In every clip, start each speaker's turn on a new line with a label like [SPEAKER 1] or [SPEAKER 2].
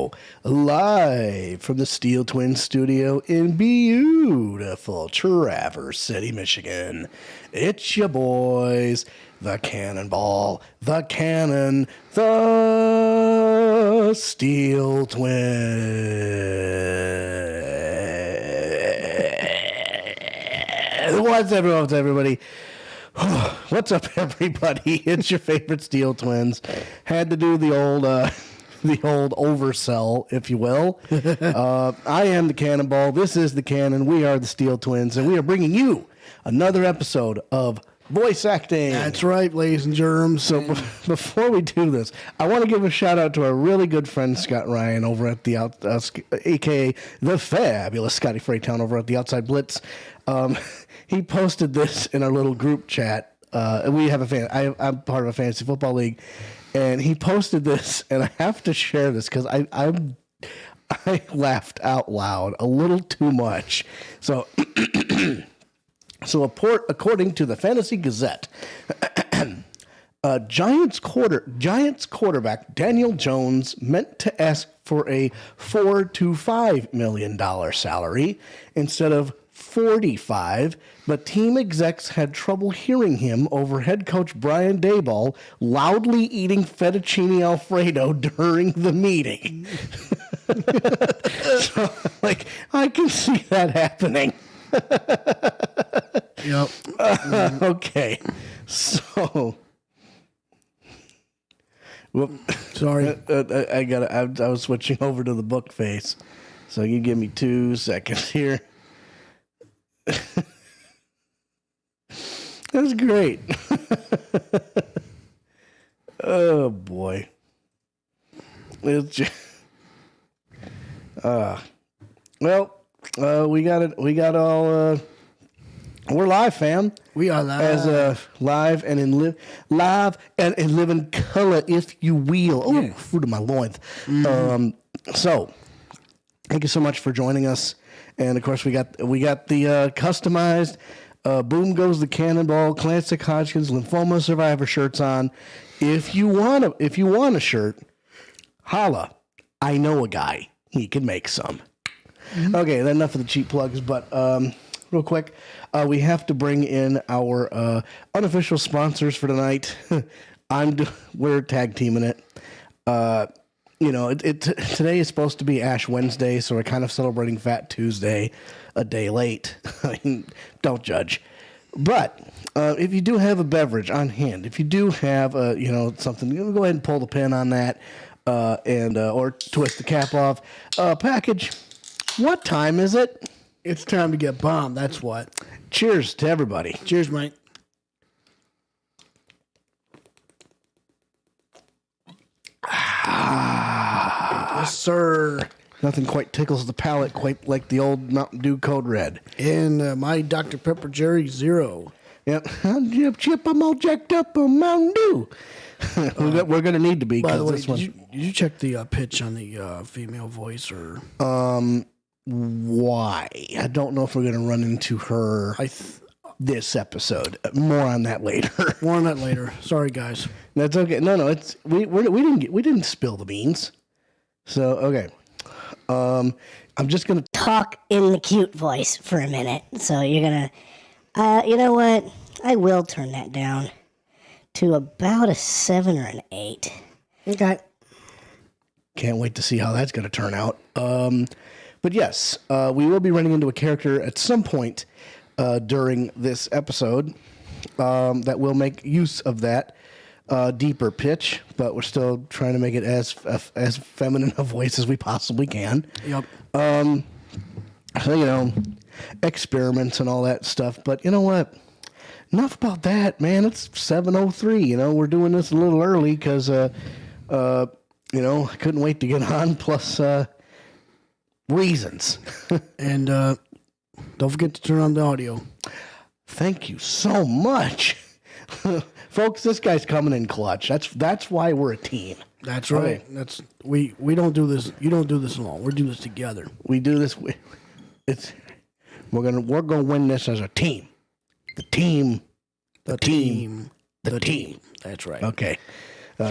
[SPEAKER 1] Radio, live from the Steel Twin Studio in beautiful Traverse City, Michigan. It's your boys, the Cannonball, the Cannon, the Steel Twin. What's up, everybody? What's up, everybody? It's your favorite Steel Twins. Had to do the old oversell, if you will. I am the Cannonball. This is the Cannon. We are the Steel Twins, and we are bringing you another episode of Voice Acting.
[SPEAKER 2] That's right, ladies and germs.
[SPEAKER 1] So before we do this, I want to give a shout out to our really good friend Scott Ryan over at the aka the fabulous Scotty Freytown over at the Outside Blitz. He posted this in our little group chat. We have I'm part of a fantasy football league, and he posted this, and I have to share this because I laughed out loud a little too much. So, according to the Fantasy Gazette, Giants quarterback Daniel Jones meant to ask for a $4 to $5 million salary instead of 45, but team execs had trouble hearing him over head coach Brian Daboll loudly eating fettuccine Alfredo during the meeting. So, I can see that happening.
[SPEAKER 2] Yep.
[SPEAKER 1] Okay. So,
[SPEAKER 2] Sorry.
[SPEAKER 1] I was switching over to the book face. So you give me 2 seconds here. That's great. Oh boy. It's just, we got it. We got all. We're live, fam.
[SPEAKER 2] We are live.
[SPEAKER 1] As live and in living color, if you will. Oh, yeah. Fruit of my loins. So, thank you so much for joining us. And of course, we got the customized Boom Goes the Cannonball Classic Hodgkin's Lymphoma Survivor shirts on. If you want a shirt, holla. I know a guy. He can make some. Mm-hmm. Okay, enough of the cheap plugs. But real quick, we have to bring in our unofficial sponsors for tonight. We're tag teaming it. Today is supposed to be Ash Wednesday, so we're kind of celebrating Fat Tuesday a day late. I mean, don't judge. But if you do have a beverage on hand, if you do have something, go ahead and pull the pin on that, or twist the cap off. Package. What time is it?
[SPEAKER 2] It's time to get bombed. That's what.
[SPEAKER 1] Cheers to everybody.
[SPEAKER 2] Cheers, mate. Yes, sir.
[SPEAKER 1] Nothing quite tickles the palate quite like the old Mountain Dew Code Red.
[SPEAKER 2] And my Dr. Pepper Jerry Zero.
[SPEAKER 1] Yep. Chip, I'm all jacked up on Mountain Dew. We're going to need to be.
[SPEAKER 2] By the way, did you check the pitch on the female voice? Or
[SPEAKER 1] why? I don't know if we're going to run into her this episode. More on that later. Sorry, guys. That's okay. No. It's we didn't spill the beans. So okay. I'm just gonna
[SPEAKER 3] talk in the cute voice for a minute. So you're gonna, you know what? I will turn that down to about a 7 or an 8.
[SPEAKER 2] Okay.
[SPEAKER 1] Can't wait to see how that's gonna turn out. But yes, we will be running into a character at some point during this episode that will make use of that deeper pitch, but we're still trying to make it as feminine a voice as we possibly can.
[SPEAKER 2] Yep.
[SPEAKER 1] So, experiments and all that stuff. But you know what? Enough about that, man. It's 7:03. We're doing this a little early because, I couldn't wait to get on. Plus, reasons.
[SPEAKER 2] And don't forget to turn on the audio.
[SPEAKER 1] Thank you so much. Folks, this guy's coming in clutch. That's why we're a team.
[SPEAKER 2] That's right. Okay. We don't do this. You don't do this alone. We do this together.
[SPEAKER 1] We do this. We're gonna win this as a team. The team.
[SPEAKER 2] That's right.
[SPEAKER 1] Okay.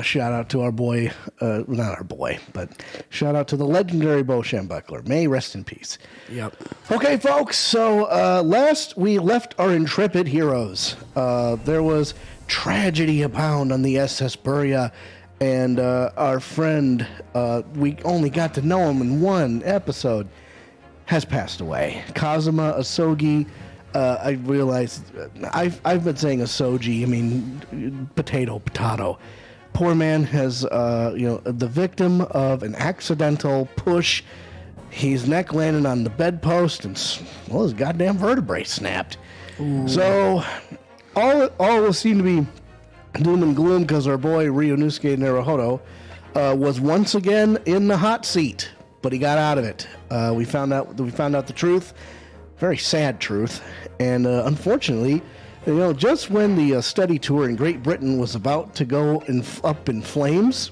[SPEAKER 1] Shout out to our boy, not our boy, but shout out to the legendary Bo Buckler. May rest in peace.
[SPEAKER 2] Yep.
[SPEAKER 1] Okay, folks, so last we left our intrepid heroes, there was tragedy abound on the SS Buria, and our friend, we only got to know him in one episode, has passed away. Kazuma Asogi. I realized I've been saying Asogi. I mean, potato. Poor man has, the victim of an accidental push. His neck landed on the bedpost, and his goddamn vertebrae snapped. Ooh. So all will seem to be doom and gloom because our boy Ryunoske Naruhodo was once again in the hot seat, but he got out of it. We found out the truth, very sad truth, and unfortunately, just when the study tour in Great Britain was about to go up in flames,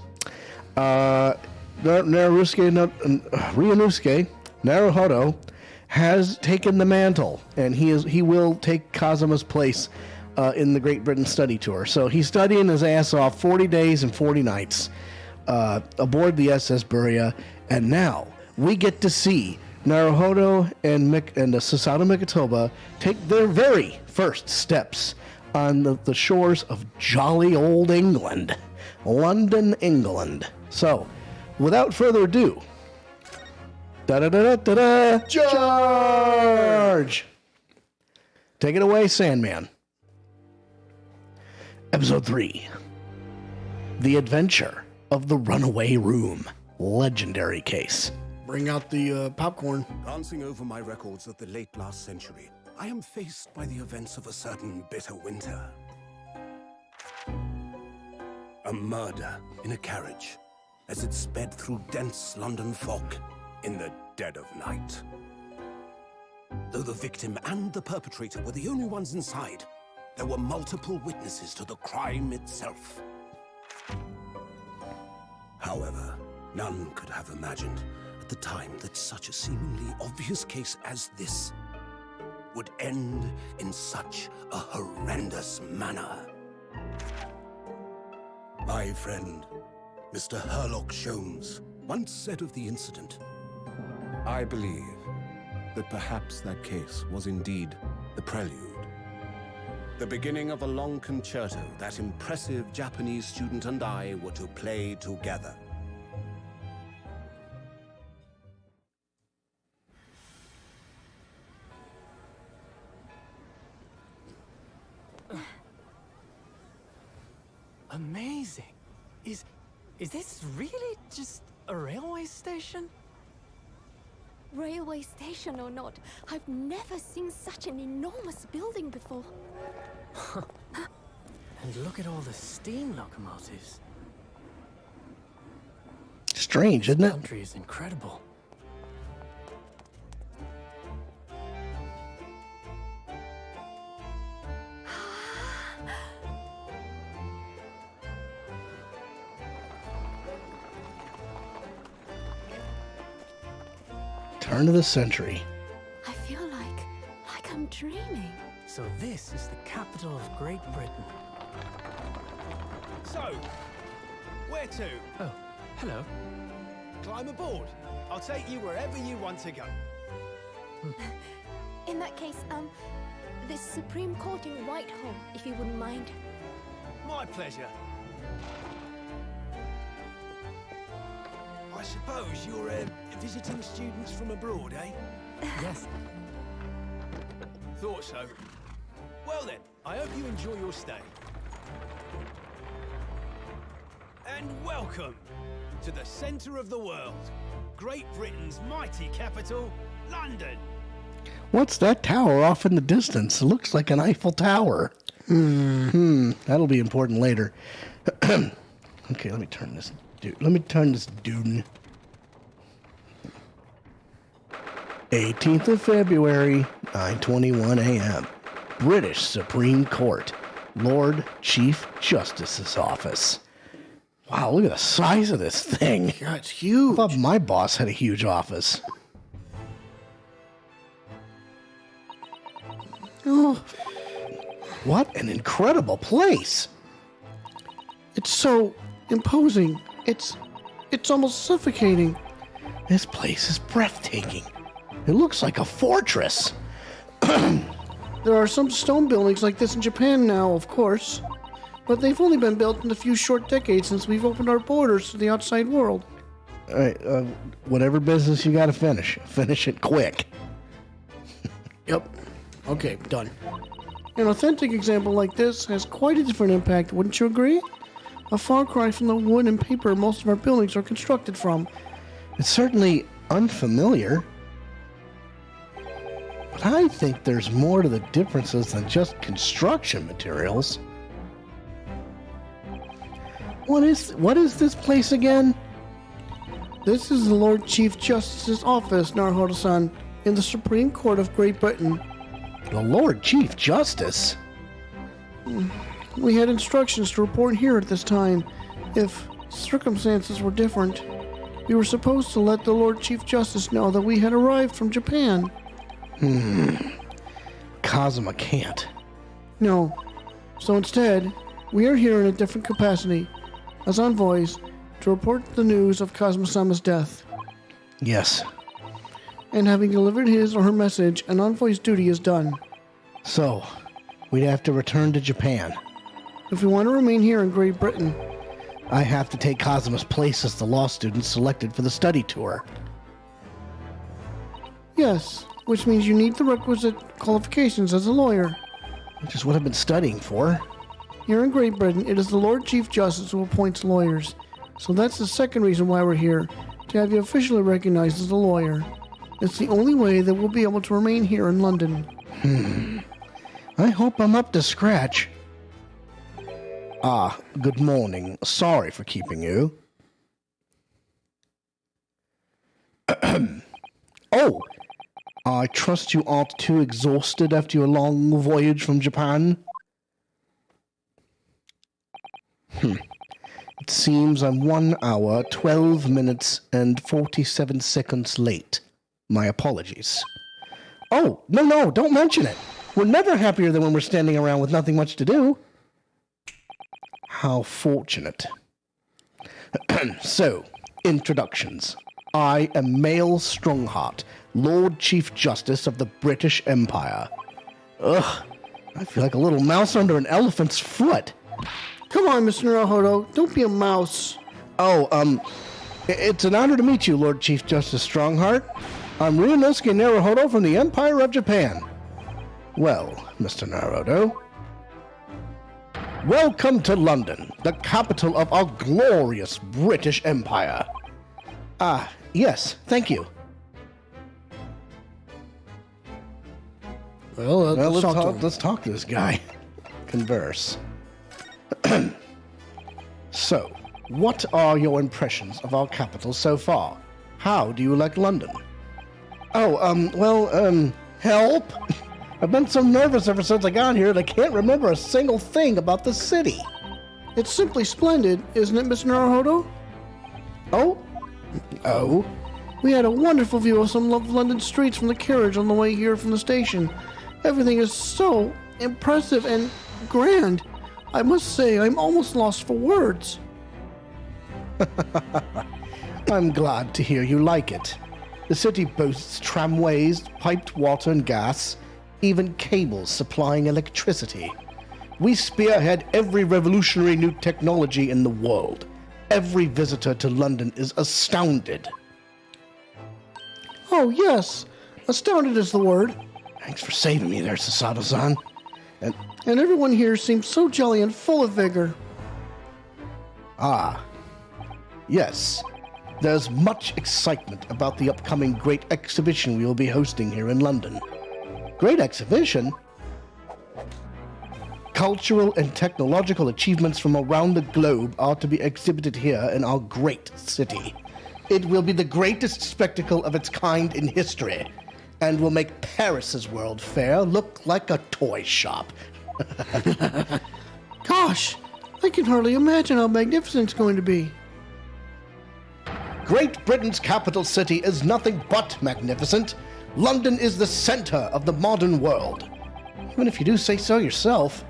[SPEAKER 1] Ryunoske Naruhodo has taken the mantle, and he will take Kazuma's place in the Great Britain study tour. So he's studying his ass off 40 days and 40 nights aboard the SS Buria, and now we get to see Naruhodo and Susato Mikotoba take their very first steps on the shores of jolly old England, London, England. So, without further ado, charge! Take it away, Sandman. Episode 3. The Adventure of the Runaway Room. Legendary case.
[SPEAKER 2] Bring out the popcorn.
[SPEAKER 4] Glancing over my records of the late last century, I am faced by the events of a certain bitter winter. A murder in a carriage as it sped through dense London fog in the dead of night. Though the victim and the perpetrator were the only ones inside, there were multiple witnesses to the crime itself. However, none could have imagined at the time that such a seemingly obvious case as this would end in such a horrendous manner. My friend, Mr. Herlock Sholmes, once said of the incident,
[SPEAKER 5] I believe that perhaps that case was indeed the prelude.
[SPEAKER 4] the beginning of a long concerto that impressive Japanese student and I were to play together.
[SPEAKER 6] Amazing. Is this really just a railway station?
[SPEAKER 7] Railway station or not, I've never seen such an enormous building before.
[SPEAKER 6] And look at all the steam locomotives.
[SPEAKER 1] Strange, isn't
[SPEAKER 6] The
[SPEAKER 1] it?
[SPEAKER 6] country is incredible.
[SPEAKER 1] Turn of the century.
[SPEAKER 7] I feel like I'm dreaming.
[SPEAKER 6] So this is the capital of Great Britain.
[SPEAKER 8] So, where to?
[SPEAKER 6] Oh, hello.
[SPEAKER 8] Climb aboard. I'll take you wherever you want to go.
[SPEAKER 7] In that case, the Supreme Court in Whitehall, if you wouldn't mind.
[SPEAKER 8] My pleasure. I suppose you're visiting students from abroad, eh?
[SPEAKER 6] Yes.
[SPEAKER 8] Thought so. Well then, I hope you enjoy your stay. And welcome to the centre of the world, Great Britain's mighty capital, London.
[SPEAKER 1] What's that tower off in the distance? It looks like an Eiffel Tower. That'll be important later. Okay, let me turn this dude. 18th of February, 9:21 a.m. British Supreme Court, Lord Chief Justice's office. Wow, look at the size of this thing.
[SPEAKER 2] Yeah, it's
[SPEAKER 1] I
[SPEAKER 2] huge.
[SPEAKER 1] thought my boss had a huge office.
[SPEAKER 2] Oh,
[SPEAKER 1] What an incredible place.
[SPEAKER 2] it's so imposing. It's almost suffocating.
[SPEAKER 1] This place is breathtaking. It looks like a fortress.
[SPEAKER 2] There are some stone buildings like this in Japan now, of course, but they've only been built in the few short decades since we've opened our borders to the outside world.
[SPEAKER 1] All right, whatever business you got to finish it quick.
[SPEAKER 2] Yep. Okay, done. An authentic example like this has quite a different impact, wouldn't you agree? A far cry from the wood and paper most of our buildings are constructed from.
[SPEAKER 1] It's certainly unfamiliar, but I think there's more to the differences than just construction materials. What is this place again?
[SPEAKER 2] This is the Lord Chief Justice's office, Naruhodo-san, in the Supreme Court of Great Britain.
[SPEAKER 1] The Lord Chief Justice?
[SPEAKER 2] We had instructions to report here at this time. If circumstances were different, we were supposed to let the Lord Chief Justice know that we had arrived from Japan.
[SPEAKER 1] Kazuma can't.
[SPEAKER 2] No. So instead, we are here in a different capacity, as envoys, to report the news of Kazuma-sama's death.
[SPEAKER 1] Yes.
[SPEAKER 2] And having delivered his or her message, an envoy's duty is done.
[SPEAKER 1] So, we'd have to return to Japan.
[SPEAKER 2] If we want to remain here in Great Britain,
[SPEAKER 1] I have to take Kazuma's place as the law student selected for the study tour.
[SPEAKER 2] yes, which means you need the requisite qualifications as a lawyer.
[SPEAKER 1] Which is what I've been studying for.
[SPEAKER 2] Here in Great Britain, it is the Lord Chief Justice who appoints lawyers. So that's the second reason why we're here, to have you officially recognized as a lawyer. It's the only way that we'll be able to remain here in London.
[SPEAKER 1] I hope I'm up to scratch. Ah, good morning. Sorry for keeping you. Oh, I trust you aren't too exhausted after your long voyage from Japan? It seems I'm 1 hour, 12 minutes, and 47 seconds late. My apologies. Oh, no, don't mention it. We're never happier than when we're standing around with nothing much to do. How fortunate. So, introductions. I am Male Strongheart, Lord Chief Justice of the British Empire. Ugh, I feel like a little mouse under an elephant's foot.
[SPEAKER 2] Come on, Mr. Naruhodo, don't be a mouse.
[SPEAKER 1] Oh, it's an honor to meet you, Lord Chief Justice Strongheart. I'm Ryunoske Naruhodo from the Empire of Japan. Well, Mr. Naruhodo, welcome to London, the capital of our glorious British Empire. Ah, yes, thank you.
[SPEAKER 2] Well,
[SPEAKER 1] Let's talk to this guy. Converse. So, what are your impressions of our capital so far? How do you like London? Oh, help! I've been so nervous ever since I got here that I can't remember a single thing about the city.
[SPEAKER 2] It's simply splendid, isn't it, Mr. Naruhodo?
[SPEAKER 1] Oh?
[SPEAKER 2] We had a wonderful view of some of London streets from the carriage on the way here from the station. Everything is so impressive and grand. I must say, I'm almost lost for words.
[SPEAKER 1] I'm glad to hear you like it. The city boasts tramways, piped water and gas, even cables supplying electricity. We spearhead every revolutionary new technology in the world. Every visitor to London is astounded.
[SPEAKER 2] Oh, yes. Astounded is the word.
[SPEAKER 1] Thanks for saving me there, Susato-san.
[SPEAKER 2] And everyone here seems so jolly and full of vigor.
[SPEAKER 1] Ah, yes. There's much excitement about the upcoming great exhibition we will be hosting here in London. Great exhibition? Cultural and technological achievements from around the globe are to be exhibited here in our great city. It will be the greatest spectacle of its kind in history, and will make Paris's World Fair look like a toy shop.
[SPEAKER 2] Gosh, I can hardly imagine how magnificent it's going to be.
[SPEAKER 1] Great Britain's capital city is nothing but magnificent. London is the center of the modern world. Even if you do say so yourself.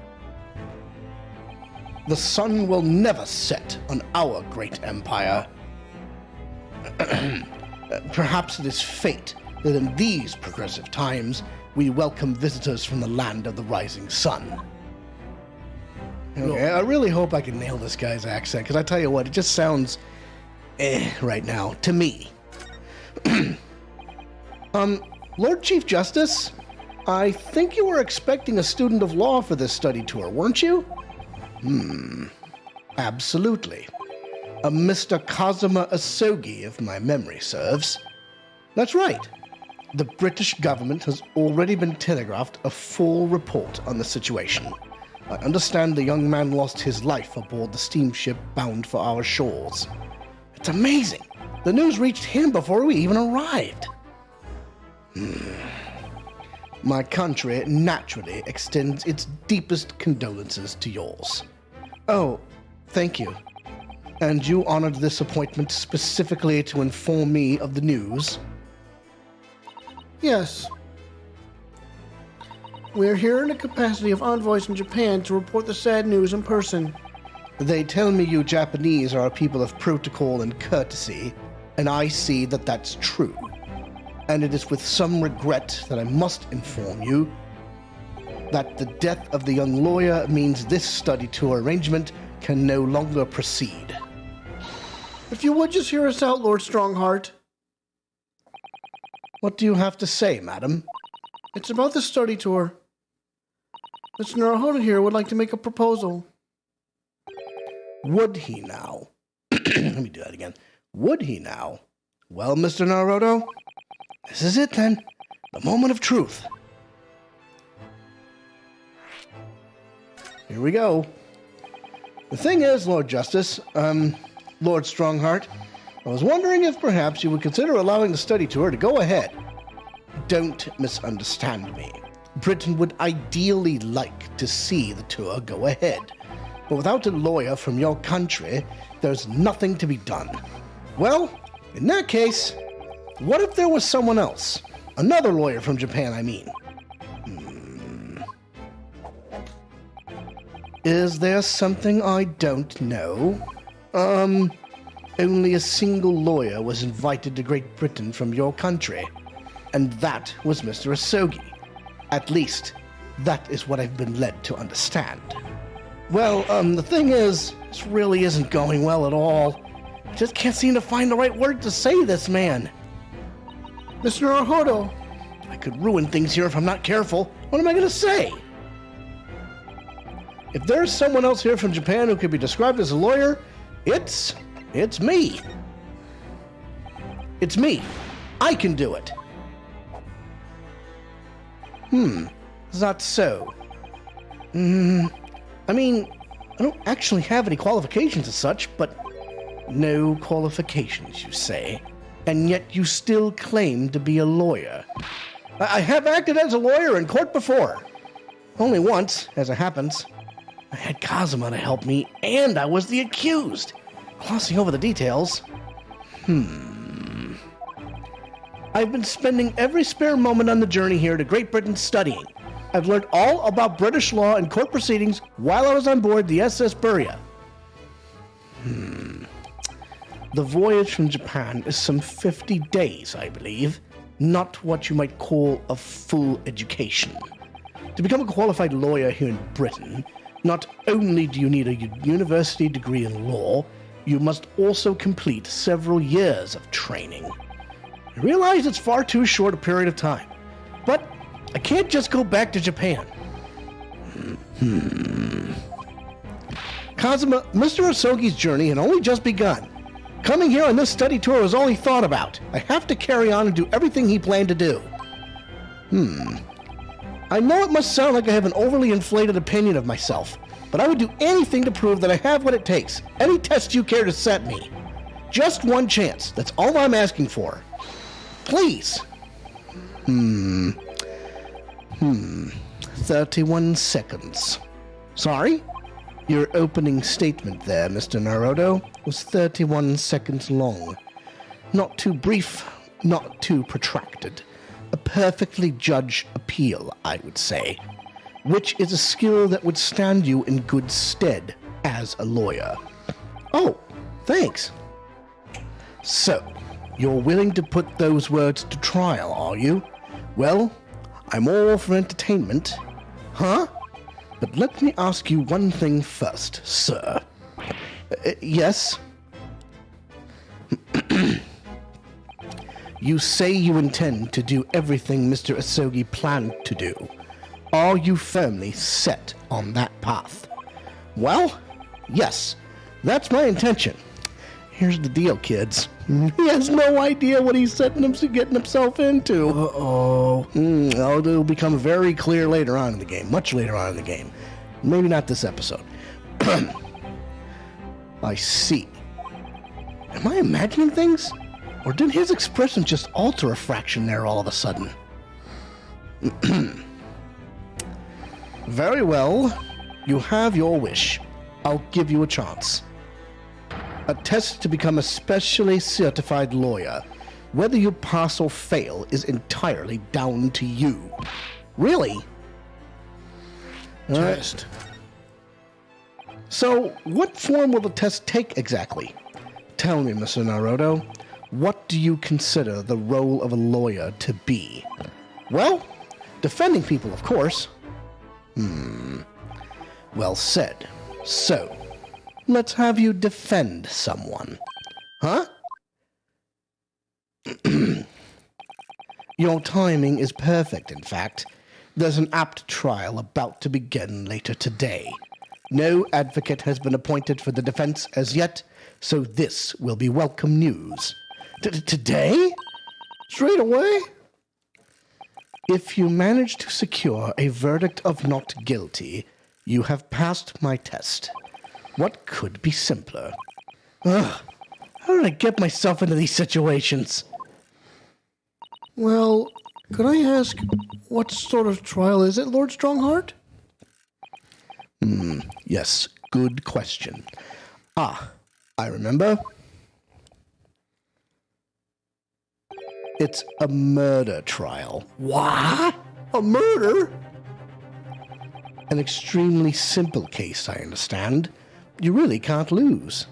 [SPEAKER 1] The sun will never set on our great empire. Perhaps it is fate that in these progressive times we welcome visitors from the land of the rising sun. Okay, I really hope I can nail this guy's accent, because I tell you what, it just sounds right now to me. Lord Chief Justice, I think you were expecting a student of law for this study tour, weren't you? Absolutely. A Mr. Kazuma Asogi, if my memory serves. That's right. The British government has already been telegraphed a full report on the situation. I understand the young man lost his life aboard the steamship bound for our shores. It's amazing. The news reached him before we even arrived. My country naturally extends its deepest condolences to yours. Oh, thank you. And you honored this appointment specifically to inform me of the news?
[SPEAKER 2] Yes. We are here in the capacity of envoys from Japan to report the sad news in person.
[SPEAKER 1] They tell me you Japanese are a people of protocol and courtesy, and I see that that's true. And it is with some regret that I must inform you that the death of the young lawyer means this study tour arrangement can no longer proceed.
[SPEAKER 2] If you would just hear us out, Lord Strongheart.
[SPEAKER 1] What do you have to say, madam?
[SPEAKER 2] It's about the study tour. Mr. Naruhodo here would like to make a proposal.
[SPEAKER 1] Would he now? Let me do that again. Would he now? Well, Mr. Naruhodo, this is it then. The moment of truth. Here we go. The thing is, Lord Justice, Lord Strongheart, I was wondering if perhaps you would consider allowing the study tour to go ahead. Don't misunderstand me. Britain would ideally like to see the tour go ahead. But without a lawyer from your country, there's nothing to be done. Well, in that case, what if there was someone else? Another lawyer from Japan, I mean. Is there something I don't know? Only a single lawyer was invited to Great Britain from your country, and that was Mr. Asogi. At least, that is what I've been led to understand. Well, the thing is, this really isn't going well at all. I just can't seem to find the right word to say this man.
[SPEAKER 2] Mr. Naruhodo.
[SPEAKER 1] I could ruin things here if I'm not careful. What am I going to say? If there's someone else here from Japan who could be described as a lawyer, it's me. It's me. I can do it. Is that so? I mean, I don't actually have any qualifications as such, but no qualifications, you say, and yet you still claim to be a lawyer. I have acted as a lawyer in court before. Only once, as it happens. I had Kazuma to help me, and I was the accused. Glossing over the details. I've been spending every spare moment on the journey here to Great Britain studying. I've learned all about British law and court proceedings while I was on board the SS Buria. The voyage from Japan is some 50 days, I believe. Not what you might call a full education. To become a qualified lawyer here in Britain, not only do you need a university degree in law, you must also complete several years of training. I realize it's far too short a period of time, but I can't just go back to Japan. Kazuma, Mr. Asogi's journey had only just begun. Coming here on this study tour was all he thought about. I have to carry on and do everything he planned to do. I know it must sound like I have an overly inflated opinion of myself, but I would do anything to prove that I have what it takes. Any test you care to set me. Just one chance. That's all I'm asking for. Please. 31 seconds. Sorry? Your opening statement there, Mr. Naruhodo, was 31 seconds long. Not too brief, not too protracted. A perfectly judged appeal, I would say. Which is a skill that would stand you in good stead as a lawyer. Oh, thanks. So, you're willing to put those words to trial, are you? Well, I'm all for entertainment. Huh? But let me ask you one thing first, sir. Yes? You say you intend to do everything Mr. Asogi planned to do. Are you firmly set on that path? Well, yes, that's my intention. Here's the deal, kids. He has no idea what he's getting himself into. Uh-oh. It'll become very clear later on in the game, much later on in the game. Maybe not this episode. I see. Am I imagining things? Or did his expression just alter a fraction there all of a sudden? Very well. You have your wish. I'll give you a chance. A test to become a specially certified lawyer. Whether you pass or fail is entirely down to you. Really?
[SPEAKER 2] Test.
[SPEAKER 1] So, what form will the test take exactly? Tell me, Mr. Naruhodo, what do you consider the role of a lawyer to be? Well, defending people, of course. Well said. So, let's have you defend someone. Huh? Your timing is perfect, in fact. There's an apt trial about to begin later today. No advocate has been appointed for the defense as yet, so this will be welcome news. Today? Straight away? If you manage to secure a verdict of not guilty, you have passed my test. What could be simpler? Ugh, how did I get myself into these situations?
[SPEAKER 2] Well, could I ask, what sort of trial is it, Lord Strongheart?
[SPEAKER 1] Yes, good question. I remember. It's a murder trial.
[SPEAKER 2] What? A murder?
[SPEAKER 1] An extremely simple case, I understand. You really can't lose.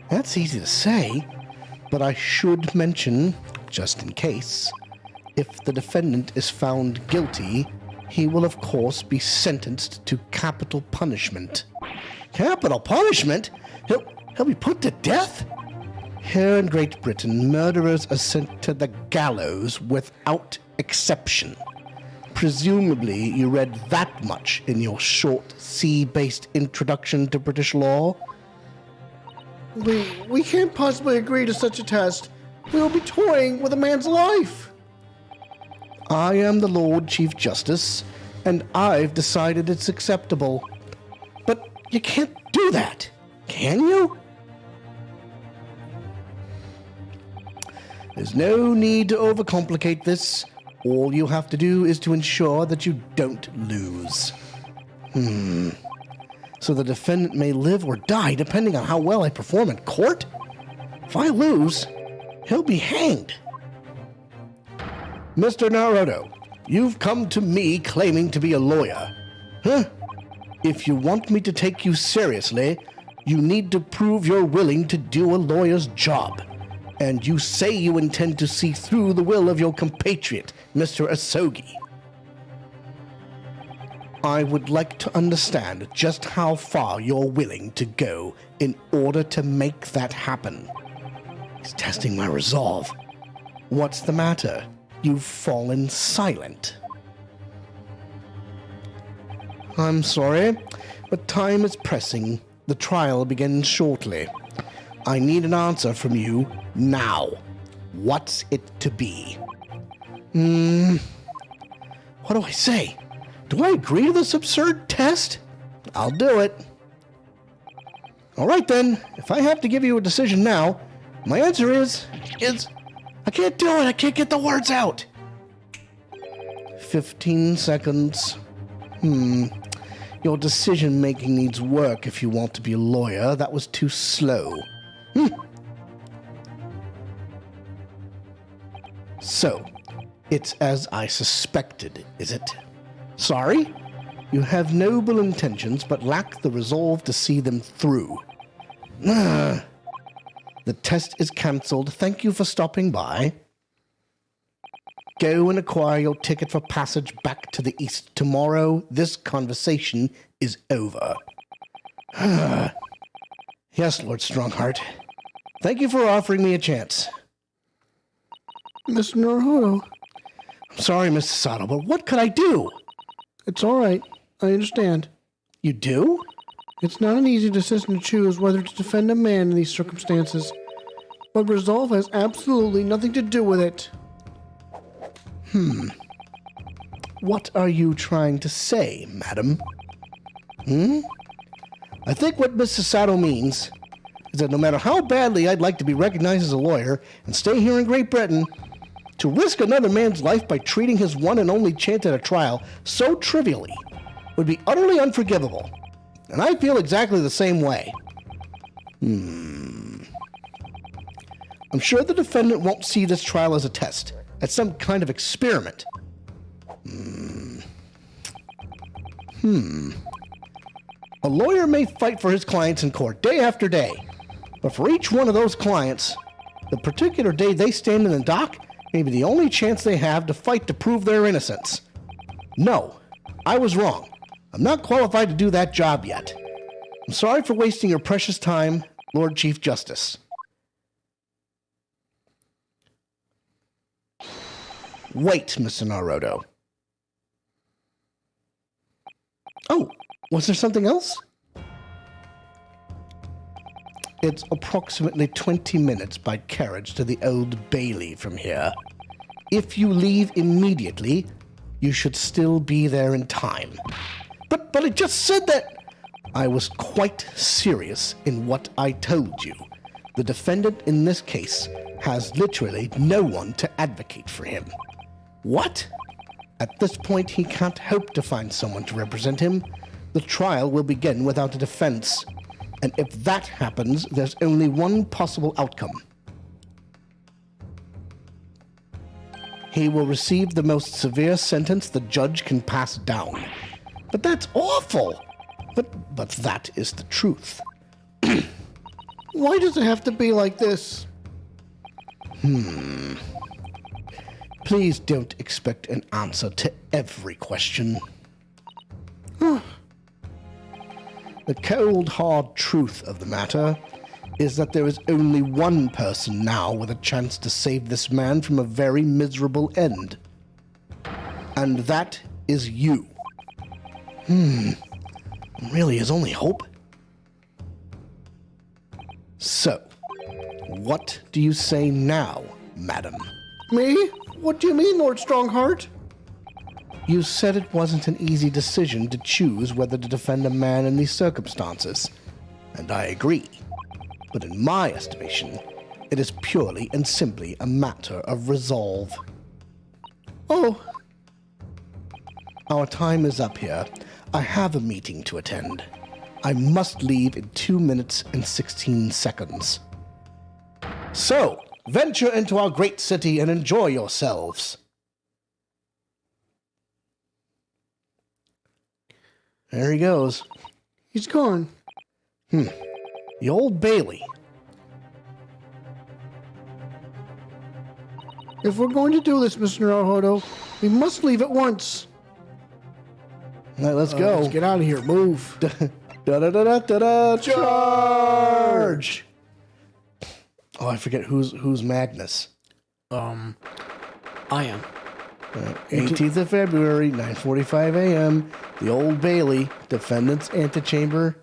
[SPEAKER 1] That's easy to say, but I should mention, just in case, if the defendant is found guilty, he will of course be sentenced to capital punishment. Capital punishment? He'll be put to death? Here in Great Britain, murderers are sent to the gallows without exception. Presumably, you read that much in your short, C-based introduction to British law?
[SPEAKER 2] We can't possibly agree to such a test. We'll be toying with a man's life.
[SPEAKER 1] I am the Lord Chief Justice, and I've decided it's acceptable. But you can't do that, can you? There's no need to overcomplicate this. All you have to do is to ensure that you don't lose. So the defendant may live or die depending on how well I perform in court? If I lose, he'll be hanged. Mr. Naruhodo, you've come to me claiming to be a lawyer. Huh? If you want me to take you seriously, you need to prove you're willing to do a lawyer's job. And you say you intend to see through the will of your compatriot, Mr. Asogi. I would like to understand just how far you're willing to go in order to make that happen. He's testing my resolve. What's the matter? You've fallen silent. I'm sorry, but time is pressing. The trial begins shortly. I need an answer from you now. What's it to be? What do I say? Do I agree to this absurd test? I'll do it. All right then, if I have to give you a decision now, my answer is I can't do it. I can't get the words out. 15 seconds. Your decision making needs work if you want to be a lawyer. That was too slow. So, it's as I suspected, is it? Sorry? You have noble intentions, but lack the resolve to see them through. The test is cancelled. Thank you for stopping by. Go and acquire your ticket for passage back to the east. Tomorrow, this conversation is over. Yes, Lord Strongheart. Thank you for offering me a chance.
[SPEAKER 2] Mr. Naruhodo,
[SPEAKER 1] I'm sorry, Mr. Sato, but what could I do?
[SPEAKER 2] it's all right. I understand.
[SPEAKER 1] You do?
[SPEAKER 2] It's not an easy decision to choose whether to defend a man in these circumstances, but resolve has absolutely nothing to do with it.
[SPEAKER 1] What are you trying to say, madam? I think what Mr. Sato means is that no matter how badly I'd like to be recognized as a lawyer and stay here in Great Britain, to risk another man's life by treating his one and only chance at a trial so trivially would be utterly unforgivable. And I feel exactly the same way. I'm sure the defendant won't see this trial as a test, as some kind of experiment. A lawyer may fight for his clients in court day after day, but for each one of those clients, the particular day they stand in the dock may be the only chance they have to fight to prove their innocence. No, I was wrong. I'm not qualified to do that job yet. I'm sorry for wasting your precious time, Lord Chief Justice. Wait, Mr. Naruhodo. Oh, was there something else? It's approximately 20 minutes by carriage to the Old Bailey from here. If you leave immediately, you should still be there in time. But I just said that... I was quite serious in what I told you. The defendant in this case has literally no one to advocate for him. What? At this point, he can't hope to find someone to represent him. The trial will begin without a defense. And if that happens, there's only one possible outcome. He will receive the most severe sentence the judge can pass down. But that's awful! But that is the truth.
[SPEAKER 2] Why does it have to be like this?
[SPEAKER 1] Please don't expect an answer to every question. The cold, hard truth of the matter is that there is only one person now with a chance to save this man from a very miserable end. And that is you. Really his only hope? So, what do you say now, madam?
[SPEAKER 2] Me? What do you mean, Lord Strongheart?
[SPEAKER 1] You said it wasn't an easy decision to choose whether to defend a man in these circumstances, and I agree. But in my estimation, it is purely and simply a matter of resolve.
[SPEAKER 2] Oh,
[SPEAKER 1] Our time is up here. I have a meeting to attend. I must leave in 2 minutes and 16 seconds. So, venture into our great city and enjoy yourselves. There he goes.
[SPEAKER 2] he's gone.
[SPEAKER 1] The Old Bailey.
[SPEAKER 2] If we're going to do this, Mr. Naruhodo, we must leave at once.
[SPEAKER 1] All right, let's go.
[SPEAKER 2] Let's get out of here. Move.
[SPEAKER 1] Da-da-da-da-da-da, charge! Oh, I forget who's Magnus.
[SPEAKER 6] I am.
[SPEAKER 1] 18th of February, 9:45 a.m. The Old Bailey, Defendant's Antechamber,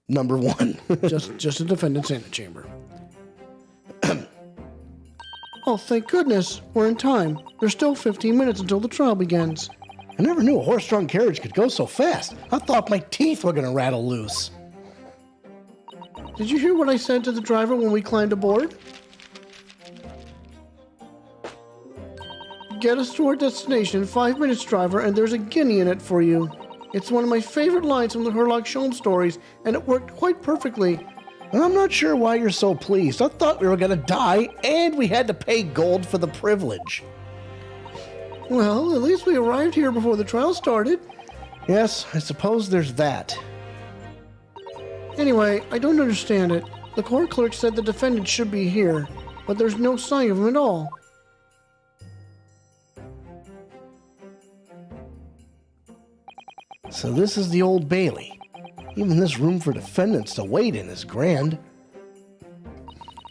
[SPEAKER 1] number 1.
[SPEAKER 2] just a defendant's antechamber. Oh, thank goodness. We're in time. There's still 15 minutes until the trial begins.
[SPEAKER 1] I never knew a horse-drawn carriage could go so fast. I thought my teeth were going to rattle loose.
[SPEAKER 2] Did you hear what I said to the driver when we climbed aboard? Get us to our destination, 5 minutes, driver, and there's a guinea in it for you. It's one of my favorite lines from the Herlock Sholmes stories, and it worked quite perfectly.
[SPEAKER 1] I'm not sure why you're so pleased. I thought we were going to die, and we had to pay gold for the privilege.
[SPEAKER 2] Well, at least we arrived here before the trial started.
[SPEAKER 1] Yes, I suppose there's that.
[SPEAKER 2] Anyway, I don't understand it. The court clerk said the defendant should be here, but there's no sign of him at all.
[SPEAKER 1] So this is the Old Bailey. Even this room for defendants to wait in is grand.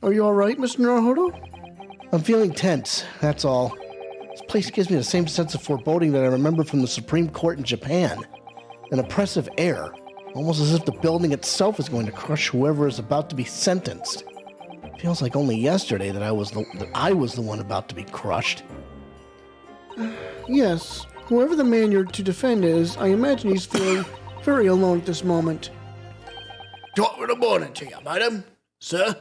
[SPEAKER 2] Are you alright, Mr. Naruhodo?
[SPEAKER 1] I'm feeling tense, that's all. This place gives me the same sense of foreboding that I remember from the Supreme Court in Japan. An oppressive air, almost as if the building itself is going to crush whoever is about to be sentenced. Feels like only yesterday that I was the one about to be crushed.
[SPEAKER 2] Yes. Whoever the man you're to defend is, I imagine he's feeling very alone at this moment.
[SPEAKER 9] Top of the morning to you, madam. Sir?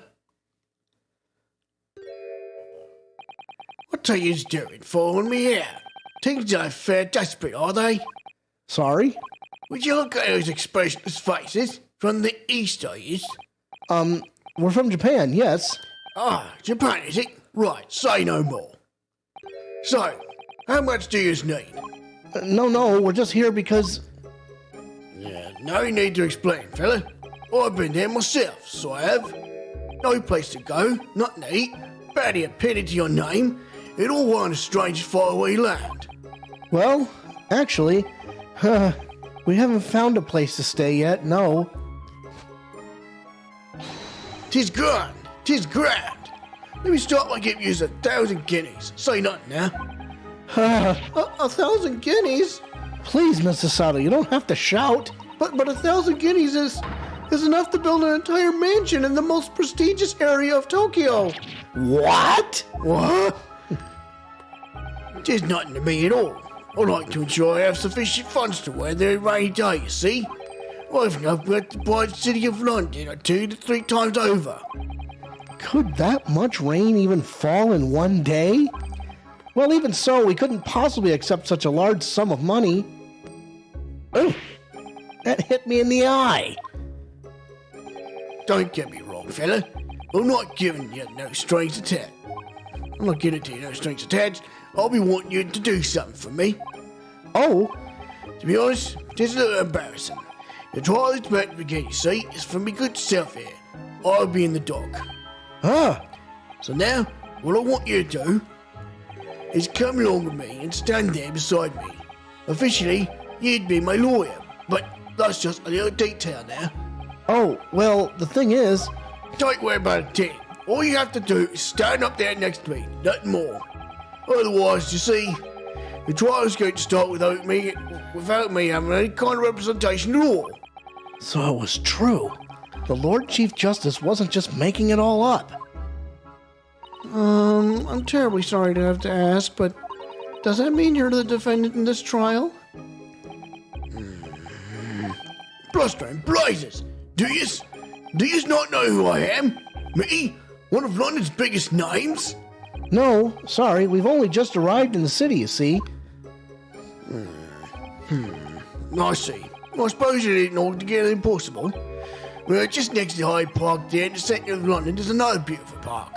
[SPEAKER 9] What are you doing following me here? Things aren't fair desperate, are they?
[SPEAKER 1] Sorry?
[SPEAKER 9] Would you look at those expressionless faces? From the east, are you?
[SPEAKER 1] We're from Japan, yes.
[SPEAKER 9] Ah, Japan, is it? Right, say no more. So, how much do you need?
[SPEAKER 1] No, we're just here because...
[SPEAKER 9] Yeah, no need to explain, fella. I've been there myself, so I have. No place to go, nothing to eat, barely a penny to your name. It all one strange faraway land.
[SPEAKER 1] Well, actually, we haven't found a place to stay yet, no.
[SPEAKER 9] 'Tis grand, 'tis grand. Let me start by giving you 1,000 guineas. Say nothing now.
[SPEAKER 2] 1,000 guineas?
[SPEAKER 1] Please, Mr. Susato, you don't have to shout.
[SPEAKER 2] But 1,000 guineas is enough to build an entire mansion in the most prestigious area of Tokyo.
[SPEAKER 1] What?
[SPEAKER 9] What? 'Tis nothing to me at all. I like to ensure I have sufficient funds to weather a rainy day, you see. I think I've got to buy the city of London 2 to 3 times over.
[SPEAKER 1] Could that much rain even fall in one day? Well, even so, we couldn't possibly accept such a large sum of money. Oh, that hit me in the eye.
[SPEAKER 9] Don't get me wrong, fella. I'm not giving you no strings attached. I'm not giving it to you no strings attached. I'll be wanting you to do something for me.
[SPEAKER 1] Oh,
[SPEAKER 9] To be honest, it's a little embarrassing. The trial is about to begin, you see. It's for me good self here. I'll be in the dock. So now, what I want you to do is come along with me and stand there beside me. Officially, you'd be my lawyer, but that's just a little detail now.
[SPEAKER 1] Oh, well, the thing is...
[SPEAKER 9] Don't worry about a thing. All you have to do is stand up there next to me, nothing more. Otherwise, you see, the trial's going to start without me having any kind of representation at all.
[SPEAKER 1] So it was true. The Lord Chief Justice wasn't just making it all up.
[SPEAKER 2] I'm terribly sorry to have to ask, but does that mean you're the defendant in this trial?
[SPEAKER 9] Bluster and blazes! Do yous not know who I am? Me? One of London's biggest names?
[SPEAKER 1] No, sorry, we've only just arrived in the city, you see.
[SPEAKER 9] I see. I suppose it ain't altogether impossible. Well, just next to Hyde Park there in the centre of London, there's another beautiful park.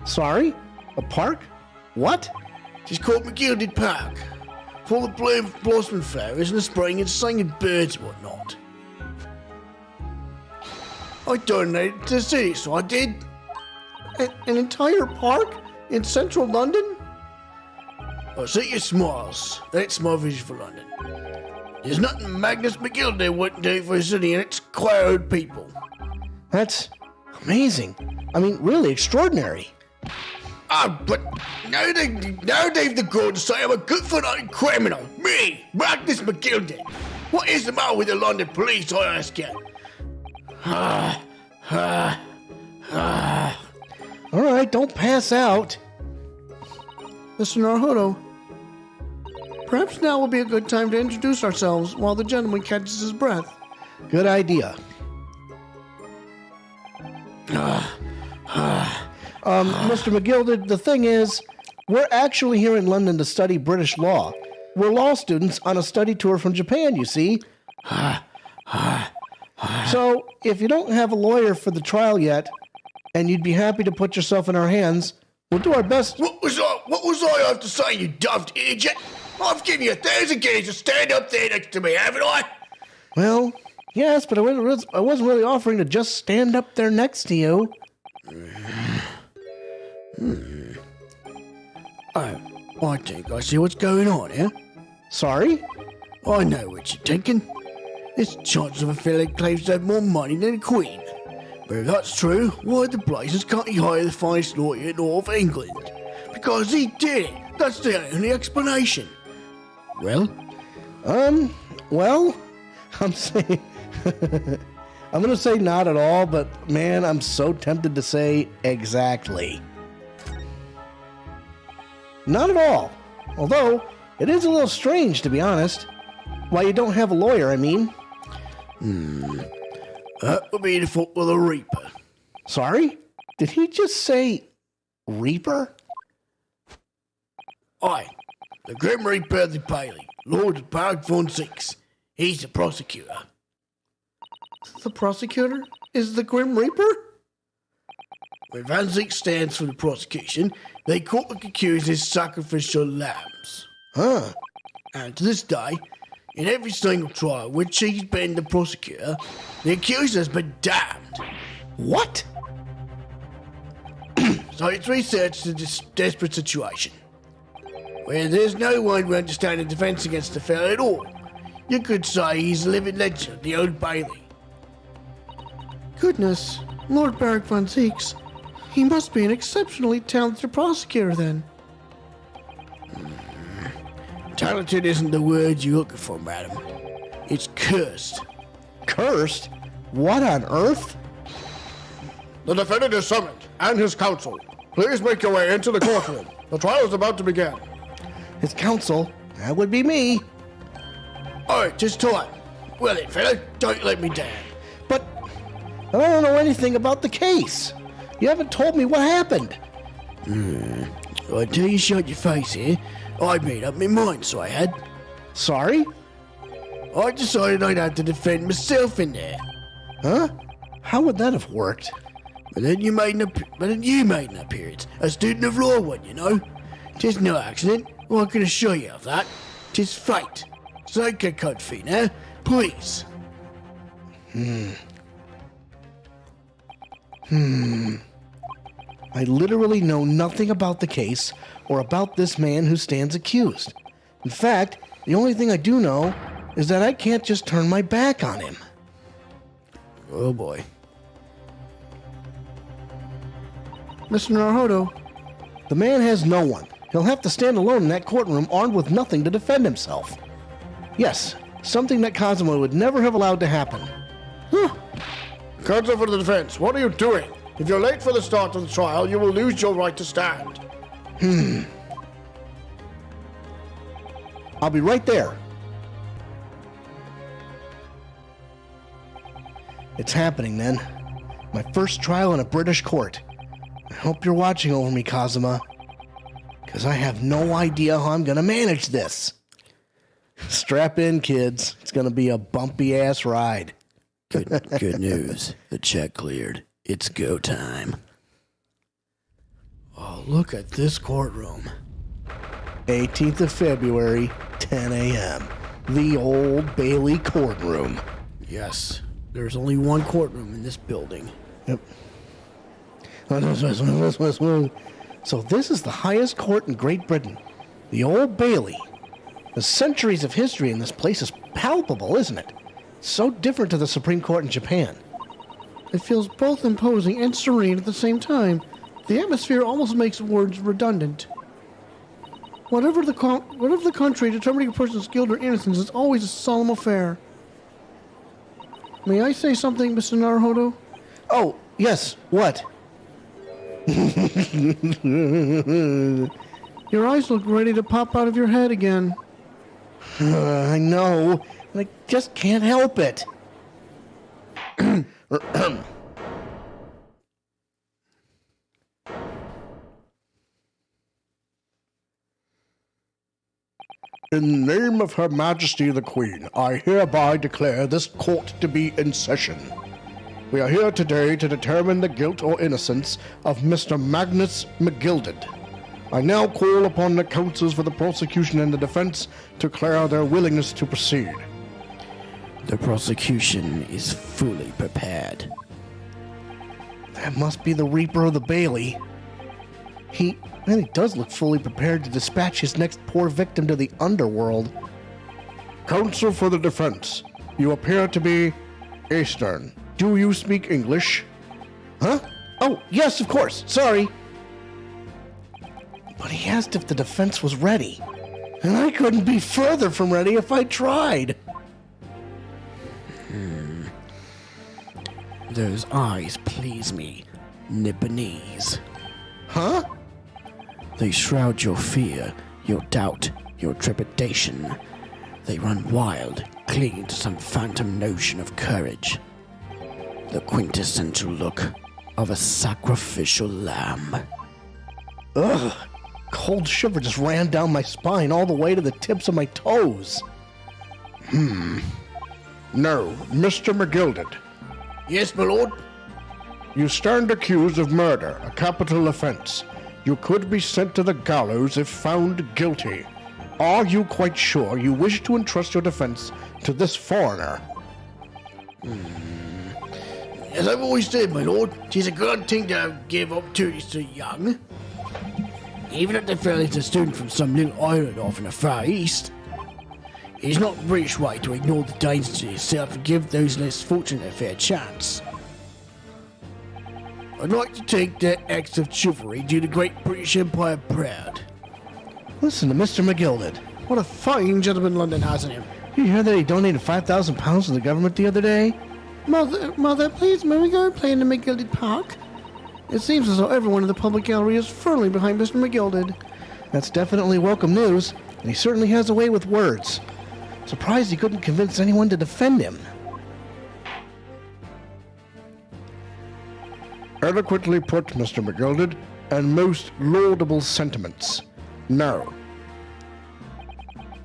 [SPEAKER 1] Sorry? A park? What?
[SPEAKER 9] It's called McGilded Park. Full of blossoming flowers in the spring and singing birds and whatnot. I donated to the city, so I did.
[SPEAKER 2] An entire park in central London?
[SPEAKER 9] I see your smiles. That's my vision for London. There's nothing Magnus McGilded wouldn't do for a city and its crowd people.
[SPEAKER 1] That's amazing. I mean, really extraordinary.
[SPEAKER 9] But now they've the gall to say I'm a good-for-nothing criminal. Me, Magnus McGilded. What is the matter with the London police, I ask you?
[SPEAKER 1] All right, don't pass out.
[SPEAKER 2] Mr. Naruhodo, perhaps now will be a good time to introduce ourselves while the gentleman catches his breath.
[SPEAKER 1] Good idea. Mr. McGilded, the thing is, we're actually here in London to study British law. We're law students on a study tour from Japan, you see. So, if you don't have a lawyer for the trial yet, and you'd be happy to put yourself in our hands, we'll do our best.
[SPEAKER 9] What was I have to say, you daft idiot? I've given you 1,000 guineas to stand up there next to me, haven't I?
[SPEAKER 1] Well, yes, but I wasn't really offering to just stand up there next to you.
[SPEAKER 9] Oh, I think I see what's going on here.
[SPEAKER 1] Sorry?
[SPEAKER 9] I know what you're thinking. This chance of a fellow claims to have more money than the Queen. But if that's true, why the blazes can't he hire the finest lawyer in all of England? Because he did it. That's the only explanation. Well?
[SPEAKER 1] Well, I'm saying... I'm going to say not at all, but man, I'm so tempted to say exactly. Not at all. Although, it is a little strange, to be honest. Why you don't have a lawyer, I mean.
[SPEAKER 9] That would be the fault of the Reaper.
[SPEAKER 1] Sorry? Did he just say Reaper?
[SPEAKER 9] Aye, the Grim Reaper of the Bailey, Lord of Barg Von Six. He's the prosecutor.
[SPEAKER 2] The prosecutor is the Grim Reaper?
[SPEAKER 9] When Van Zeke stands for the prosecution, they caught the accused as sacrificial lambs.
[SPEAKER 1] Huh.
[SPEAKER 9] And to this day, in every single trial which he's been the prosecutor, the accused has been damned.
[SPEAKER 1] What?
[SPEAKER 9] So it's researched this desperate situation, where there's no one who understands the defence against the fellow at all. You could say he's a living legend of the Old Bailey.
[SPEAKER 2] Goodness, Lord Barrack von Zeeks. He must be an exceptionally talented prosecutor then.
[SPEAKER 9] Talented isn't the word you're looking for, madam. It's cursed.
[SPEAKER 1] Cursed? What on earth?
[SPEAKER 10] The defendant is summoned, and his counsel. Please make your way into the courtroom. The trial is about to begin.
[SPEAKER 1] His counsel? That would be me.
[SPEAKER 9] Alright, just time. Well then, fellow, don't let me down.
[SPEAKER 1] But I don't know anything about the case. You haven't told me what happened.
[SPEAKER 9] Until you shut your face here, I made up my mind, so I had.
[SPEAKER 1] Sorry?
[SPEAKER 9] I decided I'd have to defend myself in there.
[SPEAKER 1] Huh? How would that have worked?
[SPEAKER 9] But then you made an appearance. A student of law one, you know. 'Tis no accident. I can assure you of that. 'Tis fate. So get comfy now, please.
[SPEAKER 1] I literally know nothing about the case or about this man who stands accused. In fact, the only thing I do know is that I can't just turn my back on him.
[SPEAKER 9] Oh boy.
[SPEAKER 2] Mr. Naruhodo,
[SPEAKER 1] The man has no one. He'll have to stand alone in that courtroom armed with nothing to defend himself. Yes, something that Kazuma would never have allowed to happen.
[SPEAKER 10] Counsel for the defense, what are you doing? If you're late for the start of the trial, you will lose your right to stand.
[SPEAKER 1] I'll be right there. It's happening then. My first trial in a British court. I hope you're watching over me, Kazuma. Because I have no idea how I'm going to manage this. Strap in, kids. It's going to be a bumpy-ass ride.
[SPEAKER 9] Good news. The check cleared. It's go time. Oh, look at this courtroom.
[SPEAKER 1] 18th of February, 10 a.m. The Old Bailey courtroom.
[SPEAKER 9] Yes, there's only one courtroom in this building.
[SPEAKER 1] Yep. So this is the highest court in Great Britain. The Old Bailey. The centuries of history in this place is palpable, isn't it? So different to the Supreme Court in Japan.
[SPEAKER 2] it feels both imposing and serene at the same time. The atmosphere almost makes words redundant. Whatever the country, determining a person's guilt or innocence is always a solemn affair. May I say something, Mr. Naruhodo?
[SPEAKER 1] Oh, yes. What?
[SPEAKER 2] Your eyes look ready to pop out of your head again.
[SPEAKER 1] I know. I just can't help it. In the name of Her Majesty the Queen, I hereby declare this court to be in session. We are here today to determine the guilt or innocence of Mr. Magnus McGilded, I now call upon the counsels for the prosecution and the defense to declare their willingness to proceed.
[SPEAKER 6] The prosecution is fully prepared.
[SPEAKER 1] That must be the Reaper of the Bailey. He does look fully prepared to dispatch his next poor victim to the underworld. Counsel for the defense. You appear to be Eastern. Do you speak English? Huh? Oh, yes, of course. Sorry. But he asked if the defense was ready. And I couldn't be further from ready if I tried.
[SPEAKER 6] Those eyes please me, Nibbanese.
[SPEAKER 1] Huh?
[SPEAKER 6] They shroud your fear, your doubt, your trepidation. They run wild, clinging to some phantom notion of courage. The quintessential look of a sacrificial lamb.
[SPEAKER 1] Ugh. Cold shiver just ran down my spine all the way to the tips of my toes. No, Mr. McGilded.
[SPEAKER 9] Yes, my lord.
[SPEAKER 1] You stand accused of murder, a capital offense. You could be sent to the gallows if found guilty. Are you quite sure you wish to entrust your defense to this foreigner?
[SPEAKER 9] As I've always said, my lord, 'tis a good thing to give opportunities to young. Even if the fella's a student from some little island off in the Far East. It's not the British way to ignore the danger to yourself and give those less fortunate a fair chance. I'd like to take that act of chivalry do the great British Empire proud.
[SPEAKER 1] Listen to Mr. McGilded.
[SPEAKER 2] What a fine gentleman London has in him.
[SPEAKER 1] You hear that he donated £5,000 to the government the other day?
[SPEAKER 2] Mother, please, may we go and play in the McGilded Park? It seems as though everyone in the public gallery is firmly behind Mr. McGilded.
[SPEAKER 1] That's definitely welcome news, and he certainly has a way with words. Surprised he couldn't convince anyone to defend him. Eloquently put, Mr. McGilded, and most laudable sentiments. Now,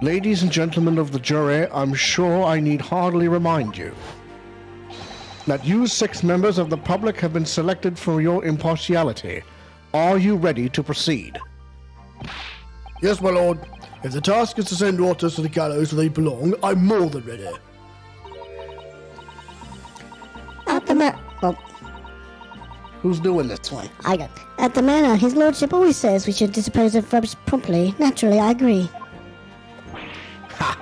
[SPEAKER 1] ladies and gentlemen of the jury, I'm sure I need hardly remind you that you 6 members of the public have been selected for your impartiality. Are you ready to proceed?
[SPEAKER 9] Yes, my lord. If the task is to send authors to the gallows where they belong, I'm more than ready.
[SPEAKER 3] At the
[SPEAKER 1] Who's doing this one?
[SPEAKER 3] I got. At the manor, his lordship always says we should dispose of rubbish promptly. Naturally, I agree.
[SPEAKER 1] Ha!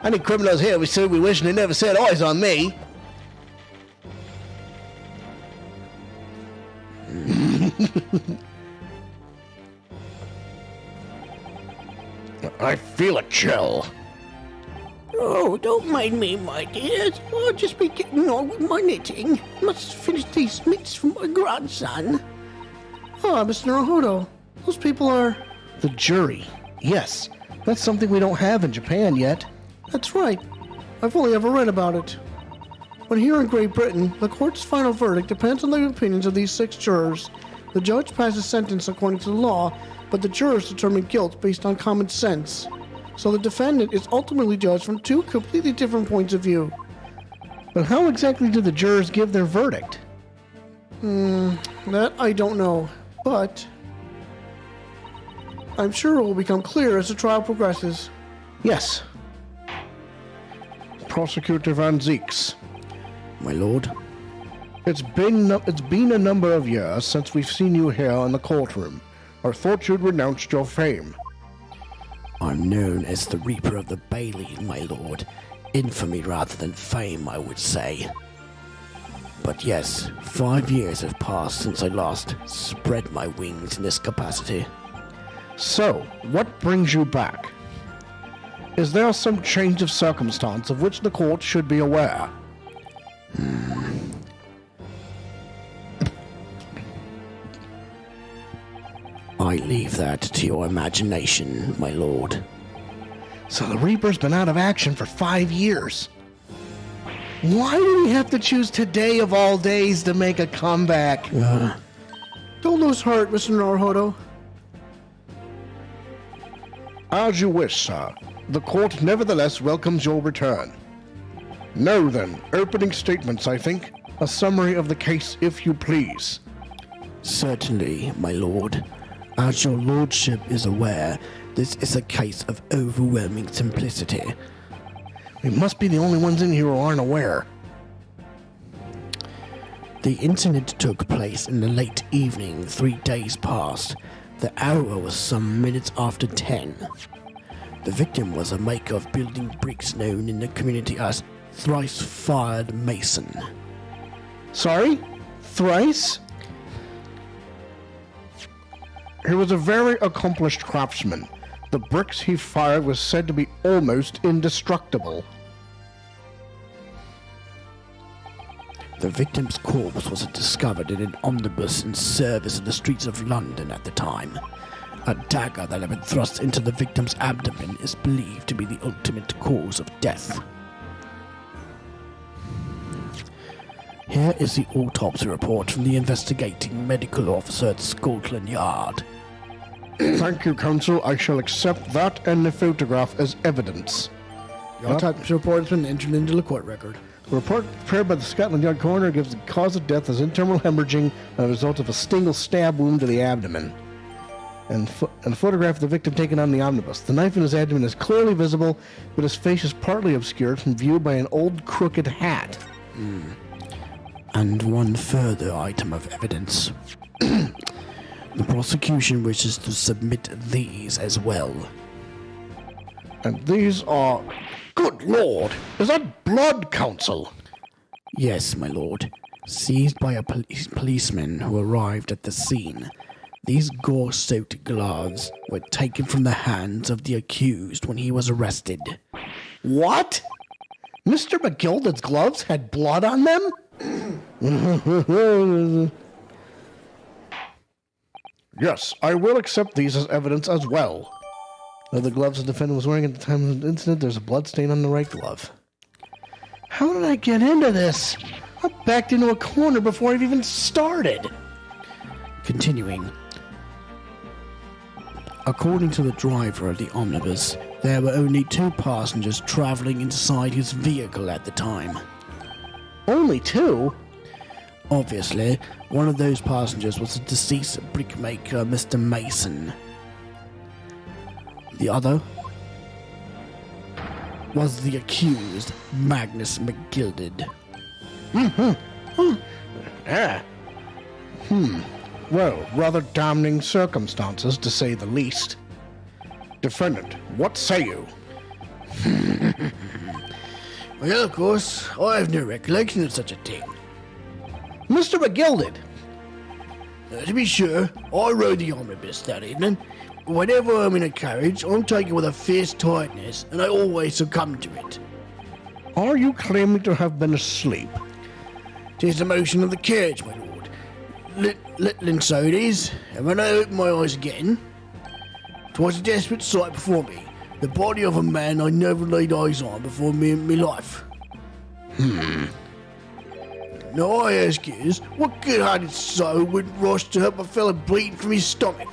[SPEAKER 1] Any criminals here we said we wish and they never set eyes on me. I feel a chill.
[SPEAKER 2] Oh, don't mind me, my dears. I'll just be getting on with my knitting. Must finish these mitts for my grandson. Ah, Mr. Naruhodo. Those people are...
[SPEAKER 1] The jury. Yes, that's something we don't have in Japan yet.
[SPEAKER 2] That's right. I've only ever read about it. But here in Great Britain, the court's final verdict depends on the opinions of these 6 jurors. The judge passes sentence according to the law, but the jurors determine guilt based on common sense. So the defendant is ultimately judged from 2 completely different points of view.
[SPEAKER 1] But how exactly do the jurors give their verdict?
[SPEAKER 2] That I don't know, but I'm sure it will become clear as the trial progresses.
[SPEAKER 1] Yes. Prosecutor Van Zeeks.
[SPEAKER 6] My lord?
[SPEAKER 1] It's been a number of years since we've seen you here in the courtroom. I thought you'd renounced your fame.
[SPEAKER 6] I'm known as the Reaper of the Bailey, my lord. Infamy rather than fame, I would say. But yes, 5 years have passed since I last spread my wings in this capacity.
[SPEAKER 1] So, what brings you back? Is there some change of circumstance of which the court should be aware?
[SPEAKER 6] I leave that to your imagination, my lord.
[SPEAKER 1] So the Reaper's been out of action for 5 years. Why do we have to choose today of all days to make a comeback?
[SPEAKER 2] Don't lose heart, Mr. Naruhodo.
[SPEAKER 1] As you wish, sir. The court nevertheless welcomes your return. Now then, opening statements, I think. A summary of the case, if you please.
[SPEAKER 6] Certainly, my lord. As your lordship is aware, this is a case of overwhelming simplicity.
[SPEAKER 1] We must be the only ones in here who aren't aware.
[SPEAKER 6] The incident took place in the late evening 3 days past. The hour was some minutes after 10. The victim was a maker of building bricks known in the community as Thrice-Fired Mason.
[SPEAKER 1] Sorry? Thrice? He was a very accomplished craftsman. The bricks he fired was said to be almost indestructible.
[SPEAKER 6] The victim's corpse was discovered in an omnibus in service in the streets of London at the time. A dagger that had been thrust into the victim's abdomen is believed to be the ultimate cause of death. Here is the autopsy report from the investigating medical officer at Scotland Yard.
[SPEAKER 1] Thank you, Counsel. I shall accept that and the photograph as evidence.
[SPEAKER 2] The autopsy report has been entered into the court record.
[SPEAKER 1] The report prepared by the Scotland Yard coroner gives the cause of death as internal hemorrhaging as a result of a single stab wound to the abdomen. And a photograph of the victim taken on the omnibus. The knife in his abdomen is clearly visible, but his face is partly obscured from view by an old crooked hat.
[SPEAKER 6] And one further item of evidence. The prosecution wishes to submit these as well.
[SPEAKER 1] And these are... Good Lord! Is that blood, Counsel?
[SPEAKER 6] Yes, my lord. Seized by a policeman who arrived at the scene. These gore-soaked gloves were taken from the hands of the accused when he was arrested.
[SPEAKER 1] What? Mr. McGilded's gloves had blood on them? Yes, I will accept these as evidence as well. Now, the gloves the defendant was wearing at the time of the incident, there's a blood stain on the right glove. How did I get into this? I backed into a corner before I've even started.
[SPEAKER 6] Continuing. According to the driver of the omnibus, there were only 2 passengers traveling inside his vehicle at the time.
[SPEAKER 1] Only 2?
[SPEAKER 6] Obviously, one of those passengers was the deceased brickmaker, Mr. Mason. The other was the accused, Magnus McGilded.
[SPEAKER 1] Well, rather damning circumstances, to say the least. Defendant, what say you?
[SPEAKER 9] Well, of course, I have no recollection of such a thing.
[SPEAKER 1] Mr. McGilded!
[SPEAKER 9] To be sure, I rode the omnibus that evening. Whenever I'm in a carriage, I'm taken with a fierce tiredness, and I always succumb to it.
[SPEAKER 1] Are you claiming to have been asleep?
[SPEAKER 9] 'Tis the motion of the carriage, my lord. Little and so it is, and when I opened my eyes again, 'twas a desperate sight before me, the body of a man I never laid eyes on before me in my life. Now I ask yous, what good-hearted soul would rush to help a fellow bleeding from his stomach?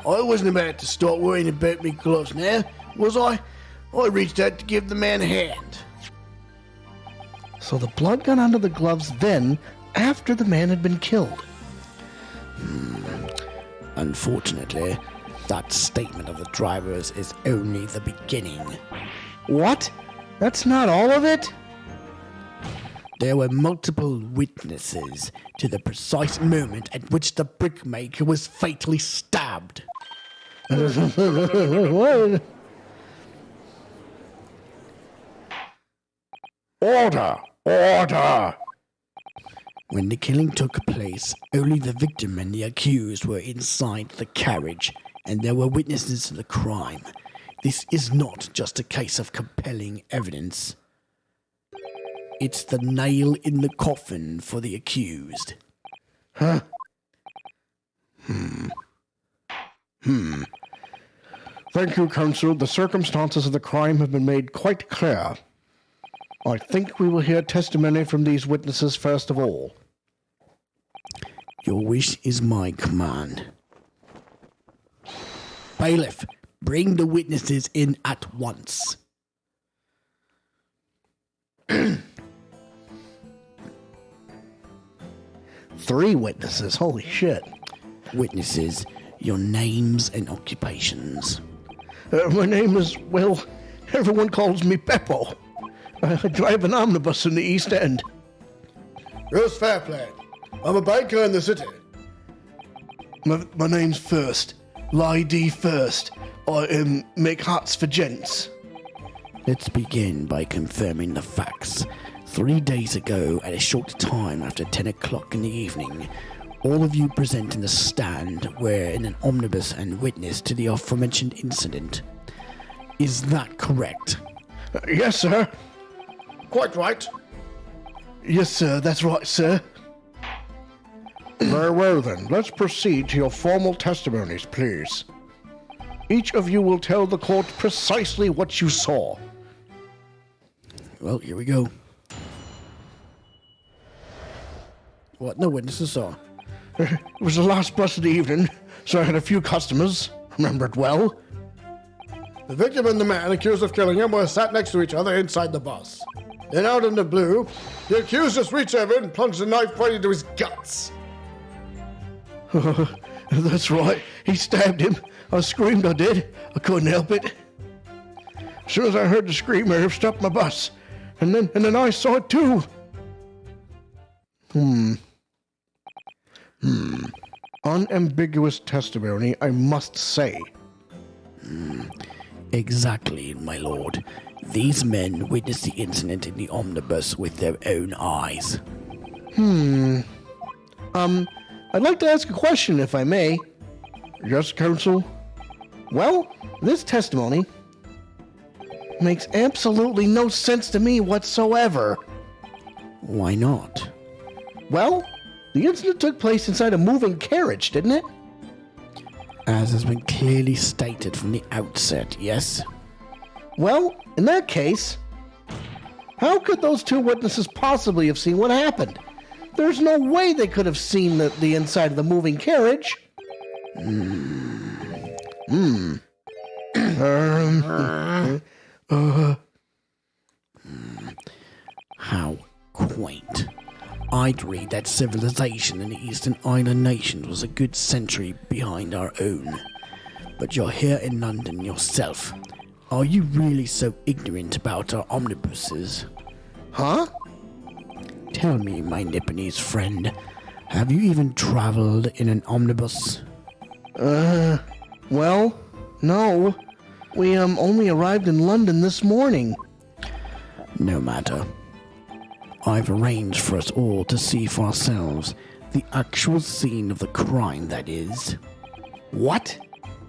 [SPEAKER 9] I wasn't about to start worrying about me gloves now, was I? I reached out to give the man a hand.
[SPEAKER 1] So the blood got onto the gloves then, after the man had been killed.
[SPEAKER 6] Unfortunately, that statement of the driver's is only the beginning.
[SPEAKER 1] What? That's not all of it?
[SPEAKER 6] There were multiple witnesses to the precise moment at which the brickmaker was fatally stabbed.
[SPEAKER 1] Order! Order!
[SPEAKER 6] When the killing took place, only the victim and the accused were inside the carriage, and there were witnesses to the crime. This is not just a case of compelling evidence. It's the nail in the coffin for the accused.
[SPEAKER 1] Huh? Thank you, Counsel. The circumstances of the crime have been made quite clear. I think we will hear testimony from these witnesses first of all.
[SPEAKER 6] Your wish is my command. Bailiff, bring the witnesses in at once.
[SPEAKER 1] 3 witnesses, holy shit.
[SPEAKER 6] Witnesses, Your names and occupations.
[SPEAKER 1] My name is, well, everyone calls me Beppo. I drive an omnibus in the East End.
[SPEAKER 10] Here's fair play. I'm a banker in the city.
[SPEAKER 1] My name's First. Lydie First. I make hats for gents.
[SPEAKER 6] Let's begin by confirming the facts. 3 days ago, at a short time after 10 o'clock in the evening, all of you present in the stand were in an omnibus and witness to the aforementioned incident. Is that correct?
[SPEAKER 1] Yes, sir.
[SPEAKER 10] Quite right.
[SPEAKER 1] Yes, sir. That's right, sir. Very well, then. Let's proceed to your formal testimonies, please. Each of you will tell the court precisely what you saw.
[SPEAKER 6] Well, here we go. What no witnesses saw?
[SPEAKER 1] It was the last bus of the evening, so I had a few customers. Remember it well.
[SPEAKER 10] The victim and the man accused of killing him were sat next to each other inside the bus. Then out in the blue, the accused just reached over and plunged a knife right into his guts.
[SPEAKER 1] That's right. He stabbed him. I screamed, I did. I couldn't help it. As soon as I heard the scream, I stopped my bus. And then I saw it too. Unambiguous testimony, I must say.
[SPEAKER 6] Exactly, my lord. These men witnessed the incident in the omnibus with their own eyes.
[SPEAKER 1] I'd like to ask a question, if I may. Yes, counsel? Well, this testimony makes absolutely no sense to me whatsoever.
[SPEAKER 6] Why not?
[SPEAKER 1] Well, the incident took place inside a moving carriage, didn't it?
[SPEAKER 6] As has been clearly stated from the outset, yes?
[SPEAKER 1] Well, in that case, how could those two witnesses possibly have seen what happened? There's no way they could have seen the inside of the moving carriage.
[SPEAKER 6] How quaint. I'd read that civilization in the Eastern Island nations was a good century behind our own. But you're here in London yourself. Are you really so ignorant about our omnibuses?
[SPEAKER 1] Huh?
[SPEAKER 6] Tell me, my Nipponese friend, have you even traveled in an omnibus?
[SPEAKER 1] Well, no. We only arrived in London this morning.
[SPEAKER 6] No matter. I've arranged for us all to see for ourselves the actual scene of the crime, that is.
[SPEAKER 1] What?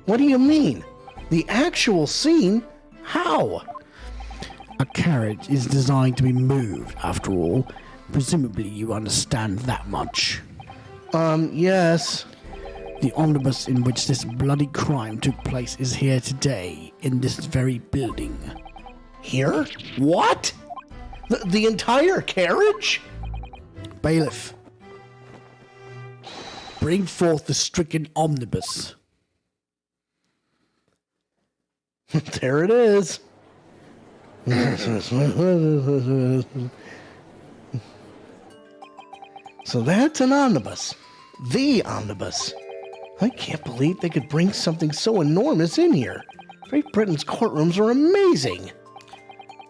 [SPEAKER 1] What do you mean? The actual scene? How?
[SPEAKER 6] A carriage is designed to be moved, after all. Presumably you understand that much.
[SPEAKER 1] Yes.
[SPEAKER 6] The omnibus in which this bloody crime took place is here today, in this very building.
[SPEAKER 1] Here? What? The entire carriage?
[SPEAKER 6] Bailiff, bring forth the stricken omnibus.
[SPEAKER 1] There it is. So that's an omnibus. The omnibus. I can't believe they could bring something so enormous in here. Great Britain's courtrooms are amazing.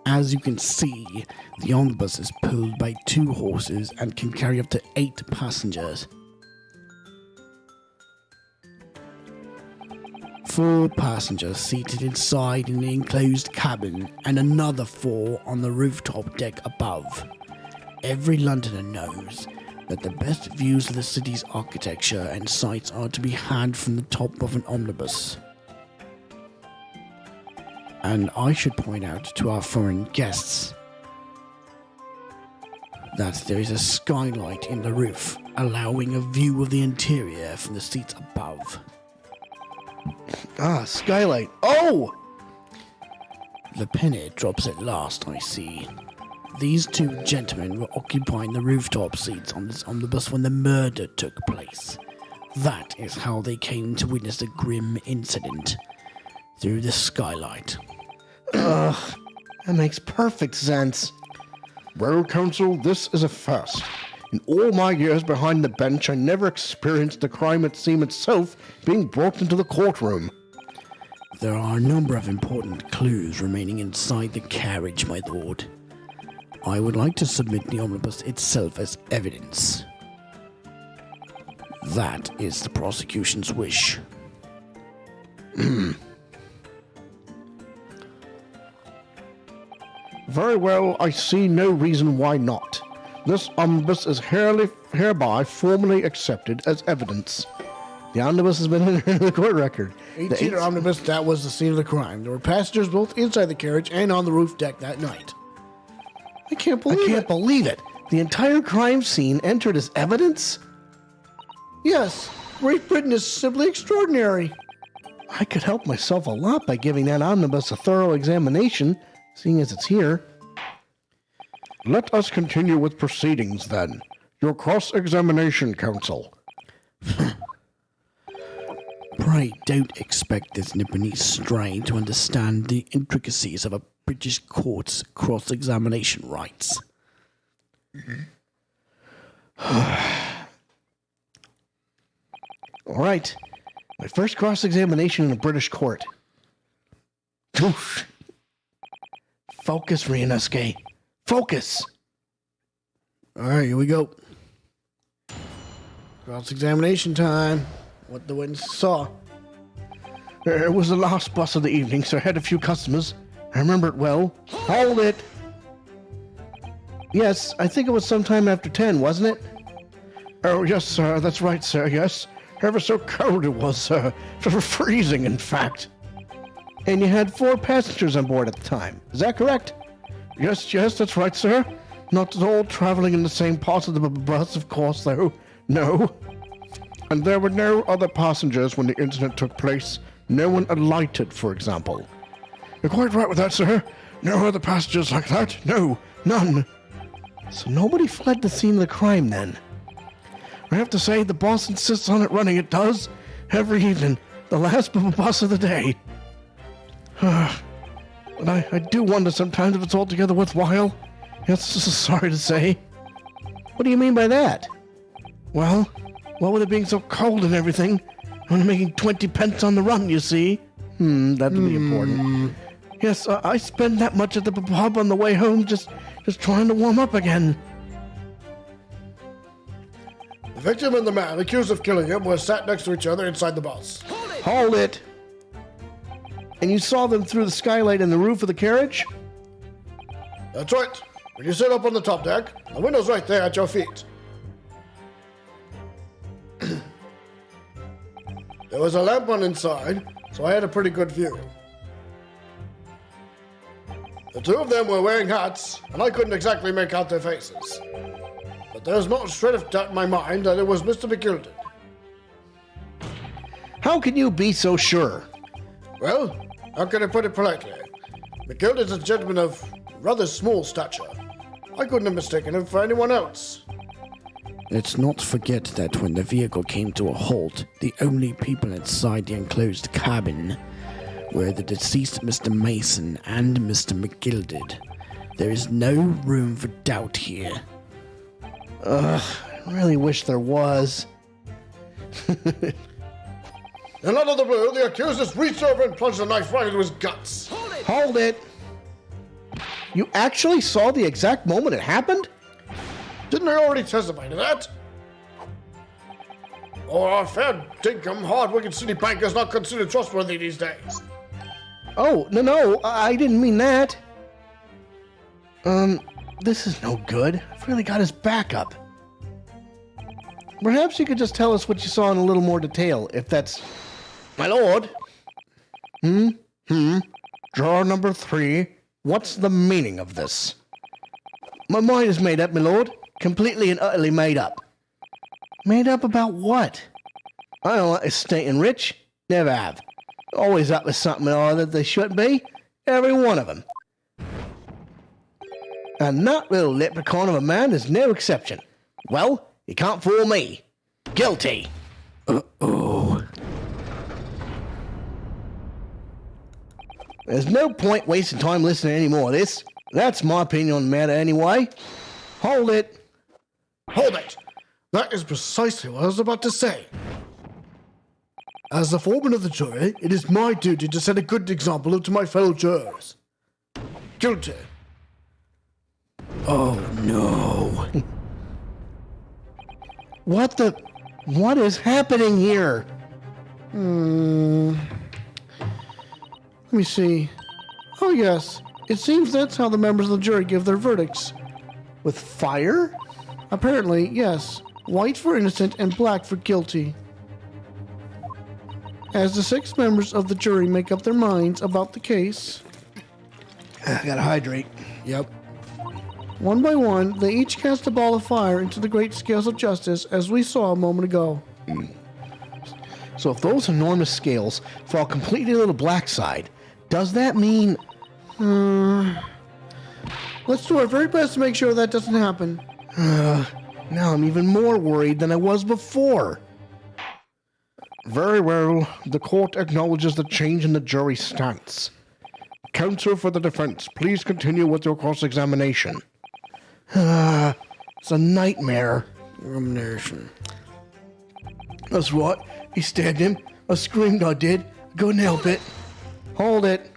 [SPEAKER 6] As you can see, the omnibus is pulled by 2 horses and can carry up to 8 passengers. 4 passengers seated inside in the enclosed cabin and another 4 on the rooftop deck above. Every Londoner knows that the best views of the city's architecture and sights are to be had from the top of an omnibus. And I should point out to our foreign guests that there is a skylight in the roof, allowing a view of the interior from the seats above.
[SPEAKER 1] Ah, skylight. Oh!
[SPEAKER 6] The penny drops at last, I see. These 2 gentlemen were occupying the rooftop seats on this omnibus when the murder took place. That is how they came to witness the grim incident, through the skylight.
[SPEAKER 1] Ugh, that makes perfect sense.
[SPEAKER 10] Well, counsel, this is a first.
[SPEAKER 1] In all my years behind the bench, I never experienced the crime scene itself being brought into the courtroom.
[SPEAKER 6] There are a number of important clues remaining inside the carriage, my lord. I would like to submit the omnibus itself as evidence. That is the prosecution's wish.
[SPEAKER 1] Very well, I see no reason why not. This omnibus is hereby formally accepted as evidence. The omnibus has been in the court record.
[SPEAKER 2] 18-seater omnibus, that was the scene of the crime. There were passengers both inside the carriage and on the roof deck that night.
[SPEAKER 1] I can't believe it. The entire crime scene entered as evidence?
[SPEAKER 2] Yes, Great Britain is simply extraordinary.
[SPEAKER 1] I could help myself a lot by giving that omnibus a thorough examination, seeing as it's here. Let us continue with proceedings, then. Your cross-examination, counsel.
[SPEAKER 6] Pray don't expect this Nipponese strain to understand the intricacies of a British court's cross-examination rights.
[SPEAKER 1] All right. My first cross-examination in a British court. Oof. Focus, Ryunoske. Focus.
[SPEAKER 2] All right, here we go. Cross-examination time. What the witness saw.
[SPEAKER 1] It was the last bus of the evening, so I had a few customers. I remember it well. Hold it. Yes, I think it was sometime after 10, wasn't it? Oh, yes, sir. That's right, sir. Yes. Ever so cold it was, sir. Freezing, in fact. And you had 4 passengers on board at the time. Is that correct? Yes, that's right, sir. Not all traveling in the same part of the bus, of course, though. No. And there were no other passengers when the incident took place. No one alighted, for example. You're quite right with that, sir. No other passengers like that. No, none. So nobody fled the scene of the crime, then. I have to say, the boss insists on it running. It does. Every evening. The last bus of the day. But I do wonder sometimes if it's altogether worthwhile. Yes, sorry to say. What do you mean by that? Well, what with it being so cold and everything, I'm making 20 pence on the run, you see. That would be important. Yes, I spend that much at the pub on the way home just trying to warm up again.
[SPEAKER 10] The victim and the man accused of killing him were sat next to each other inside the bus.
[SPEAKER 1] Hold it! And you saw them through the skylight in the roof of the carriage?
[SPEAKER 10] That's right. When you sit up on the top deck, the window's right there at your feet. There was a lamp on inside, so I had a pretty good view. The 2 of them were wearing hats, and I couldn't exactly make out their faces. But there's not a shred of doubt in my mind that it was Mr. McGilded.
[SPEAKER 1] How can you be so sure?
[SPEAKER 10] Well, how can I put it politely? McGilded's a gentleman of rather small stature. I couldn't have mistaken him for anyone else.
[SPEAKER 6] Let's not forget that when the vehicle came to a halt, the only people inside the enclosed cabin were the deceased Mr. Mason and Mr. McGilded. There is no room for doubt here.
[SPEAKER 1] I really wish there was.
[SPEAKER 10] And out of the blue, the accused just reached over and plunged a knife right into his guts.
[SPEAKER 1] Hold it! You actually saw the exact moment it happened?
[SPEAKER 10] Didn't I already testify to that? Oh, our fair dinkum, hard-working city banker's not considered trustworthy these days.
[SPEAKER 1] Oh, no, I didn't mean that. This is no good. I've really got his back up. Perhaps you could just tell us what you saw in a little more detail, if that's... My lord? Drawer number 3. What's the meaning of this? My mind is made up, my lord. Completely and utterly made up. Made up about what? I don't like stating rich. Never have. Always up with something or other they shouldn't be. Every one of them. And that little leprechaun of a man is no exception. Well, you can't fool me. Guilty.
[SPEAKER 6] Uh-oh.
[SPEAKER 1] There's no point wasting time listening to any more of this. That's my opinion on the matter anyway. Hold it.
[SPEAKER 10] Hold it! That is precisely what I was about to say. As the foreman of the jury, it is my duty to set a good example to my fellow jurors. Guilty.
[SPEAKER 6] Oh no.
[SPEAKER 1] What is happening here?
[SPEAKER 2] Let me see. Oh, yes. It seems that's how the members of the jury give their verdicts.
[SPEAKER 1] With fire?
[SPEAKER 2] Apparently, yes. White for innocent and black for guilty. As the 6 members of the jury make up their minds about the case,
[SPEAKER 1] I gotta hydrate.
[SPEAKER 10] Yep.
[SPEAKER 2] one by one, they each cast a ball of fire into the great scales of justice, as we saw a moment ago.
[SPEAKER 1] So if those enormous scales fall completely to the black side, does that mean...
[SPEAKER 2] Let's do our very best to make sure that doesn't happen.
[SPEAKER 1] Now I'm even more worried than I was before. Very well. The court acknowledges the change in the jury's stance. Counsel for the defense, please continue with your cross-examination. It's a nightmare.
[SPEAKER 10] Examination.
[SPEAKER 1] That's right. He stabbed him. I screamed, I did. Couldn't help it. Hold it.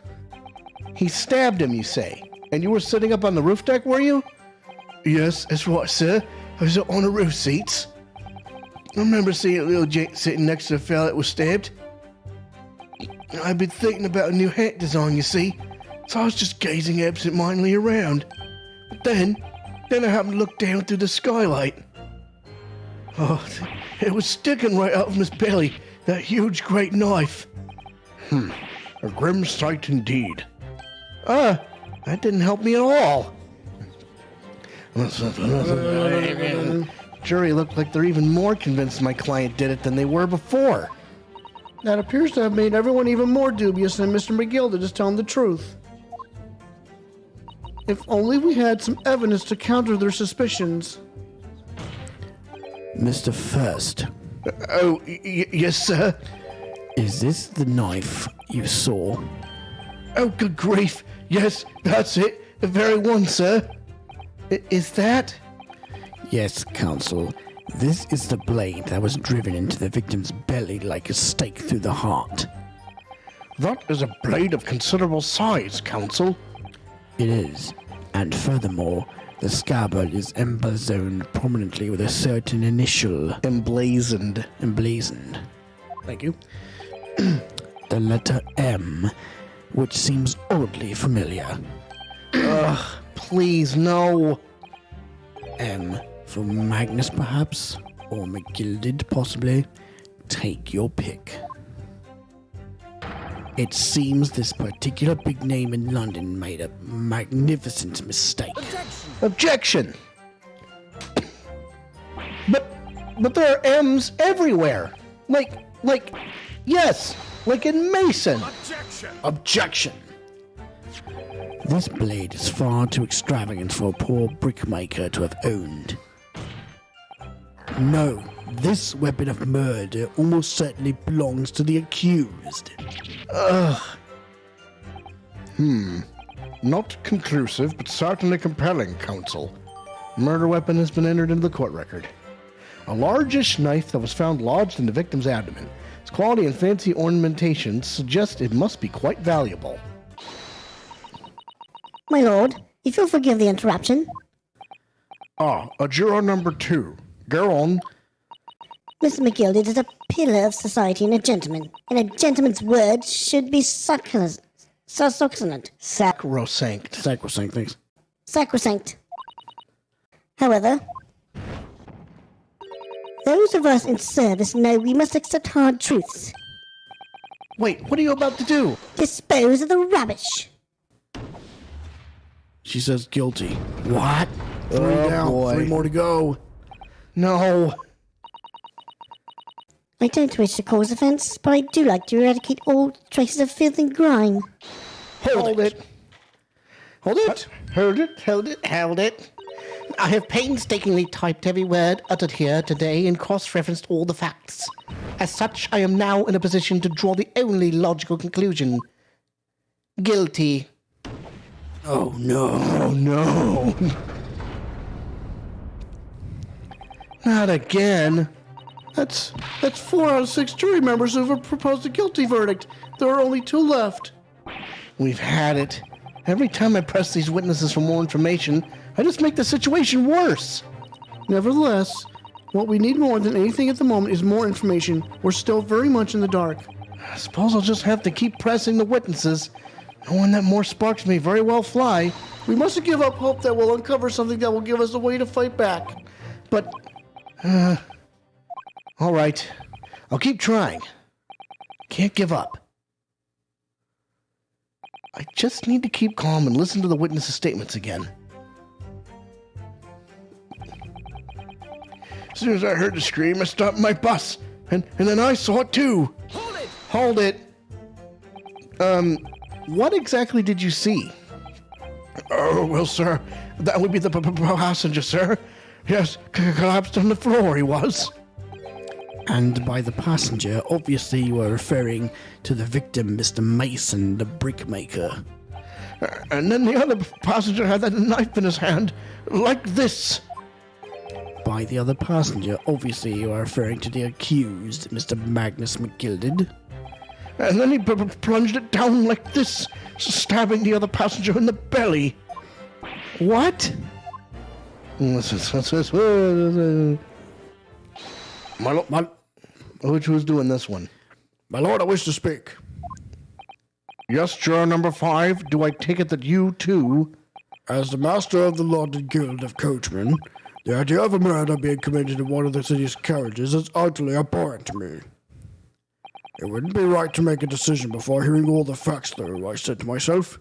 [SPEAKER 1] He stabbed him, you say? And you were sitting up on the roof deck, were you? Yes, that's right, sir. I was up on the roof seats. I remember seeing a little Jake sitting next to the fella that was stabbed. I'd been thinking about a new hat design, you see. So I was just gazing absent-mindedly around. But then I happened to look down through the skylight. Oh, it was sticking right out of his belly, that huge great knife. A grim sight indeed. That didn't help me at all. Jury looked like they're even more convinced my client did it than they were before.
[SPEAKER 2] That appears to have made everyone even more dubious than Mr. McGilda is telling the truth. If only we had some evidence to counter their suspicions.
[SPEAKER 6] Mr. First,
[SPEAKER 1] Yes, sir.
[SPEAKER 6] is this the knife you saw?
[SPEAKER 1] Oh, good grief. Yes, that's it. The very one, sir. Is that?
[SPEAKER 6] Yes, counsel. This is the blade that was driven into the victim's belly like a stake through the heart.
[SPEAKER 1] That is a blade of considerable size, counsel.
[SPEAKER 6] It is. And furthermore, the scabbard is emblazoned prominently with a certain initial.
[SPEAKER 1] Emblazoned.
[SPEAKER 6] Thank you. The letter M, which seems oddly familiar.
[SPEAKER 1] Please, no.
[SPEAKER 6] M for Magnus, perhaps? Or McGilded, possibly? Take your pick. It seems this particular big name in London made a magnificent mistake.
[SPEAKER 1] Objection. But there are M's everywhere. Yes, like in Mason.
[SPEAKER 6] Objection! This blade is far too extravagant for a poor brickmaker to have owned. No, this weapon of murder almost certainly belongs to the accused.
[SPEAKER 1] Not conclusive, but certainly compelling, counsel. Murder weapon has been entered into the court record. A largish knife that was found lodged in the victim's abdomen. Its quality and fancy ornamentation suggest it must be quite valuable.
[SPEAKER 3] My lord, if you'll forgive the interruption.
[SPEAKER 1] A juror number 2. Go on.
[SPEAKER 3] Mr. McGilded is a pillar of society and a gentleman, and a gentleman's word should be sacrosanct.
[SPEAKER 1] Sacrosanct.
[SPEAKER 6] Sacrosanct, thanks.
[SPEAKER 3] Sacrosanct. However, those of us in service know we must accept hard truths.
[SPEAKER 1] Wait, what are you about to do?
[SPEAKER 3] Dispose of the rubbish.
[SPEAKER 6] She says guilty.
[SPEAKER 1] What?
[SPEAKER 10] 3 down,
[SPEAKER 1] boy.
[SPEAKER 10] 3 more to go.
[SPEAKER 1] No.
[SPEAKER 3] I don't wish to cause offence, but I do like to eradicate all traces of filth and grime.
[SPEAKER 1] Hold it. Hold it. I have painstakingly typed every word uttered here today and cross-referenced all the facts. As such, I am now in a position to draw the only logical conclusion. Guilty.
[SPEAKER 6] Oh no.
[SPEAKER 1] Oh no. Not again.
[SPEAKER 2] That's 4 out of 6 jury members who have proposed a guilty verdict. There are only 2 left.
[SPEAKER 1] We've had it. Every time I press these witnesses for more information, I just make the situation worse.
[SPEAKER 2] Nevertheless, what we need more than anything at the moment is more information. We're still very much in the dark.
[SPEAKER 1] I suppose I'll just have to keep pressing the witnesses, knowing that more sparks may very well fly.
[SPEAKER 2] We mustn't give up hope that we'll uncover something that will give us a way to fight back.
[SPEAKER 1] But, all right. I'll keep trying. Can't give up. I just need to keep calm and listen to the witnesses' statements again. As soon as I heard the scream, I stopped my bus, and then I saw it too. Hold it! What exactly did you see? Oh, well, sir, that would be the passenger, sir. Yes, collapsed on the floor he was.
[SPEAKER 6] And by the passenger, obviously you are referring to the victim, Mr. Mason, the brickmaker.
[SPEAKER 1] And then the other passenger had that knife in his hand, like this.
[SPEAKER 6] By the other passenger, obviously you are referring to the accused, Mr. Magnus McGilded.
[SPEAKER 1] And then he plunged it down like this, stabbing the other passenger in the belly. What? Who's doing this one?
[SPEAKER 9] My lord, I wish to speak.
[SPEAKER 1] Yes, juror number 5. Do I take it that you, too?
[SPEAKER 9] As the master of the London Guild of Coachmen, the idea of a murder being committed in one of the city's carriages is utterly abhorrent to me. It wouldn't be right to make a decision before hearing all the facts, though, I said to myself.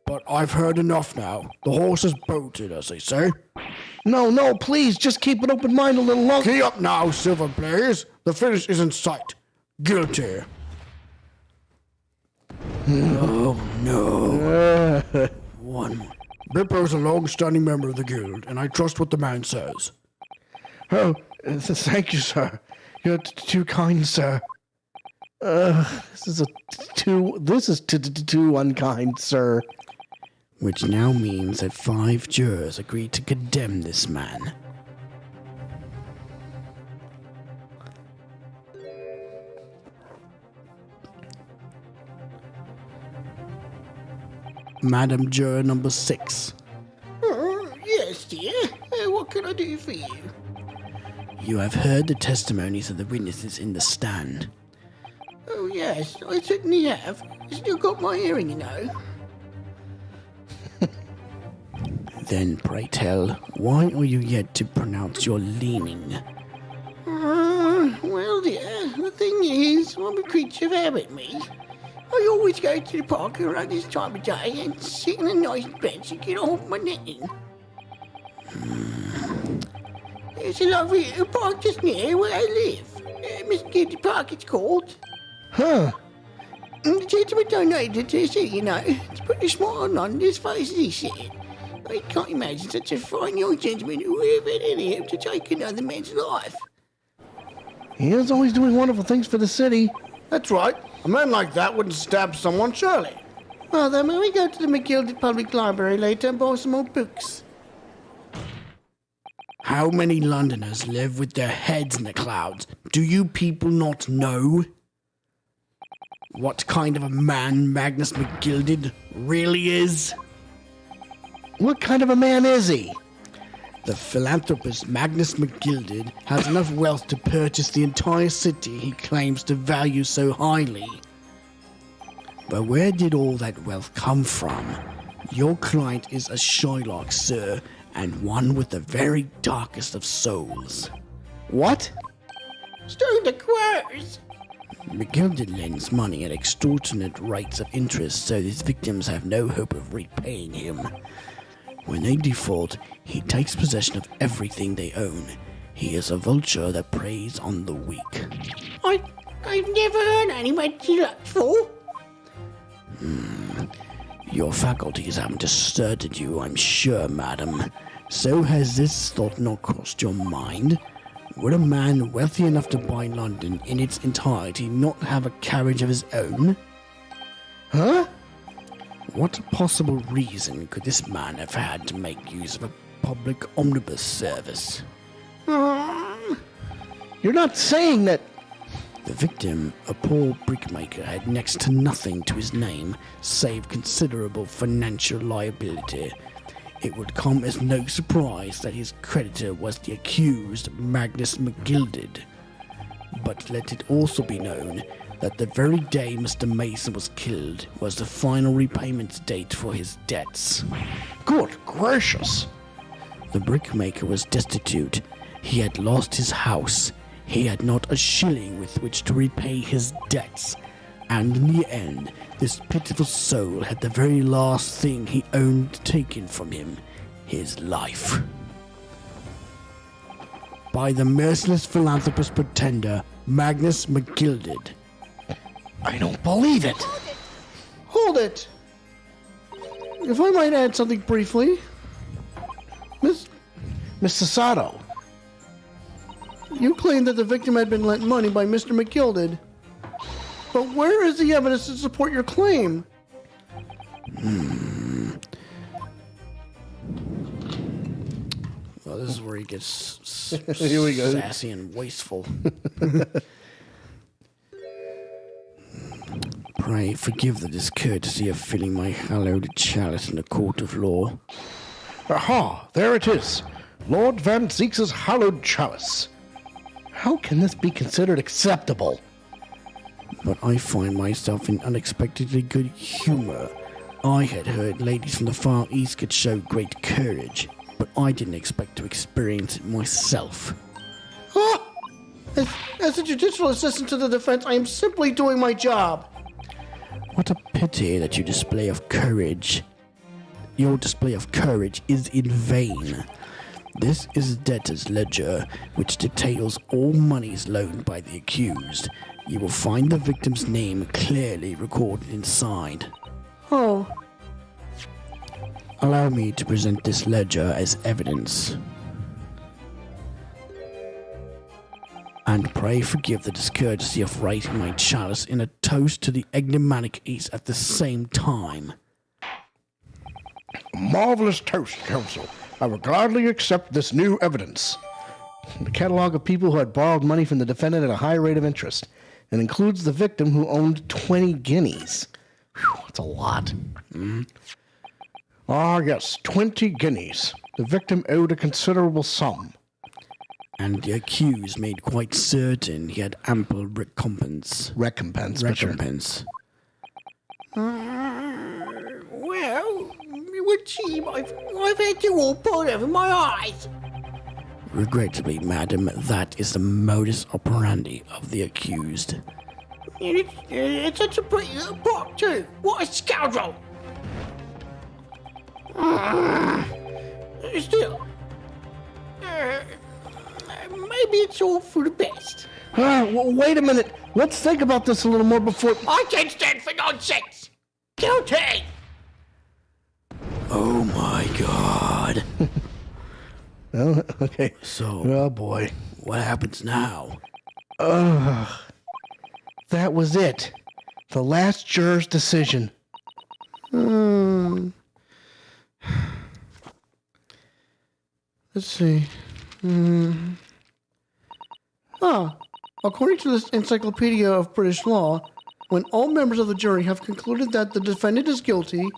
[SPEAKER 9] But I've heard enough now. The horse has bolted, as they say.
[SPEAKER 1] No, please, just keep an open mind a little longer.
[SPEAKER 9] Key up now, Silver Blaze. The finish is in sight. Guilty.
[SPEAKER 6] Oh, no. One more.
[SPEAKER 9] Bippo is a long-standing member of the guild, and I trust what the man says.
[SPEAKER 1] Oh, thank you, sir. You're too kind, sir. This is too unkind, sir.
[SPEAKER 6] Which now means that 5 jurors agreed to condemn this man. Madam Juror number 6.
[SPEAKER 9] Yes, dear. What can I do for you?
[SPEAKER 6] You have heard the testimonies of the witnesses in the stand.
[SPEAKER 9] Oh, yes, I certainly have. Still got my hearing, you know.
[SPEAKER 6] Then, pray tell, why are you yet to pronounce your leaning?
[SPEAKER 9] Well, dear, the thing is, I'm a creature of habit, me. I always go to the park around this time of day and sit on a nice bench and get off my netting. There's a lovely park just near where I live. Miss Kitty Park, it's called.
[SPEAKER 1] Huh.
[SPEAKER 9] The gentleman donated to see, you know, to put a smile on his face as he said. I can't imagine such a fine young gentleman who would have any hope to take another man's life.
[SPEAKER 1] He is always doing wonderful things for the city.
[SPEAKER 10] That's right. A man like that wouldn't stab someone, surely.
[SPEAKER 2] Well, then, when we go to the McGilded Public Library later and borrow some more books.
[SPEAKER 6] How many Londoners live with their heads in the clouds? Do you people not know what kind of a man Magnus McGilded really is?
[SPEAKER 1] What kind of a man is he?
[SPEAKER 6] The philanthropist Magnus McGilded has enough wealth to purchase the entire city he claims to value so highly. But where did all that wealth come from? Your client is a Shylock, sir, and one with the very darkest of souls.
[SPEAKER 1] What?
[SPEAKER 9] Stole the quarters.
[SPEAKER 6] McGilded lends money at extortionate rates of interest so his victims have no hope of repaying him. When they default, he takes possession of everything they own. He is a vulture that preys on the weak.
[SPEAKER 9] I've never heard anyone do that before.
[SPEAKER 6] Your faculties haven't deserted you, I'm sure, madam. So has this thought not crossed your mind? Would a man wealthy enough to buy London in its entirety not have a carriage of his own?
[SPEAKER 1] Huh?
[SPEAKER 6] What possible reason could this man have had to make use of a public omnibus service.
[SPEAKER 1] You're not saying that...
[SPEAKER 6] The victim, a poor brickmaker, had next to nothing to his name save considerable financial liability. It would come as no surprise that his creditor was the accused Magnus McGilded. But let it also be known that the very day Mr. Mason was killed was the final repayment date for his debts.
[SPEAKER 1] Good gracious.
[SPEAKER 6] The brickmaker was destitute. He had lost his house. He had not a shilling with which to repay his debts. And in the end, this pitiful soul had the very last thing he owned taken from him, his life. By the merciless philanthropist pretender, Magnus McGilded.
[SPEAKER 1] I don't believe it.
[SPEAKER 2] Hold it! If I might add something briefly,
[SPEAKER 1] Miss Susato.
[SPEAKER 2] You claim that the victim had been lent money by Mr. McGilded. But where is the evidence to support your claim?
[SPEAKER 6] Well, this is where he gets
[SPEAKER 1] Here we go.
[SPEAKER 6] sassy and wasteful. Pray forgive the discourtesy of filling my hallowed chalice in the court of law.
[SPEAKER 1] Aha, there it is. Lord Van Zeek's hallowed chalice. How can this be considered acceptable?
[SPEAKER 6] But I find myself in unexpectedly good humor. I had heard ladies from the Far East could show great courage, but I didn't expect to experience it myself.
[SPEAKER 2] As a judicial assistant to the defense, I am simply doing my job.
[SPEAKER 6] What a pity that your display of courage is in vain. This is the debtor's ledger, which details all monies loaned by the accused. You will find the victim's name clearly recorded inside.
[SPEAKER 2] Oh.
[SPEAKER 6] Allow me to present this ledger as evidence. And pray forgive the discourtesy of writing my chalice in a toast to the enigmatic ace at the same time.
[SPEAKER 1] A marvelous toast, counsel. I will gladly accept this new evidence. The catalog of people who had borrowed money from the defendant at a high rate of interest, and includes the victim who owned 20 guineas. Whew, that's a lot. Ah, yes, 20 guineas. The victim owed a considerable sum.
[SPEAKER 6] And the accused made quite certain he had ample recompense.
[SPEAKER 1] Recompense.
[SPEAKER 9] Well, it would seem I've had you all poured over my eyes.
[SPEAKER 6] Regrettably, madam, that is the modus operandi of the accused.
[SPEAKER 9] And it's such a pretty little pot, too. What a scoundrel! Still, maybe it's all for the best.
[SPEAKER 1] Wait a minute. Let's think about this a little more before...
[SPEAKER 9] I can't stand for nonsense! Guilty!
[SPEAKER 6] Oh my god.
[SPEAKER 1] Oh, okay.
[SPEAKER 6] So,
[SPEAKER 1] oh boy.
[SPEAKER 6] What happens now?
[SPEAKER 1] That was it. The last juror's decision.
[SPEAKER 2] Let's see. According to this Encyclopedia of British Law, when all members of the jury have concluded that the defendant is guilty,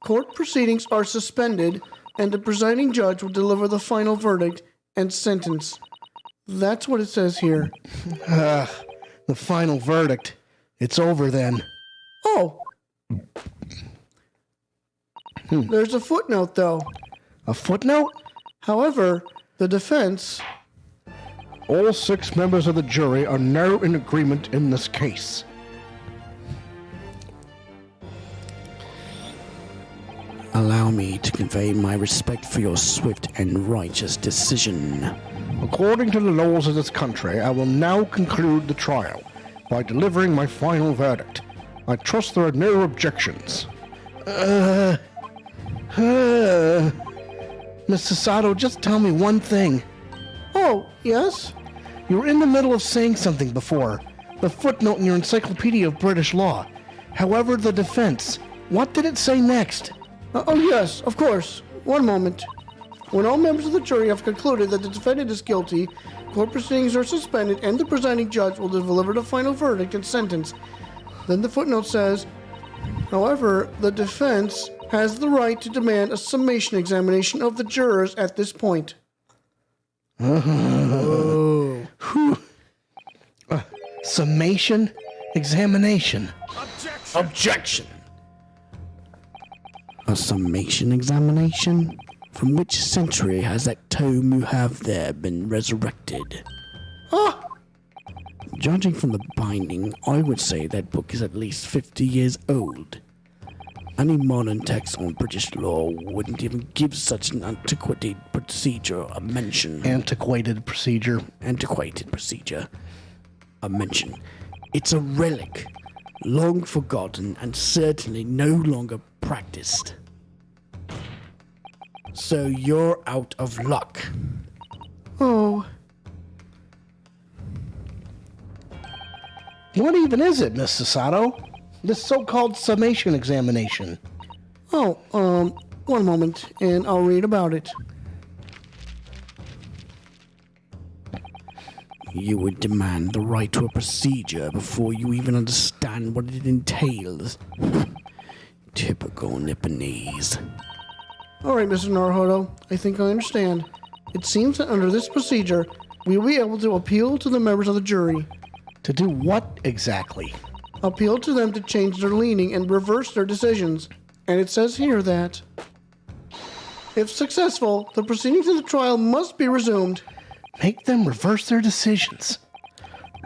[SPEAKER 2] court proceedings are suspended, and the presiding judge will deliver the final verdict and sentence. That's what it says here.
[SPEAKER 1] The final verdict. It's over then.
[SPEAKER 2] Oh! There's a footnote, though.
[SPEAKER 1] A footnote?
[SPEAKER 2] However, the defense...
[SPEAKER 1] All 6 members of the jury are now in agreement in this case.
[SPEAKER 6] Allow me to convey my respect for your swift and righteous decision.
[SPEAKER 1] According to the laws of this country, I will now conclude the trial by delivering my final verdict. I trust there are no objections. Miss Susato, just tell me one thing.
[SPEAKER 2] Oh, yes?
[SPEAKER 1] You were in the middle of saying something before. The footnote in your Encyclopedia of British Law. However, the defense. What did it say next?
[SPEAKER 2] Oh, yes, of course. One moment. When all members of the jury have concluded that the defendant is guilty, court proceedings are suspended and the presiding judge will deliver the final verdict and sentence. Then the footnote says, however, the defense has the right to demand a summation examination of the jurors at this point.
[SPEAKER 1] Oh. Summation examination.
[SPEAKER 6] Objection! A summation examination? From which century has that tome you have there been resurrected?
[SPEAKER 2] Ah!
[SPEAKER 6] Judging from the binding, I would say that book is at least 50 years old. Any modern text on British law wouldn't even give such an antiquated procedure a mention.
[SPEAKER 1] Antiquated procedure.
[SPEAKER 6] A mention. It's a relic, long forgotten and certainly no longer practiced. So you're out of luck.
[SPEAKER 2] Oh.
[SPEAKER 1] What even is it, Miss Susato? This so-called summation examination.
[SPEAKER 2] Oh, one moment, and I'll read about it.
[SPEAKER 6] You would demand the right to a procedure before you even understand what it entails. Typical Nipponese.
[SPEAKER 2] All right, Mr. Naruhodo, I think I understand. It seems that under this procedure, we will be able to appeal to the members of the jury.
[SPEAKER 1] To do what exactly?
[SPEAKER 2] Appeal to them to change their leaning and reverse their decisions. And it says here that, if successful, the proceedings of the trial must be resumed.
[SPEAKER 1] Make them reverse their decisions.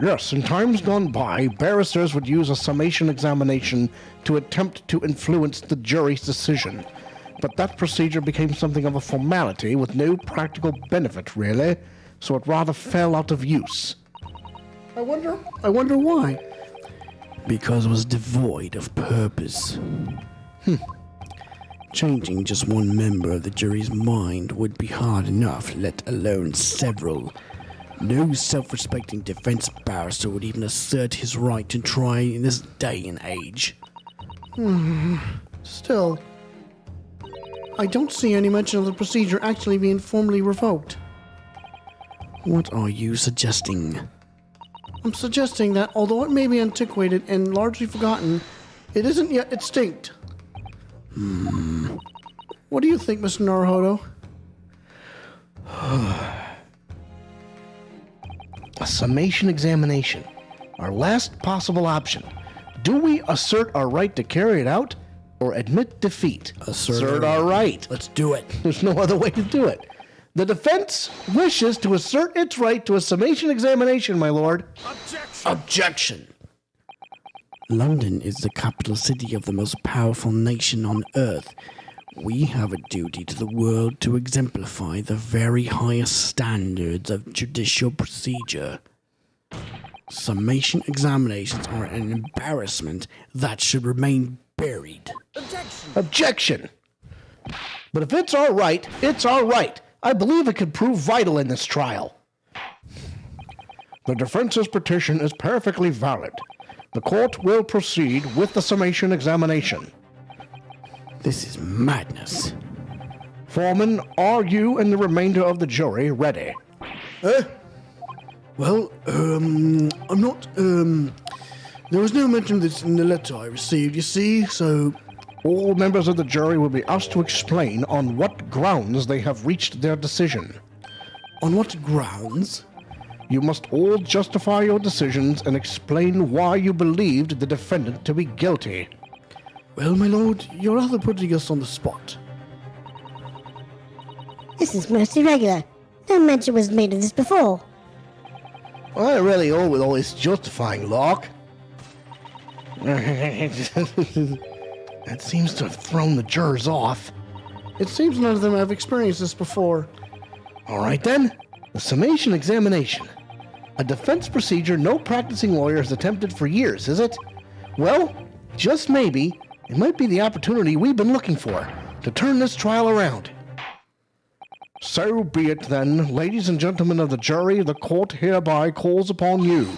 [SPEAKER 1] Yes, in times gone by, barristers would use a summation examination to attempt to influence the jury's decision. But that procedure became something of a formality with no practical benefit, really, so it rather fell out of use.
[SPEAKER 2] I wonder why.
[SPEAKER 6] Because it was devoid of purpose. Changing just one member of the jury's mind would be hard enough, let alone several. No self-respecting defense barrister would even assert his right to try in this day and age.
[SPEAKER 2] Still, I don't see any mention of the procedure actually being formally revoked.
[SPEAKER 6] What are you suggesting?
[SPEAKER 2] I'm suggesting that although it may be antiquated and largely forgotten, it isn't yet extinct. What do you think, Mr. Naruhodo?
[SPEAKER 1] A summation examination. Our last possible option. Do we assert our right to carry it out or admit defeat? Assert our right.
[SPEAKER 6] Let's do it.
[SPEAKER 1] There's no other way to do it. The defense wishes to assert its right to a summation examination, my lord.
[SPEAKER 6] Objection! London is the capital city of the most powerful nation on earth. We have a duty to the world to exemplify the very highest standards of judicial procedure. Summation examinations are an embarrassment that should remain buried.
[SPEAKER 1] Objection! But if it's our right, it's our right. I believe it could prove vital in this trial. The defense's petition is perfectly valid. The court will proceed with the summation examination.
[SPEAKER 6] This is madness.
[SPEAKER 1] Foreman, are you and the remainder of the jury ready?
[SPEAKER 9] Well, I'm not, there was no mention of this in the letter I received, you see, so...
[SPEAKER 1] All members of the jury will be asked to explain on what grounds they have reached their decision.
[SPEAKER 9] On what grounds?
[SPEAKER 1] You must all justify your decisions and explain why you believed the defendant to be guilty.
[SPEAKER 9] Well, my lord, you're rather putting us on the spot.
[SPEAKER 3] This is most irregular. No mention was made of this before.
[SPEAKER 1] I really owe with all this justifying, Locke. That seems to have thrown the jurors off.
[SPEAKER 2] It seems none of them have experienced this before.
[SPEAKER 1] All right then, the summation examination. A defense procedure no practicing lawyer has attempted for years, is it? Well, just maybe, it might be the opportunity we've been looking for to turn this trial around. So be it then, ladies and gentlemen of the jury, the court hereby calls upon you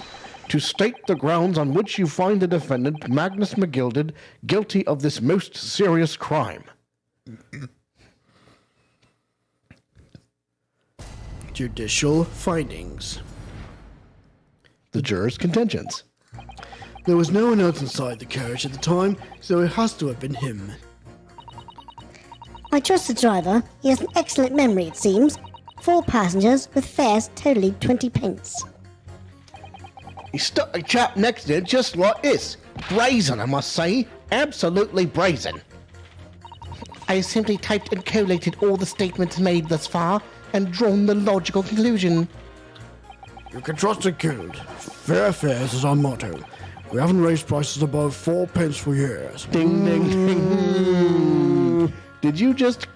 [SPEAKER 1] to state the grounds on which you find the defendant, Magnus McGilded, guilty of this most serious crime.
[SPEAKER 9] Judicial findings.
[SPEAKER 1] The jurors' contentions.
[SPEAKER 9] There was no one else inside the carriage at the time, so it has to have been him.
[SPEAKER 3] I trust the driver. He has an excellent memory, it seems. 4 passengers with fares totally 20 pence.
[SPEAKER 1] He stuck a chap next to it just like this. Brazen, I must say. Absolutely brazen. I have simply typed and collated all the statements made thus far and drawn the logical conclusion.
[SPEAKER 9] You can trust the guild. Fair fares is our motto. We haven't raised prices above 4 pence for years.
[SPEAKER 1] Ding, ding, ding. Did you just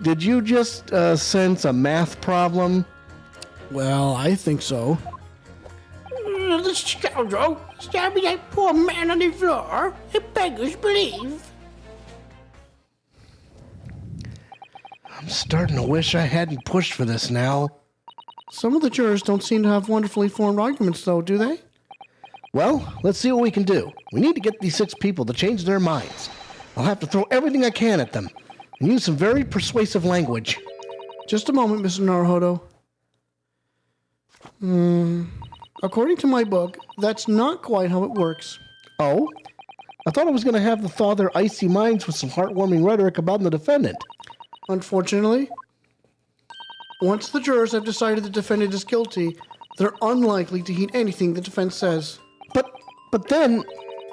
[SPEAKER 1] sense a math problem?
[SPEAKER 9] Well, I think so.
[SPEAKER 2] The scoundrel stabbing that poor man on the floor. It beggars belief.
[SPEAKER 1] I'm starting to wish I hadn't pushed for this now.
[SPEAKER 2] Some of the jurors don't seem to have wonderfully formed arguments, though, do they?
[SPEAKER 1] Well, let's see what we can do. We need to get these 6 people to change their minds. I'll have to throw everything I can at them and use some very persuasive language.
[SPEAKER 2] Just a moment, Mr. Naruhodo. According to my book, that's not quite how it works.
[SPEAKER 1] Oh? I thought I was going to have to thaw their icy minds with some heartwarming rhetoric about the defendant.
[SPEAKER 2] Unfortunately, once the jurors have decided the defendant is guilty, they're unlikely to heed anything the defense says.
[SPEAKER 1] But then...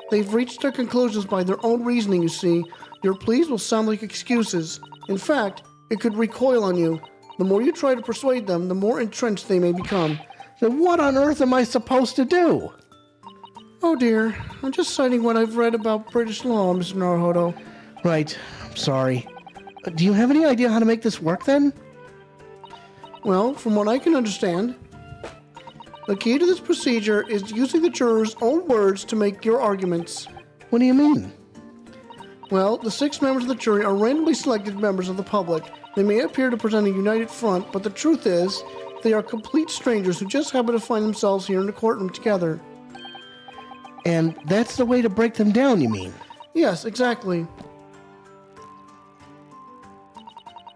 [SPEAKER 2] They've reached their conclusions by their own reasoning, you see. Your pleas will sound like excuses. In fact, it could recoil on you. The more you try to persuade them, the more entrenched they may become.
[SPEAKER 1] Then what on earth am I supposed to do?
[SPEAKER 2] Oh dear, I'm just citing what I've read about British law, Mr. Naruhodo.
[SPEAKER 1] Right, I'm sorry. Do you have any idea how to make this work then?
[SPEAKER 2] Well, from what I can understand, the key to this procedure is using the jurors' own words to make your arguments.
[SPEAKER 1] What do you mean?
[SPEAKER 2] Well, the 6 members of the jury are randomly selected members of the public. They may appear to present a united front, but the truth is, they are complete strangers who just happen to find themselves here in the courtroom together.
[SPEAKER 1] And that's the way to break them down, you mean?
[SPEAKER 2] Yes, exactly.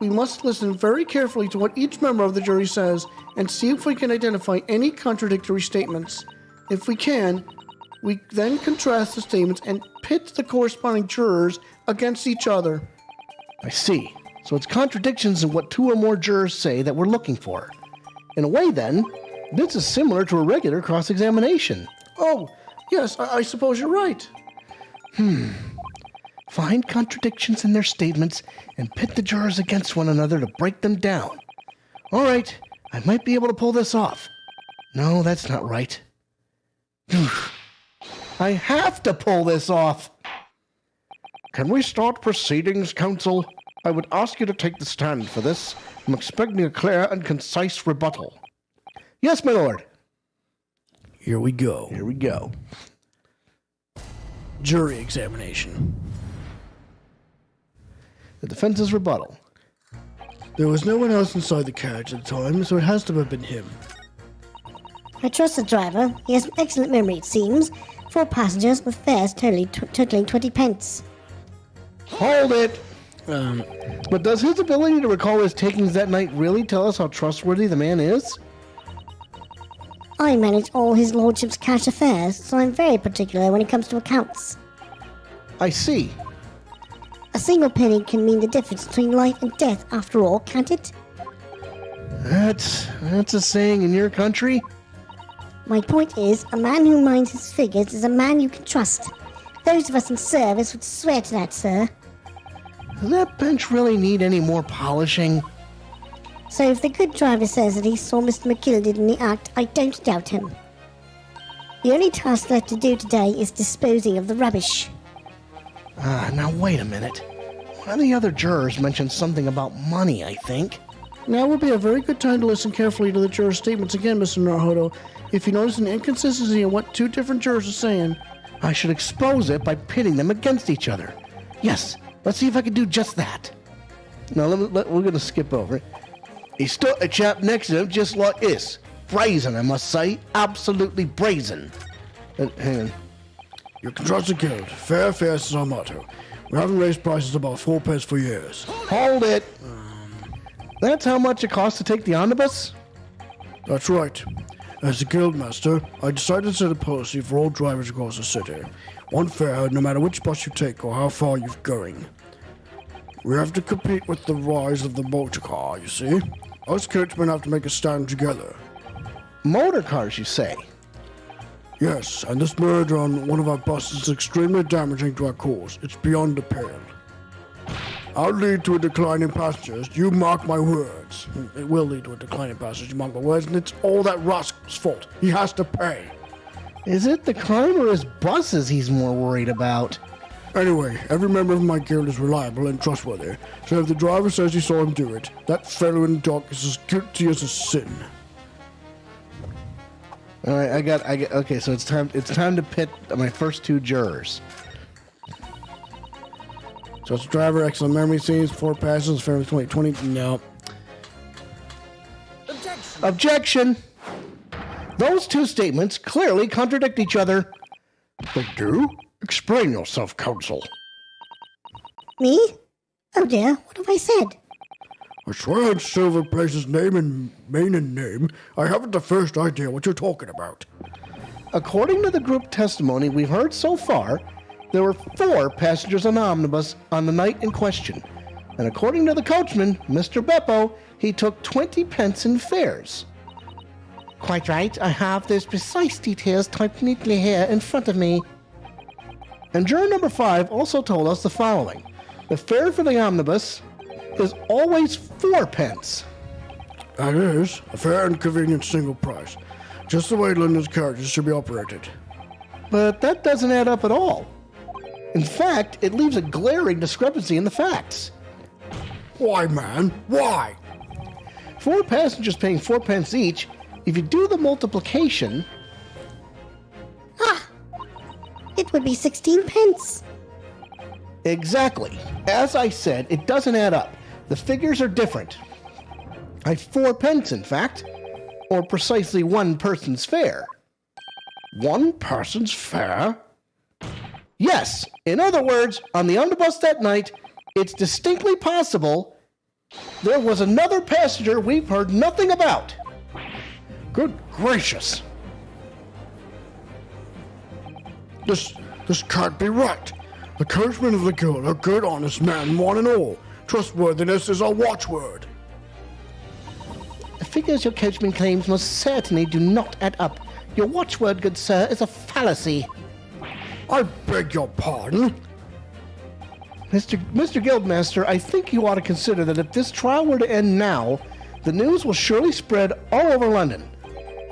[SPEAKER 2] We must listen very carefully to what each member of the jury says and see if we can identify any contradictory statements. If we can, we then contrast the statements and pit the corresponding jurors against each other.
[SPEAKER 1] I see. So it's contradictions in what 2 or more jurors say that we're looking for. In a way, then, this is similar to a regular cross-examination.
[SPEAKER 2] Oh, yes, I suppose you're right.
[SPEAKER 1] Find contradictions in their statements and pit the jurors against one another to break them down. All right, I might be able to pull this off. No, that's not right. I have to pull this off. Can we start proceedings, counsel? I would ask you to take the stand for this. I'm expecting a clear and concise rebuttal. Yes, my lord.
[SPEAKER 9] Here we go.
[SPEAKER 1] Here we go.
[SPEAKER 9] Jury examination.
[SPEAKER 1] The defense's rebuttal.
[SPEAKER 9] There was no one else inside the carriage at the time, so it has to have been him.
[SPEAKER 3] I trust the driver. He has an excellent memory, it seems. 4 passengers with fares totaling 20 pence.
[SPEAKER 1] Hold it! But does his ability to recall his takings that night really tell us how trustworthy the man is?
[SPEAKER 3] I manage all his lordship's cash affairs, so I'm very particular when it comes to accounts.
[SPEAKER 1] I see.
[SPEAKER 3] A single penny can mean the difference between life and death, after all, can't it?
[SPEAKER 1] That's a saying in your country?
[SPEAKER 3] My point is, a man who minds his figures is a man you can trust. Those of us in service would swear to that, sir.
[SPEAKER 1] Does that bench really need any more polishing?
[SPEAKER 3] So if the good driver says that he saw Mr. McKilldid in the act, I don't doubt him. The only task left to do today is disposing of the rubbish.
[SPEAKER 1] Now wait a minute. One of the other jurors mentioned something about money, I think.
[SPEAKER 2] Now would be a very good time to listen carefully to the jurors' statements again, Mr. Naruhodo. If you notice an inconsistency in what 2 different jurors are saying,
[SPEAKER 1] I should expose it by pitting them against each other. Yes, let's see if I can do just that. Now, we're going to skip over it. He stood a chap next to him just like this. Brazen, I must say. Absolutely brazen. Hang on.
[SPEAKER 9] You can trust the guild. Fair fares is our motto. We haven't raised prices above 4 pence for years.
[SPEAKER 1] Hold it. That's how much it costs to take the omnibus?
[SPEAKER 9] That's right. As the guildmaster, I decided to set a policy for all drivers across the city. One fare, no matter which bus you take or how far you're going. We have to compete with the rise of the motor car, you see. Us coachmen have to make a stand together.
[SPEAKER 1] Motor cars, you say?
[SPEAKER 9] Yes, and this murder on one of our buses is extremely damaging to our cause. It's beyond the pale. I'll lead to a decline in passengers. You mark my words. It will lead to a decline in passengers. You mark my words, and it's all that rascal's fault. He has to pay.
[SPEAKER 1] Is it the crime or his buses he's more worried about?
[SPEAKER 9] Anyway, every member of my guild is reliable and trustworthy. So if the driver says he saw him do it, that fellow in the dock is as guilty as a sin.
[SPEAKER 1] All right, I got. Okay, so it's time to pit my first two jurors.
[SPEAKER 9] So it's driver, excellent memory scenes, 4 passengers, fairly 2020. No.
[SPEAKER 1] Objection. Those two statements clearly contradict each other.
[SPEAKER 10] They do? Explain yourself, counsel.
[SPEAKER 3] Me? Oh dear, what have I said?
[SPEAKER 9] I swear on Silver Place's name and maiden name, I haven't the first idea what you're talking about.
[SPEAKER 1] According to the group testimony we've heard so far, there were 4 passengers on the omnibus on the night in question. And according to the coachman, Mr. Beppo, he took 20 pence in fares. Quite right, I have those precise details typed neatly here in front of me. And juror number 5 also told us the following. The fare for the omnibus is always 4 pence.
[SPEAKER 9] That is a fair and convenient single price. Just the way London's carriages should be operated.
[SPEAKER 1] But that doesn't add up at all. In fact, it leaves a glaring discrepancy in the facts.
[SPEAKER 9] Why, man? Why?
[SPEAKER 1] 4 passengers paying 4 pence each, if you do the multiplication...
[SPEAKER 3] It would be 16 pence.
[SPEAKER 1] Exactly. As I said, it doesn't add up. The figures are different. 4 pence, in fact, or precisely 1 person's fare.
[SPEAKER 10] 1 person's fare?
[SPEAKER 1] Yes. In other words, on the omnibus that night, it's distinctly possible there was another passenger we've heard nothing about.
[SPEAKER 10] Good gracious. This can't be right. The coachmen of the guild are good, honest men, one and all. Trustworthiness is our watchword.
[SPEAKER 1] The figures your coachman claims most certainly do not add up. Your watchword, good sir, is a fallacy.
[SPEAKER 10] I beg your pardon?
[SPEAKER 1] Mr. Guildmaster, I think you ought to consider that if this trial were to end now, the news will surely spread all over London.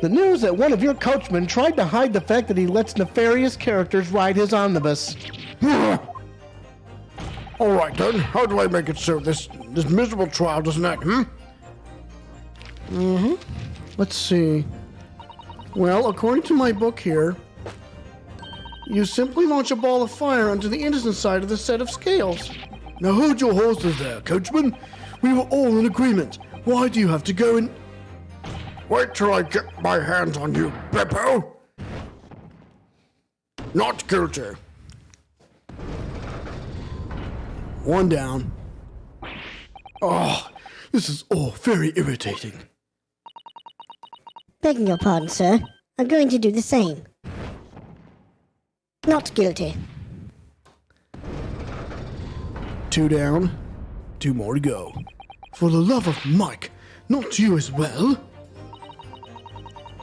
[SPEAKER 1] The news that one of your coachmen tried to hide the fact that he lets nefarious characters ride his omnibus.
[SPEAKER 10] All right, then. How do I make it so this miserable trial doesn't end,
[SPEAKER 2] Let's see. Well, according to my book here, you simply launch a ball of fire onto the innocent side of the set of scales.
[SPEAKER 9] Now hold your horses there, coachman. We were all in agreement. Why do you have to go and...
[SPEAKER 10] Wait till I get my hands on you, Beppo. Not guilty.
[SPEAKER 9] 1 down. Oh, this is all very irritating.
[SPEAKER 3] Begging your pardon, sir. I'm going to do the same. Not guilty.
[SPEAKER 9] 2 down. 2 more to go. For the love of Mike, not you as well.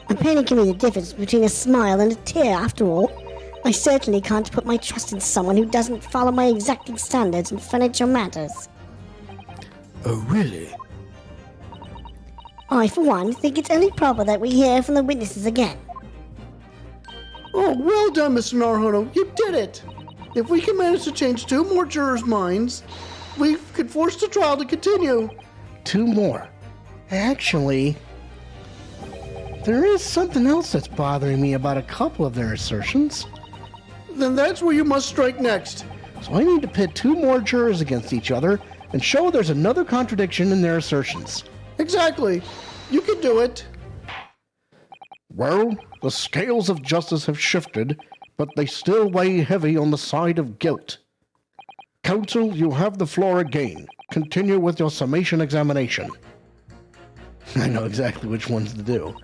[SPEAKER 3] I'm panicking with the difference between a smile and a tear, after all. I certainly can't put my trust in someone who doesn't follow my exacting standards in financial matters.
[SPEAKER 9] Oh, really?
[SPEAKER 3] I, for one, think it's only proper that we hear from the witnesses again.
[SPEAKER 2] Oh, well done, Mr. Naruhodo. You did it. If we can manage to change 2 more jurors' minds, we could force the trial to continue.
[SPEAKER 1] 2 more. Actually, there is something else that's bothering me about a couple of their assertions.
[SPEAKER 2] Then that's where you must strike next.
[SPEAKER 1] So I need to pit 2 more jurors against each other and show there's another contradiction in their assertions.
[SPEAKER 2] Exactly. You can do it.
[SPEAKER 10] Well, the scales of justice have shifted, but they still weigh heavy on the side of guilt. Counsel, you have the floor again. Continue with your summation examination.
[SPEAKER 1] I know exactly which ones to do.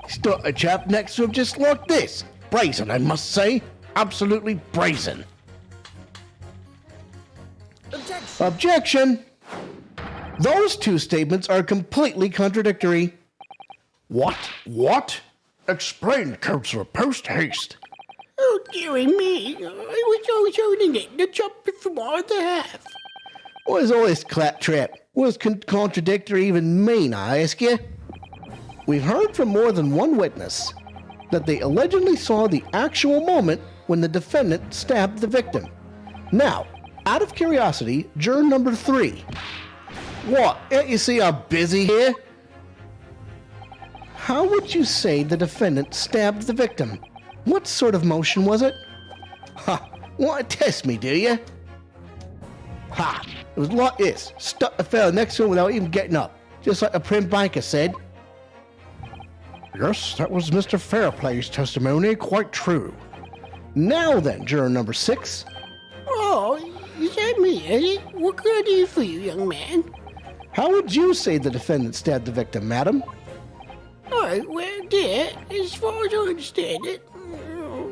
[SPEAKER 1] Stuck a chap next to him just like this. Brazen, I must say. Absolutely brazen. Objection! Those two statements are completely contradictory.
[SPEAKER 9] What? What? Explain, Counselor, post haste.
[SPEAKER 6] Oh, dearie me. I was always holding it to jump from all the half.
[SPEAKER 1] Was all this claptrap? Was contradictory even mean, I ask you? We've heard from more than one witness that they allegedly saw the actual moment when the defendant stabbed the victim. Now, out of curiosity, juror number 3. What? Can't you see I'm busy here? How would you say the defendant stabbed the victim? What sort of motion was it? Ha! Want to test me, do you? Ha! It was like this. Stuck the fellow next to him without even getting up. Just like the prim banker said.
[SPEAKER 9] Yes, that was Mr. Fairplay's testimony. Quite true.
[SPEAKER 1] Now then, juror number 6.
[SPEAKER 6] Oh, is that me, is it? What can I do for you, young man?
[SPEAKER 1] How would you say the defendant stabbed the victim, madam?
[SPEAKER 6] Oh, well, dear, as far as I understand it,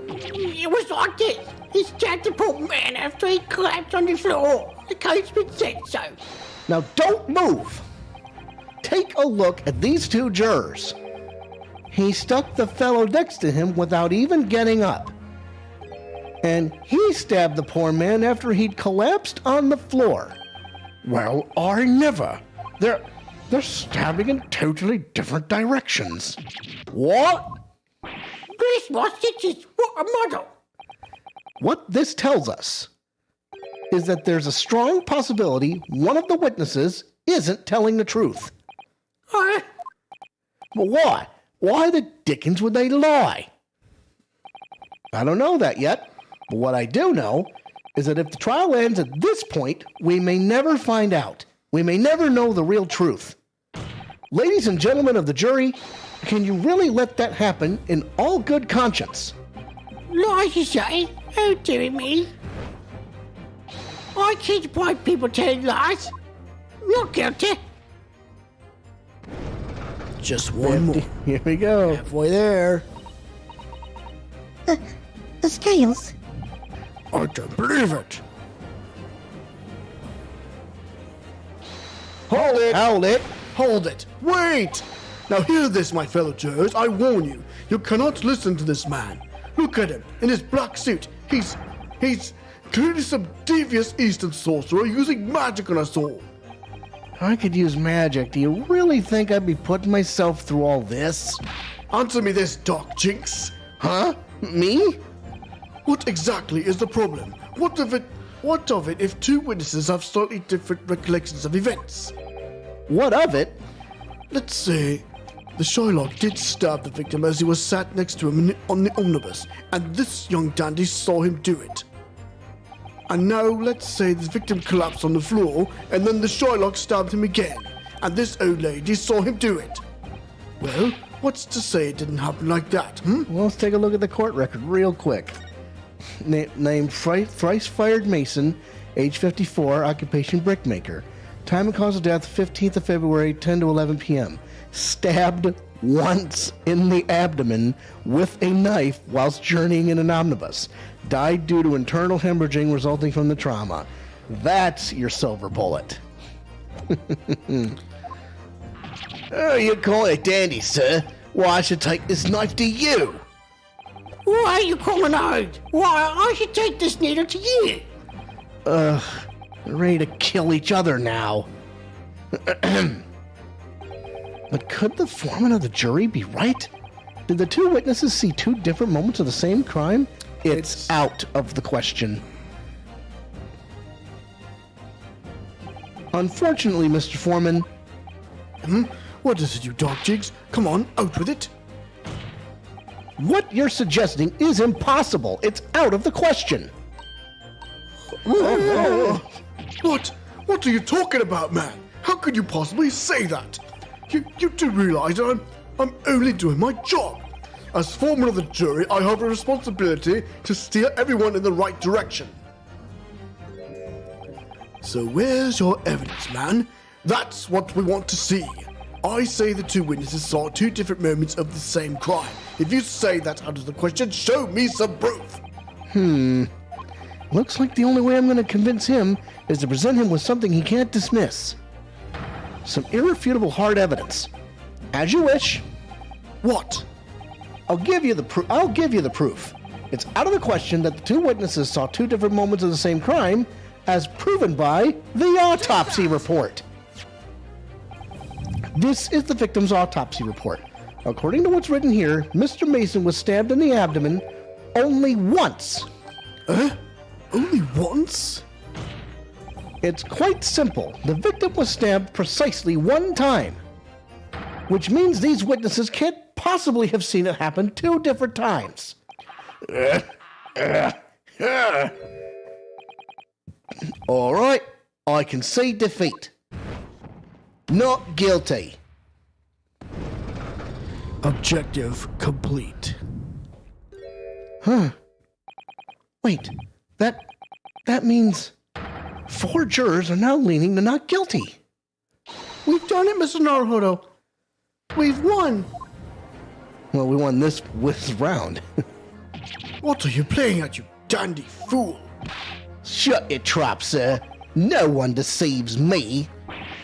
[SPEAKER 6] it was like this. He stabbed the poor man after he collapsed on the floor. The coachman said so.
[SPEAKER 1] Now don't move. Take a look at these two jurors. He stuck the fellow next to him without even getting up. And he stabbed the poor man after he'd collapsed on the floor.
[SPEAKER 9] Well, I never. They're stabbing in totally different directions.
[SPEAKER 1] What?
[SPEAKER 6] Chris, what stitches? What a muddle.
[SPEAKER 1] What this tells us is that there's a strong possibility one of the witnesses isn't telling the truth. But why? Why the dickens would they lie? I don't know that yet, but what I do know is that if the trial ends at this point, we may never find out. We may never know the real truth. Ladies and gentlemen of the jury, can you really let that happen in all good conscience?
[SPEAKER 6] Lies, you say? Oh, dearie me. I can't find people telling lies. Not guilty.
[SPEAKER 2] Just one more.
[SPEAKER 1] Here we go.
[SPEAKER 2] Halfway there.
[SPEAKER 3] The scales.
[SPEAKER 9] I don't believe it.
[SPEAKER 1] Hold it! Hold it!
[SPEAKER 10] Hold it! Wait! Now hear this, my fellow jurors. I warn you. You cannot listen to this man. Look at him in his black suit. He's clearly some devious Eastern sorcerer using magic on us all.
[SPEAKER 1] I could use magic. Do you really think I'd be putting myself through all this?
[SPEAKER 10] Answer me this, Doc Jinx.
[SPEAKER 1] Huh? Me?
[SPEAKER 10] What exactly is the problem? What of it if two witnesses have slightly different recollections of events?
[SPEAKER 1] What of it?
[SPEAKER 10] Let's say the Shylock did stab the victim as he was sat next to him on the omnibus, and this young dandy saw him do it. And now let's say the victim collapsed on the floor, and then the Shylock stabbed him again, and this old lady saw him do it. Well, what's to say it didn't happen like that,
[SPEAKER 1] Well, let's take a look at the court record real quick. Named thrice-fired Mason, age 54, occupation brickmaker. Time and cause of death, 15th of February, 10 to 11 p.m. Stabbed once in the abdomen with a knife whilst journeying in an omnibus. Died due to internal hemorrhaging resulting from the trauma. That's your silver bullet. Oh, you call it dandy, sir? Well, I should take this knife to you.
[SPEAKER 6] Why are you calling out? Why, I should take this needle to you.
[SPEAKER 1] We're ready to kill each other now. But could the foreman of the jury be right? Did the two witnesses see two different moments of the same crime? It's out of the question. Unfortunately, Mr. Foreman.
[SPEAKER 10] What is it, you dog jigs? Come on, out with it.
[SPEAKER 1] What you're suggesting is impossible. It's out of the question.
[SPEAKER 10] What? What are you talking about, man? How could you possibly say that? You do realize that I'm only doing my job. As foreman of the jury, I have a responsibility to steer everyone in the right direction. So where's your evidence, man? That's what we want to see. I say the two witnesses saw two different moments of the same crime. If you say that's out of the question, show me some proof.
[SPEAKER 1] Looks like the only way I'm going to convince him is to present him with something he can't dismiss. Some irrefutable hard evidence. As you wish.
[SPEAKER 10] What?
[SPEAKER 1] I'll give you the proof. It's out of the question that the two witnesses saw two different moments of the same crime, as proven by the autopsy report. This is the victim's autopsy report. According to what's written here, Mr. Mason was stabbed in the abdomen only once.
[SPEAKER 10] Only once?
[SPEAKER 1] It's quite simple. The victim was stabbed precisely one time, which means these witnesses can't possibly have seen it happen two different times. All right, I concede defeat. Not guilty.
[SPEAKER 9] Objective complete.
[SPEAKER 1] Wait, that means 4 jurors are now leaning to not guilty.
[SPEAKER 2] We've done it, Mr. Naruhodo. We've won.
[SPEAKER 1] Well, we won this round.
[SPEAKER 10] What are you playing at, you dandy fool?
[SPEAKER 1] Shut your trap, sir. No one deceives me.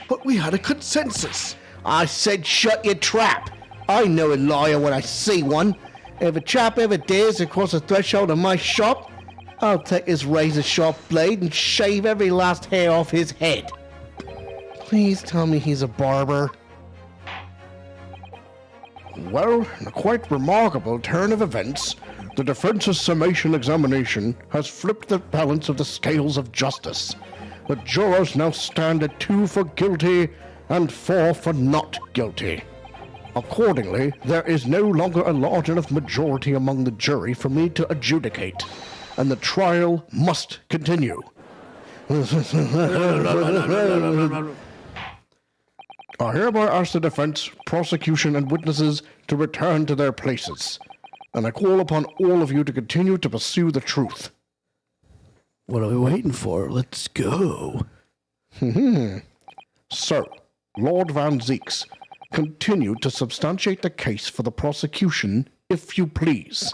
[SPEAKER 10] But we had a consensus.
[SPEAKER 1] I said shut your trap. I know a liar when I see one. If a chap ever dares to cross the threshold of my shop, I'll take his razor-sharp blade and shave every last hair off his head. Please tell me he's a barber.
[SPEAKER 11] Well, in a quite remarkable turn of events, the defense's summation examination has flipped the balance of the scales of justice. The jurors now stand at 2 for guilty and 4 for not guilty. Accordingly, there is no longer a large enough majority among the jury for me to adjudicate, and the trial must continue. I hereby ask the defense, prosecution, and witnesses to return to their places, and I call upon all of you to continue to pursue the truth.
[SPEAKER 6] What are we waiting for? Let's go.
[SPEAKER 11] So, Lord Van Zeeks, continue to substantiate the case for the prosecution, if you please.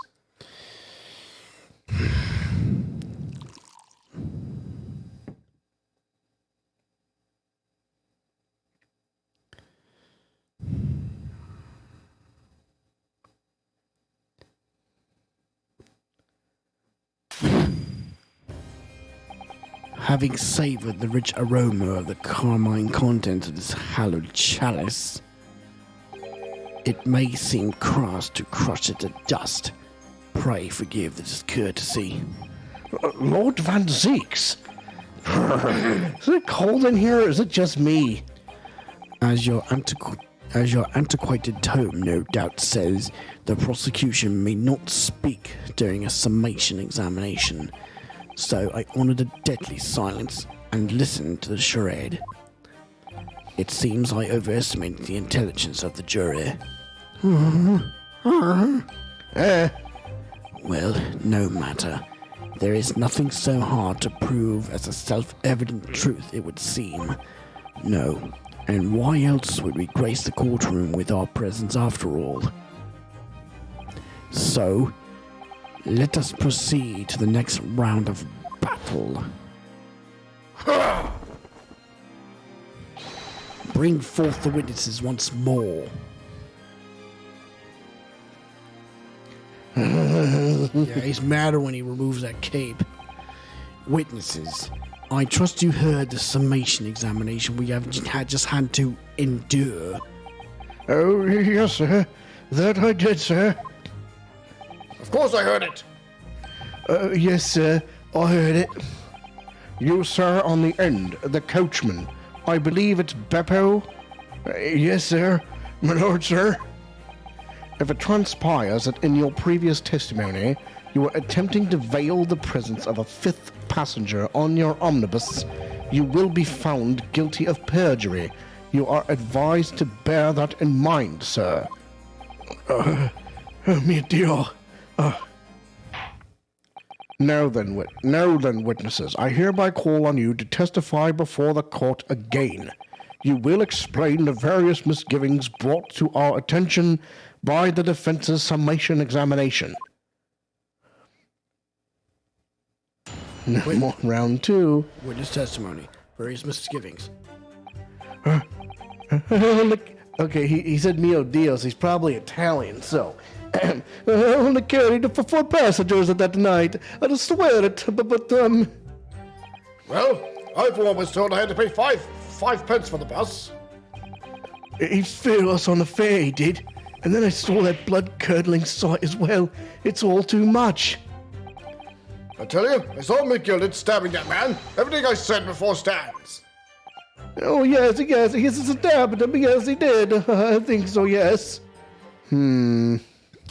[SPEAKER 6] Having savoured the rich aroma of the carmine contents of this hallowed chalice, it may seem crass to crush it to dust. Pray forgive the discourtesy.
[SPEAKER 1] Lord Van Zeeks? Is it cold in here, or is it just me?
[SPEAKER 6] As your antiquated tome no doubt says, the prosecution may not speak during a summation examination. So I honoured a deadly silence and listened to the charade. It seems I overestimated the intelligence of the jury. Well, no matter. There is nothing so hard to prove as a self-evident truth, it would seem. No, and why else would we grace the courtroom with our presence after all? So, let us proceed to the next round of battle. Bring forth the witnesses once more.
[SPEAKER 9] Yeah, he's madder when he removes that cape.
[SPEAKER 6] Witnesses, I trust you heard the summation examination we have just had to endure.
[SPEAKER 11] Oh, yes, sir. That I did, sir.
[SPEAKER 10] Of course I heard it.
[SPEAKER 11] Yes, sir. I heard it. You, sir, on the end, the coachman. I believe it's Beppo? Yes, sir. My lord, sir. If it transpires that in your previous testimony you were attempting to veil the presence of a 5th passenger on your omnibus, you will be found guilty of perjury. You are advised to bear that in mind, sir.
[SPEAKER 10] Oh, mio Dio.
[SPEAKER 11] Now then, witnesses, I hereby call on you to testify before the court again. you will explain the various misgivings brought to our attention by the defense's summation examination. Round 2.
[SPEAKER 9] Witness testimony. Various misgivings.
[SPEAKER 1] Okay, he said mio Dios. He's probably Italian, so. I only carried for 4 passengers at that night. I swear it, but.
[SPEAKER 10] Well, I for one was told I had to pay five pence for the bus.
[SPEAKER 1] He failed us on the fare, he did. And then I saw that blood-curdling sight as well. It's all too much.
[SPEAKER 10] I tell you, I saw McGilded stabbing that man. Everything I said before stands.
[SPEAKER 1] Oh, yes, it's a stab, but yes, he did. I think so, yes.
[SPEAKER 9] I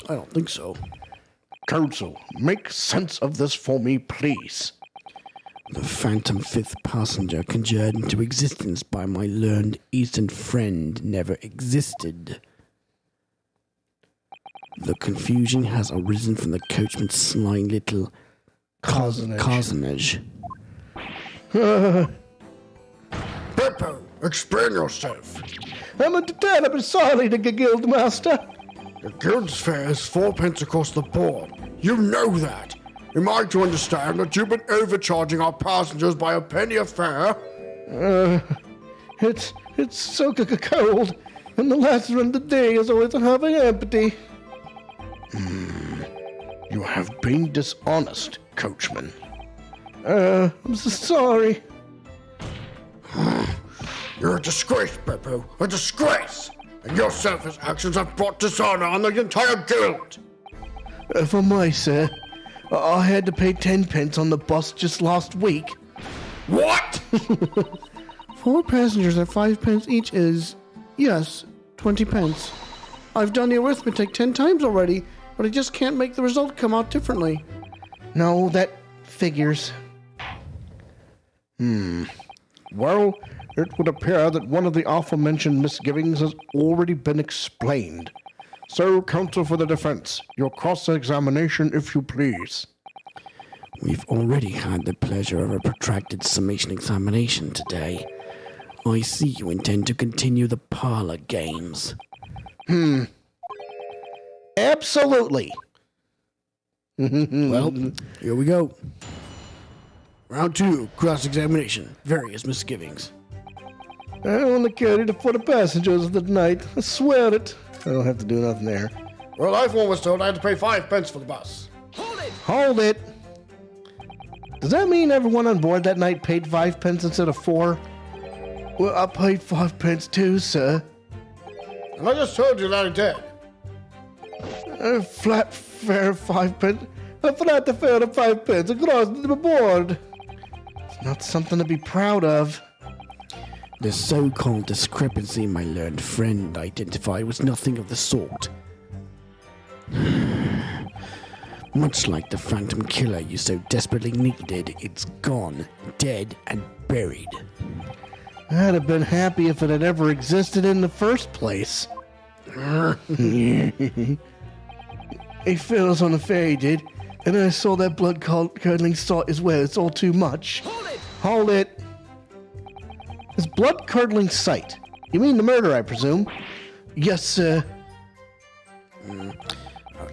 [SPEAKER 9] don't think so.
[SPEAKER 11] Counsel, make sense of this for me, please.
[SPEAKER 6] The phantom 5th passenger conjured into existence by my learned Eastern friend never existed. The confusion has arisen from the coachman's sly little cozenage.
[SPEAKER 10] Beppo, explain yourself.
[SPEAKER 1] I'm a terribly sorry, the guild master.
[SPEAKER 10] The guild's fare is 4 pence across the board. You know that. Am I to understand that you've been overcharging our passengers by a penny a fare?
[SPEAKER 1] It's so cold, and the last run of the day is always half empty.
[SPEAKER 11] You have been dishonest, coachman.
[SPEAKER 1] I'm so sorry.
[SPEAKER 10] You're a disgrace, Beppo. A disgrace! And your selfish actions have brought dishonor on the entire guild.
[SPEAKER 1] For my sir, I had to pay 10 pence on the bus just last week.
[SPEAKER 10] What?
[SPEAKER 2] 4 passengers at 5 pence each is, yes, 20 pence. I've done the arithmetic 10 times already, but I just can't make the result come out differently.
[SPEAKER 1] No, that figures.
[SPEAKER 11] Well, it would appear that one of the aforementioned misgivings has already been explained. So, counsel for the defense, your cross-examination, if you please.
[SPEAKER 6] We've already had the pleasure of a protracted summation examination today. I see you intend to continue the parlor games.
[SPEAKER 1] Absolutely.
[SPEAKER 9] Well, here we go. Round 2, cross-examination. Various misgivings.
[SPEAKER 1] I only carried for the passengers of the night. I swear it. I don't have to do nothing there.
[SPEAKER 10] Well, I for one was told I had to pay 5 pence for the bus.
[SPEAKER 1] Hold it. Does that mean everyone on board that night paid 5 pence instead of 4? Well, I paid 5 pence too, sir.
[SPEAKER 10] And I just told you that I did.
[SPEAKER 1] A flat fare of 5 pence. A flat fare of 5 pence across the board. It's not something to be proud of.
[SPEAKER 6] The so-called discrepancy my learned friend identified was nothing of the sort. Much like the phantom killer you so desperately needed, it's gone, dead and buried.
[SPEAKER 1] I'd have been happy if it had ever existed in the first place. He fell us on the ferry, did, and then I saw that blood-curdling sight as well. It's all too much. Hold it! This blood-curdling sight. You mean the murder, I presume? Yes, sir.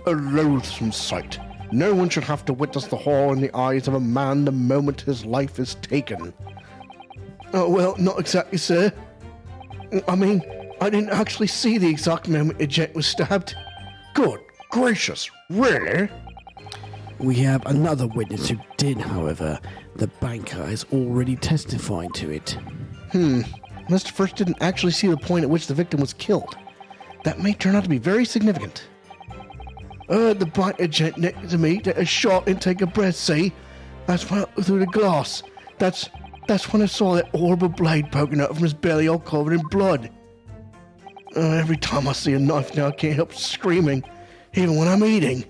[SPEAKER 11] A loathsome sight. No one should have to witness the horror in the eyes of a man the moment his life is taken.
[SPEAKER 1] Oh, well, not exactly, sir. I mean, I didn't actually see the exact moment a gent was stabbed.
[SPEAKER 11] Good gracious, really?
[SPEAKER 6] We have another witness who did, however. The banker has already testified to it.
[SPEAKER 1] Mr. First didn't actually see the point at which the victim was killed. That may turn out to be very significant. The banker gent next to me took a shot and take a breath, see? That's when I through the glass. That's when I saw that horrible blade poking out from his belly all covered in blood. Every time I see a knife now, I can't help screaming, even when I'm eating.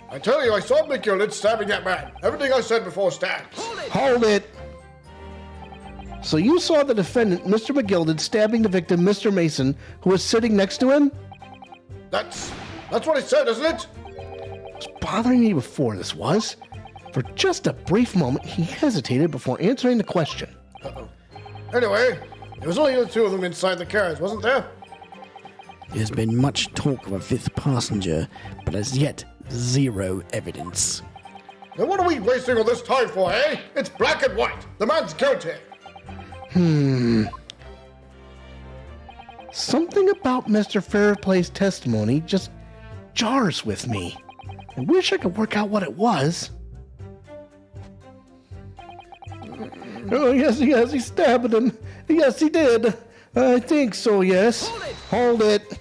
[SPEAKER 10] I tell you, I saw McGilded stabbing that man. Everything I said before stands.
[SPEAKER 1] Hold it! So you saw the defendant, Mr. McGilded, stabbing the victim, Mr. Mason, who was sitting next to him?
[SPEAKER 10] That's what it said, isn't it?
[SPEAKER 1] It was bothering me before, this was. For just a brief moment, he hesitated before answering the question.
[SPEAKER 10] Anyway, there was only the two of them inside the carriage, wasn't there?
[SPEAKER 6] There's been much talk of a fifth passenger, but as yet, zero evidence.
[SPEAKER 10] Then what are we wasting all this time for, eh? It's black and white. The man's guilty.
[SPEAKER 1] Something about Mr. Fairplay's testimony just jars with me. I wish I could work out what it was. Oh, yes, he stabbed him. Yes, he did. I think so, yes. Hold it.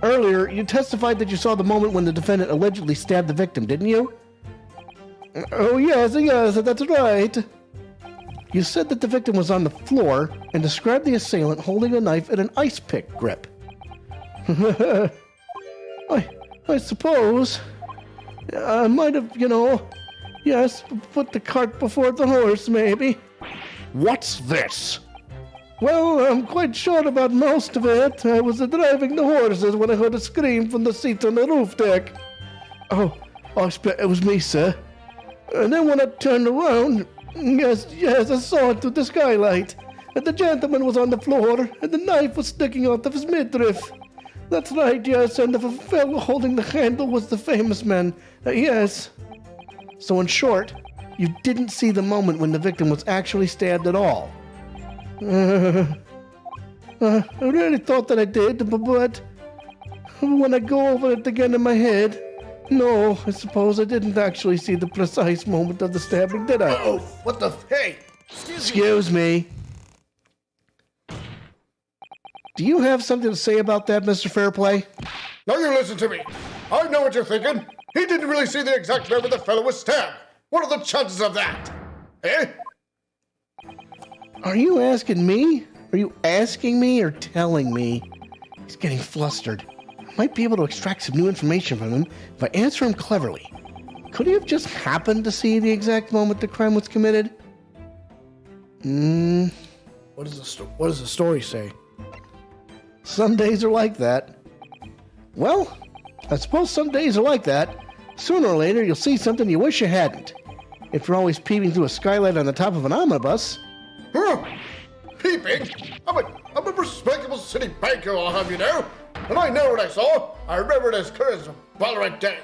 [SPEAKER 1] Earlier, you testified that you saw the moment when the defendant allegedly stabbed the victim, didn't you? Oh, yes, that's right. You said that the victim was on the floor and described the assailant holding a knife in an ice pick grip. I suppose I might have, yes, put the cart before the horse, maybe.
[SPEAKER 11] What's this?
[SPEAKER 1] Well, I'm quite sure about most of it. I was driving the horses when I heard a scream from the seat on the roof deck. Oh, I expect it was me, sir. And then when I turned around, yes, I saw it through the skylight. And the gentleman was on the floor, and the knife was sticking out of his midriff. That's right, yes, and the fellow holding the handle was the famous man. Yes. So in short, you didn't see the moment when the victim was actually stabbed at all. I really thought that I did, but when I go over it again in my head, no, I suppose I didn't actually see the precise moment of the stabbing, did I?
[SPEAKER 10] Oh, what the... Hey!
[SPEAKER 1] Excuse me. Do you have something to say about that, Mr. Fairplay?
[SPEAKER 10] Now you listen to me. I know what you're thinking. He didn't really see the exact moment the fellow was stabbed. What are the chances of that? Eh?
[SPEAKER 1] Are you asking me? Are you asking me or telling me? He's getting flustered. I might be able to extract some new information from him if I answer him cleverly. Could he have just happened to see the exact moment the crime was committed?
[SPEAKER 2] What does the story say?
[SPEAKER 1] Some days are like that. Well, I suppose some days are like that. Sooner or later, you'll see something you wish you hadn't. If you're always peeping through a skylight on the top of an omnibus.
[SPEAKER 10] Huh? Peeping? I'm a respectable city banker, I'll have you know. And I know what I saw. I remember it as clear as a Ballarat day.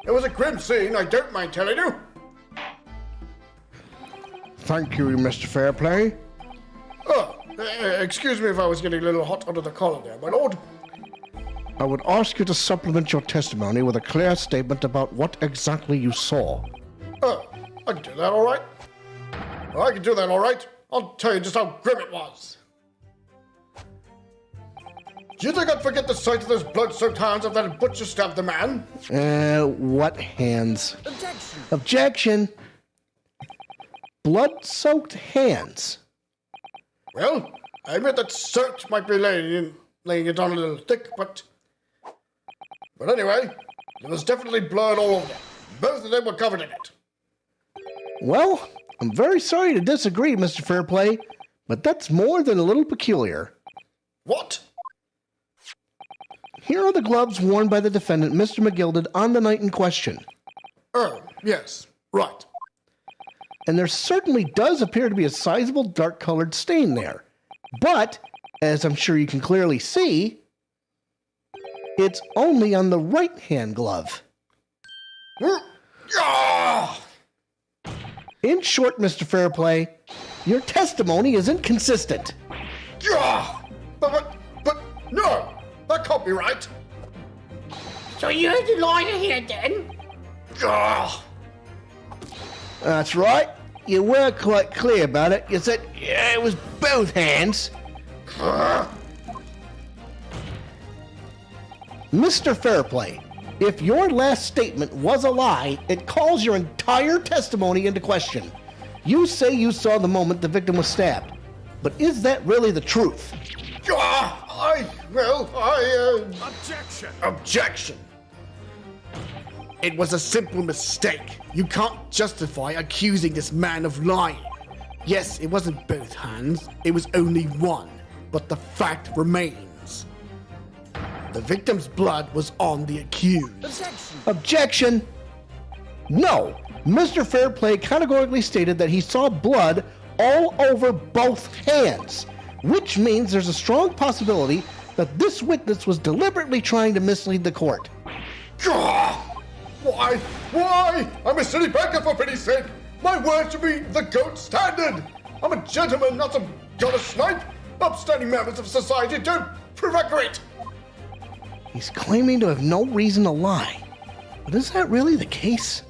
[SPEAKER 10] It was a grim scene, I don't mind telling you.
[SPEAKER 11] Thank you, Mr. Fairplay.
[SPEAKER 10] Oh, excuse me if I was getting a little hot under the collar there, my lord.
[SPEAKER 11] I would ask you to supplement your testimony with a clear statement about what exactly you saw.
[SPEAKER 10] Oh, I can do that all right. I can do that all right. I'll tell you just how grim it was. Do you think I'd forget the sight of those blood-soaked hands of that butcher stabbed the man?
[SPEAKER 1] What hands?
[SPEAKER 8] Objection!
[SPEAKER 1] Objection! Blood-soaked hands.
[SPEAKER 10] Well, I admit that soot might be laying it on a little thick, but anyway, there was definitely blood all over them. Both of them were covered in it.
[SPEAKER 1] Well, I'm very sorry to disagree, Mr. Fairplay, but that's more than a little peculiar.
[SPEAKER 10] What?
[SPEAKER 1] Here are the gloves worn by the defendant, Mr. McGilded, on the night in question.
[SPEAKER 10] Oh, yes, right.
[SPEAKER 1] And there certainly does appear to be a sizable dark-colored stain there. But, as I'm sure you can clearly see, it's only on the right-hand glove. In short, Mr. Fairplay, your testimony is inconsistent.
[SPEAKER 10] But no, that can't be right.
[SPEAKER 9] So you're the lawyer here then?
[SPEAKER 1] That's right. You were quite clear about it. You said it was both hands. Mr. Fairplay, if your last statement was a lie, it calls your entire testimony into question. You say you saw the moment the victim was stabbed. But is that really the truth?
[SPEAKER 10] Objection! Objection! It was a simple mistake. You can't justify accusing this man of lying. Yes, it wasn't both hands, it was only one, but the fact remains. The victim's blood was on the accused.
[SPEAKER 1] Objection! No! Mr. Fairplay categorically stated that he saw blood all over both hands, which means there's a strong possibility that this witness was deliberately trying to mislead the court.
[SPEAKER 10] Why? Why? I'm a city banker, for pity's sake. My word should be the gold standard. I'm a gentleman, not some gutter snipe. Upstanding members of society don't prevaricate.
[SPEAKER 1] He's claiming to have no reason to lie. But is that really the case?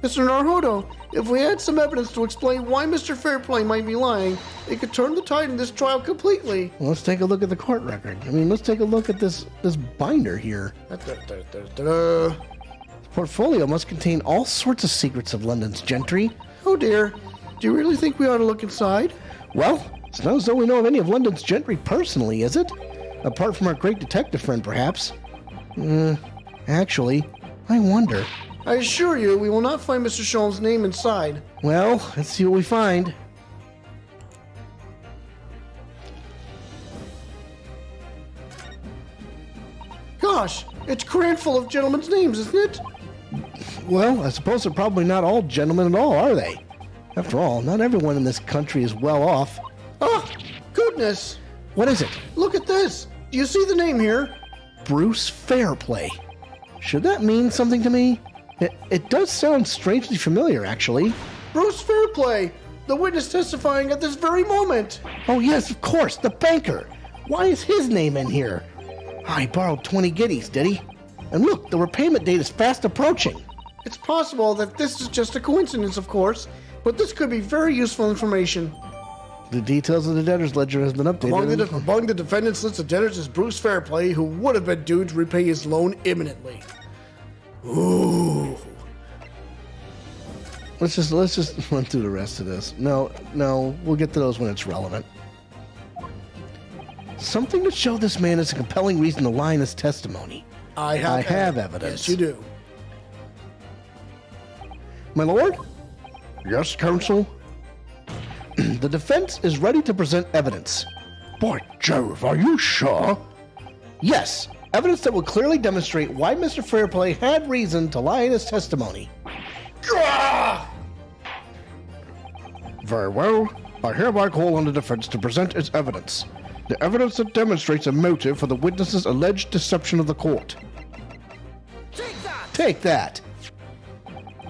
[SPEAKER 2] Mr. Naruhodo, if we had some evidence to explain why Mr. Fairplay might be lying, it could turn the tide in this trial completely.
[SPEAKER 1] Well, let's take a look at the court record. Let's take a look at this binder here. The portfolio must contain all sorts of secrets of London's gentry.
[SPEAKER 2] Oh dear. Do you really think we ought to look inside?
[SPEAKER 1] Well, it's not as though we know of any of London's gentry personally, is it? Apart from our great detective friend, perhaps. Actually, I wonder.
[SPEAKER 2] I assure you, we will not find Mr. Sholmes' name inside.
[SPEAKER 1] Well, let's see what we find.
[SPEAKER 2] Gosh, it's crammed full of gentlemen's names, isn't it?
[SPEAKER 1] Well, I suppose they're probably not all gentlemen at all, are they? After all, not everyone in this country is well off.
[SPEAKER 2] Oh, goodness!
[SPEAKER 1] What is it?
[SPEAKER 2] Look at this! Do you see the name here?
[SPEAKER 1] Bruce Fairplay. Should that mean something to me? It does sound strangely familiar, actually.
[SPEAKER 2] Bruce Fairplay! The witness testifying at this very moment!
[SPEAKER 1] Oh yes, of course, the banker! Why is his name in here? He borrowed 20 guineas, did he? And look, the repayment date is fast approaching.
[SPEAKER 2] It's possible that this is just a coincidence, of course, but this could be very useful information.
[SPEAKER 1] The details of the debtor's ledger has been updated.
[SPEAKER 2] Among the defendant's list of debtors is Bruce Fairplay, who would have been due to repay his loan imminently. Ooh.
[SPEAKER 1] Let's just run through the rest of this. No, we'll get to those when it's relevant. Something to show this man is a compelling reason to lie in his testimony.
[SPEAKER 2] I have
[SPEAKER 1] evidence.
[SPEAKER 2] Yes, you do.
[SPEAKER 1] My lord?
[SPEAKER 11] Yes, counsel?
[SPEAKER 1] The defense is ready to present evidence.
[SPEAKER 11] By Jove, are you sure?
[SPEAKER 1] Yes, evidence that will clearly demonstrate why Mr. Fairplay had reason to lie in his testimony.
[SPEAKER 11] Very well. I hereby call on the defense to present its evidence. The evidence that demonstrates a motive for the witness's alleged deception of the court.
[SPEAKER 1] Take that!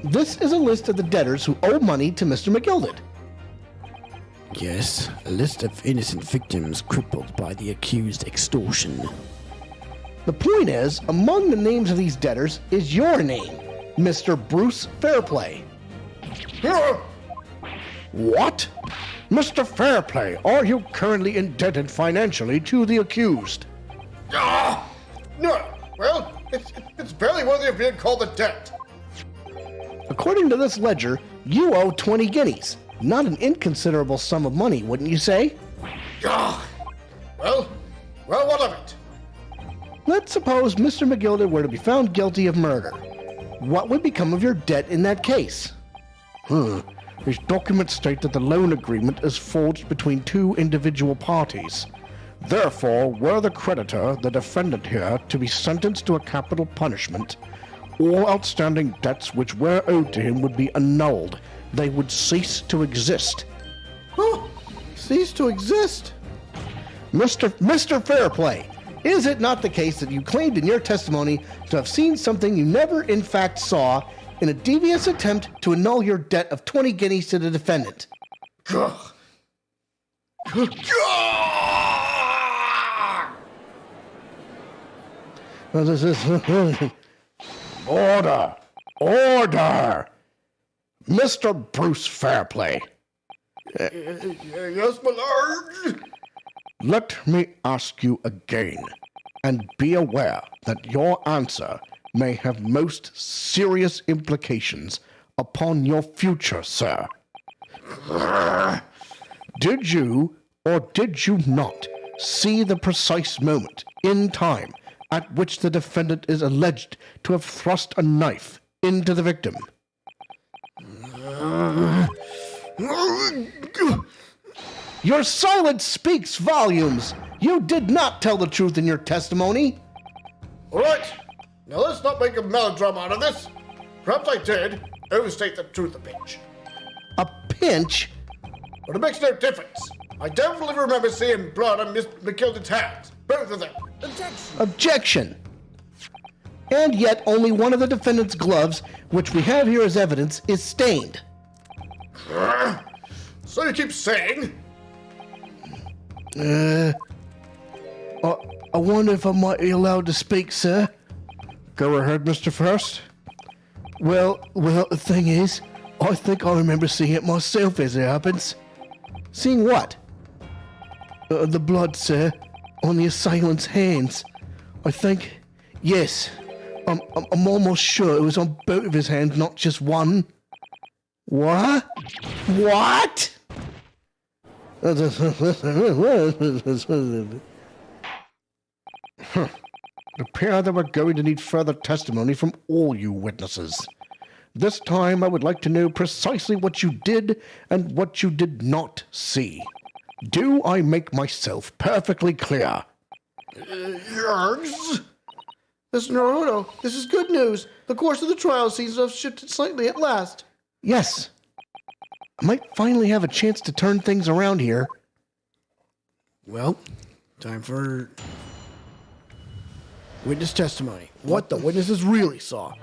[SPEAKER 1] This is a list of the debtors who owe money to Mr. McGilded.
[SPEAKER 6] Yes, a list of innocent victims crippled by the accused extortion.
[SPEAKER 1] The point is, among the names of these debtors is your name, Mr. Bruce Fairplay.
[SPEAKER 11] What? Mr. Fairplay, are you currently indebted financially to the accused?
[SPEAKER 10] No, well, it's barely worthy of being called a debt.
[SPEAKER 1] According to this ledger, you owe 20 guineas. Not an inconsiderable sum of money, wouldn't you say?
[SPEAKER 10] Well, what of it?
[SPEAKER 1] Let's suppose Mr. McGilded were to be found guilty of murder. What would become of your debt in that case?
[SPEAKER 11] These documents state that the loan agreement is forged between two individual parties. Therefore, were the creditor, the defendant here, to be sentenced to a capital punishment, all outstanding debts which were owed to him would be annulled. They would cease to exist.
[SPEAKER 2] Oh, cease to exist?
[SPEAKER 1] Mr. Fairplay, is it not the case that you claimed in your testimony to have seen something you never in fact saw in a devious attempt to annul your debt of 20 guineas to the defendant?
[SPEAKER 11] Order! Order! Mr. Bruce Fairplay.
[SPEAKER 10] Yes, my lord.
[SPEAKER 11] Let me ask you again, and be aware that your answer may have most serious implications upon your future, sir. Did you, or did you not, see the precise moment in time at which the defendant is alleged to have thrust a knife into the victim?
[SPEAKER 1] Your silence speaks volumes. You did not tell the truth in your testimony.
[SPEAKER 10] All right. Now let's not make a melodrama out of this. Perhaps I did overstate the truth a pinch.
[SPEAKER 1] A pinch?
[SPEAKER 10] But it makes no difference. I definitely remember seeing blood on Miss McKilden's hands. Both of them.
[SPEAKER 1] Objection! And yet, only one of the defendant's gloves, which we have here as evidence, is stained.
[SPEAKER 10] So you keep saying?
[SPEAKER 11] I wonder if I might be allowed to speak, sir. Go ahead, Mr. Frost. Well, the thing is, I think I remember seeing it myself as it happens.
[SPEAKER 1] Seeing what?
[SPEAKER 11] The blood, sir, on the assailant's hands. I think, yes, I'm almost sure it was on both of his hands, not just one.
[SPEAKER 1] What? What?
[SPEAKER 11] It appears that we're going to need further testimony from all you witnesses. This time, I would like to know precisely what you did and what you did not see. Do I make myself perfectly clear?
[SPEAKER 2] Yargs. Mr. Naruhodo, this is good news. The course of the trial seems to have shifted slightly at last.
[SPEAKER 1] Yes. I might finally have a chance to turn things around here.
[SPEAKER 2] Well, time for witness testimony. What the witnesses really saw.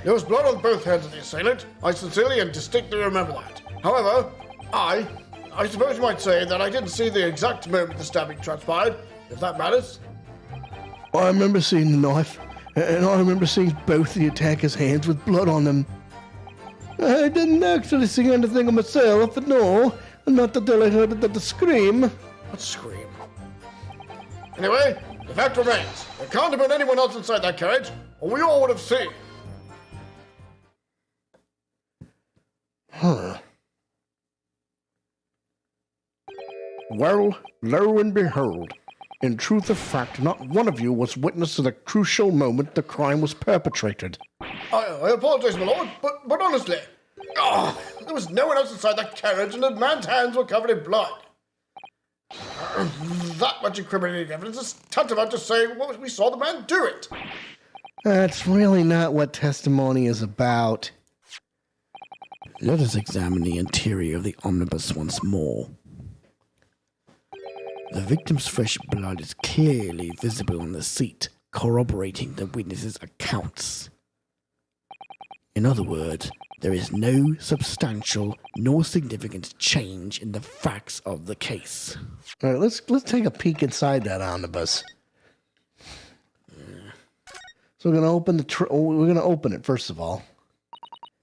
[SPEAKER 10] There was blood on both hands of the assailant. I sincerely and distinctly remember that. However, I suppose you might say that I didn't see the exact moment the stabbing transpired, if that matters.
[SPEAKER 11] I remember seeing the knife, and I remember seeing both the attacker's hands with blood on them. I didn't actually see anything of myself, no, not until I heard the scream.
[SPEAKER 2] What scream?
[SPEAKER 10] Anyway, the fact remains, there can't have been anyone else inside that carriage, or we all would have seen.
[SPEAKER 11] Well, lo and behold, in truth of fact, not one of you was witness to the crucial moment the crime was perpetrated.
[SPEAKER 10] I apologize, my lord, but honestly, there was no one else inside that carriage and the man's hands were covered in blood. That much incriminating evidence is tantamount to saying we saw the man do it.
[SPEAKER 1] That's really not what testimony is about.
[SPEAKER 6] Let us examine the interior of the omnibus once more. The victim's fresh blood is clearly visible on the seat, corroborating the witness's accounts. In other words, there is no substantial nor significant change in the facts of the case.
[SPEAKER 1] All right, let's take a peek inside that omnibus. So we're gonna open we're gonna open it first of all.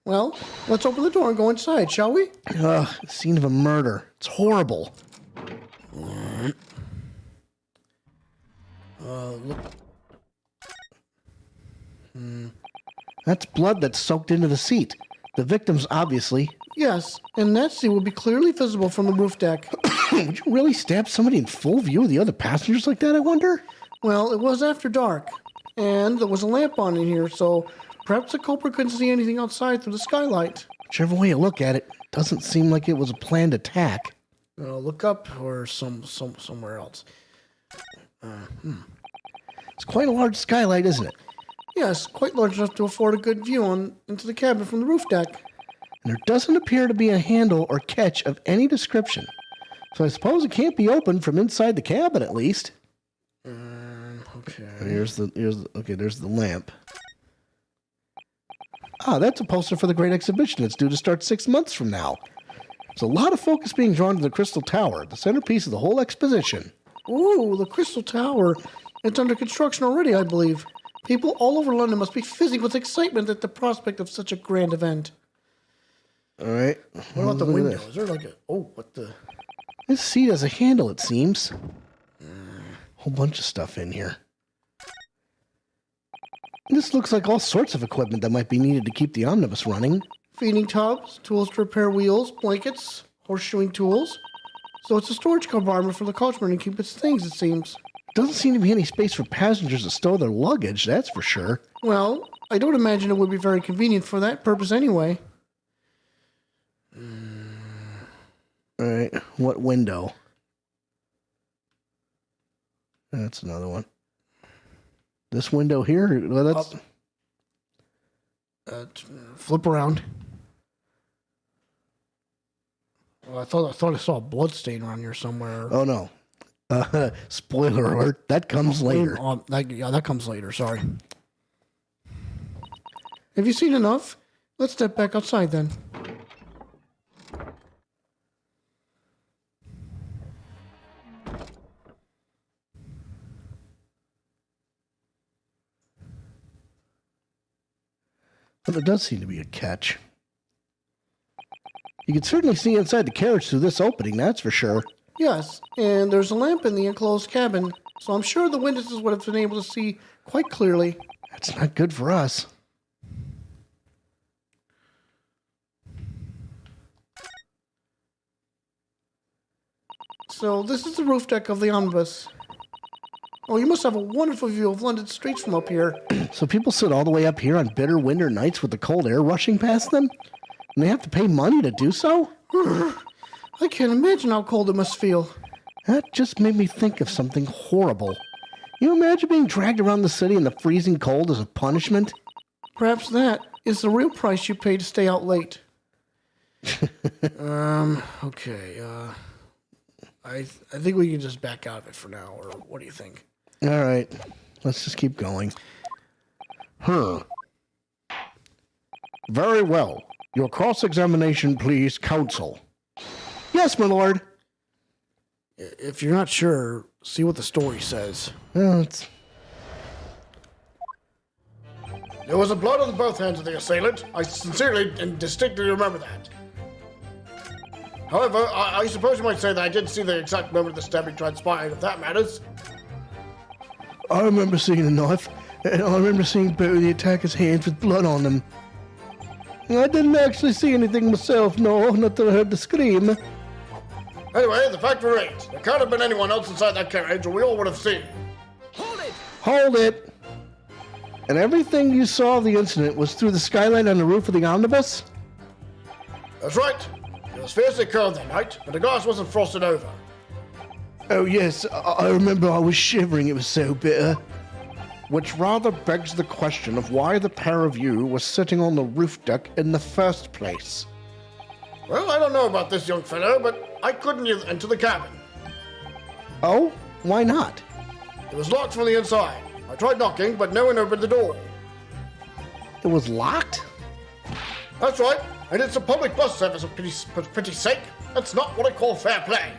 [SPEAKER 2] Well, let's open the door and go inside, shall we?
[SPEAKER 1] Scene of a murder. It's horrible.
[SPEAKER 2] Look.
[SPEAKER 1] That's blood that's soaked into the seat. The victim's obviously.
[SPEAKER 2] Yes, and that seat will be clearly visible from the roof deck.
[SPEAKER 1] Would you really stab somebody in full view of the other passengers like that, I wonder?
[SPEAKER 2] Well, it was after dark, and there was a lamp on in here, so perhaps the culprit couldn't see anything outside through the skylight.
[SPEAKER 1] Whichever way you look at it, doesn't seem like it was a planned attack.
[SPEAKER 2] Look up or somewhere else.
[SPEAKER 1] It's quite a large skylight, isn't it?
[SPEAKER 2] Yes, quite large enough to afford a good view into the cabin from the roof deck.
[SPEAKER 1] And there doesn't appear to be a handle or catch of any description. So I suppose it can't be opened from inside the cabin, at least.
[SPEAKER 2] Okay.
[SPEAKER 1] There's the lamp. That's a poster for the Great Exhibition. It's due to start 6 months from now. There's a lot of focus being drawn to the Crystal Tower, the centerpiece of the whole exposition.
[SPEAKER 2] Ooh, the Crystal Tower. It's under construction already, I believe. People all over London must be fizzing with excitement at the prospect of such a grand event.
[SPEAKER 1] All right.
[SPEAKER 2] What about the window? Is there like a... Oh, what the...
[SPEAKER 1] This seat has a handle, it seems. Whole bunch of stuff in here. This looks like all sorts of equipment that might be needed to keep the omnibus running.
[SPEAKER 2] Feeding tubs, tools to repair wheels, blankets, horseshoeing tools. So it's a storage compartment for the coachman to keep its things, it seems.
[SPEAKER 1] Doesn't seem to be any space for passengers to store their luggage, that's for sure.
[SPEAKER 2] Well, I don't imagine it would be very convenient for that purpose anyway.
[SPEAKER 1] All right, what window? That's another one. This window here? Well, that's...
[SPEAKER 2] flip around. Oh, I thought I saw a blood stain around here somewhere.
[SPEAKER 1] Oh, no. Spoiler alert. That comes later.
[SPEAKER 2] That comes later. Sorry. Have you seen enough? Let's step back outside then.
[SPEAKER 1] Well, there does seem to be a catch. You can certainly see inside the carriage through this opening, that's for sure.
[SPEAKER 2] Yes, and there's a lamp in the enclosed cabin, so I'm sure the witnesses would have been able to see quite clearly.
[SPEAKER 1] That's not good for us.
[SPEAKER 2] So this is the roof deck of the omnibus. Oh, you must have a wonderful view of London streets from up here.
[SPEAKER 1] So people sit all the way up here on bitter winter nights with the cold air rushing past them? And they have to pay money to do so?
[SPEAKER 2] I can't imagine how cold it must feel.
[SPEAKER 1] That just made me think of something horrible. You imagine being dragged around the city in the freezing cold as a punishment?
[SPEAKER 2] Perhaps that is the real price you pay to stay out late. Okay, I think we can just back out of it for now, or what do you think?
[SPEAKER 1] All right, let's just keep going. Very well. Your cross-examination, please, counsel. Yes, my lord.
[SPEAKER 2] If you're not sure, see what the story says.
[SPEAKER 1] Well,
[SPEAKER 10] There was blood on both hands of the assailant. I sincerely and distinctly remember that. However, I suppose you might say that I didn't see the exact moment the stabbing transpired, if that matters.
[SPEAKER 1] I remember seeing a knife, and I remember seeing both of the attacker's hands with blood on them. I didn't actually see anything myself, no, not that I heard the scream.
[SPEAKER 10] Anyway, the fact remains. There can't have been anyone else inside that carriage, or we all would have seen.
[SPEAKER 1] Hold it! And everything you saw of the incident was through the skylight on the roof of the omnibus?
[SPEAKER 10] That's right. It was fiercely cold that night, but the glass wasn't frosted over.
[SPEAKER 1] Oh yes, I remember I was shivering, it was so bitter. Which rather begs the question of why the pair of you were sitting on the roof deck in the first place.
[SPEAKER 10] Well, I don't know about this young fellow, but I couldn't enter the cabin.
[SPEAKER 1] Oh? Why not?
[SPEAKER 10] It was locked from the inside. I tried knocking, but no one opened the door.
[SPEAKER 1] It was locked?
[SPEAKER 10] That's right, and it's a public bus service for pity's sake. That's not what I call fair play.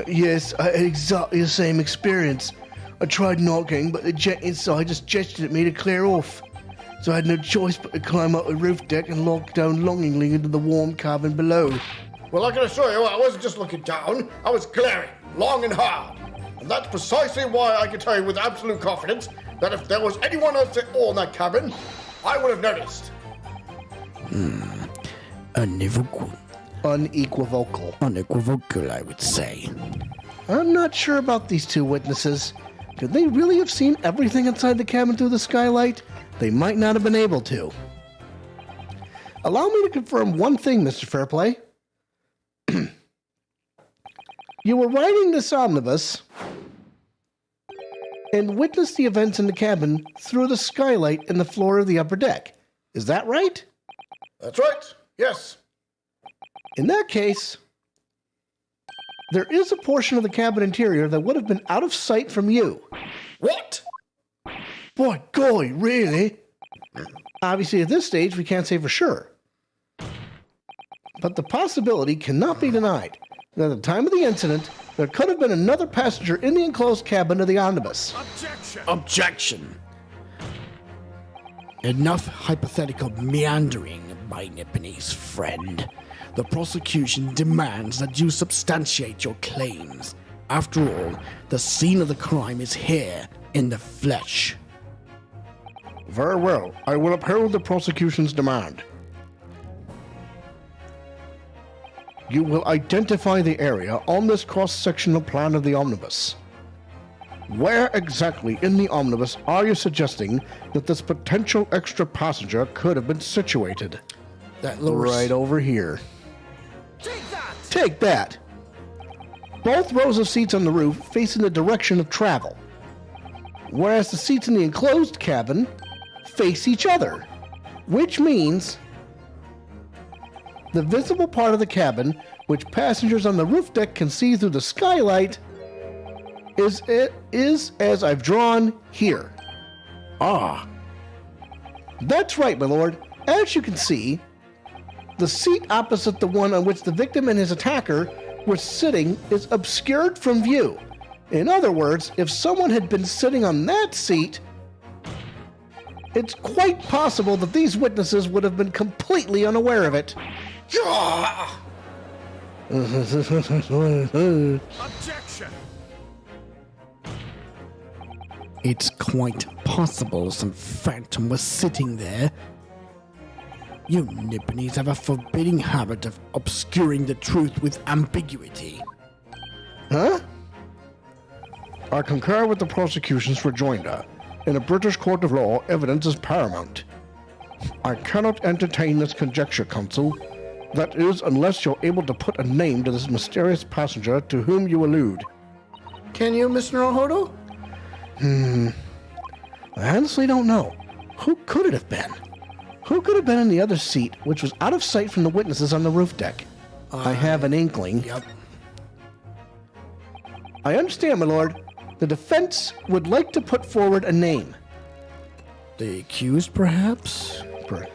[SPEAKER 1] Yes, I had exactly the same experience. I tried knocking, but the jet inside just gestured at me to clear off. So I had no choice but to climb up the roof deck and look down longingly into the warm cabin below.
[SPEAKER 10] Well, I can assure you, I wasn't just looking down. I was glaring, long and hard. And that's precisely why I can tell you with absolute confidence that if there was anyone else at all in that cabin, I would have noticed.
[SPEAKER 6] Unequivocal, I would say.
[SPEAKER 1] I'm not sure about these two witnesses. Could they really have seen everything inside the cabin through the skylight? They might not have been able to. Allow me to confirm one thing, Mr. Fairplay. You were riding this omnibus and witnessed the events in the cabin through the skylight in the floor of the upper deck. Is that right?
[SPEAKER 10] That's right, yes.
[SPEAKER 1] In that case, there is a portion of the cabin interior that would have been out of sight from you.
[SPEAKER 10] What?
[SPEAKER 1] Boy, golly, really? Obviously, at this stage, we can't say for sure. But the possibility cannot be denied that at the time of the incident, there could have been another passenger in the enclosed cabin of the omnibus.
[SPEAKER 6] Objection. Enough hypothetical meandering, my Nipponese friend. The prosecution demands that you substantiate your claims. After all, the scene of the crime is here, in the flesh.
[SPEAKER 1] Very well. I will uphold the prosecution's demand. You will identify the area on this cross-sectional plan of the omnibus. Where exactly in the omnibus are you suggesting that this potential extra passenger could have been situated?
[SPEAKER 6] That lowers...
[SPEAKER 1] Right over here.
[SPEAKER 8] Take that!
[SPEAKER 1] Take that! Both rows of seats on the roof face in the direction of travel, whereas the seats in the enclosed cabin face each other, which means The visible part of the cabin, which passengers on the roof deck can see through the skylight, is as I've drawn here.
[SPEAKER 11] Ah,
[SPEAKER 1] That's right, my lord. As you can see, the seat opposite the one on which the victim and his attacker were sitting is obscured from view. In other words, if someone had been sitting on that seat, it's quite possible that these witnesses would have been completely unaware of it.
[SPEAKER 4] Objection!
[SPEAKER 6] It's quite possible some phantom was sitting there. You Nipponese have a forbidding habit of obscuring the truth with ambiguity.
[SPEAKER 1] Huh?
[SPEAKER 11] I concur with the prosecution's rejoinder. In a British court of law, evidence is paramount. I cannot entertain this conjecture, counsel. That is, unless you're able to put a name to this mysterious passenger to whom you allude.
[SPEAKER 2] Can you, Mr. Naruhodo?
[SPEAKER 1] I honestly don't know. Who could it have been? Who could have been in the other seat, which was out of sight from the witnesses on the roof deck? I have an inkling.
[SPEAKER 6] Yep.
[SPEAKER 1] I understand, my lord. The defense would like to put forward a name.
[SPEAKER 6] The accused, perhaps?
[SPEAKER 1] Per-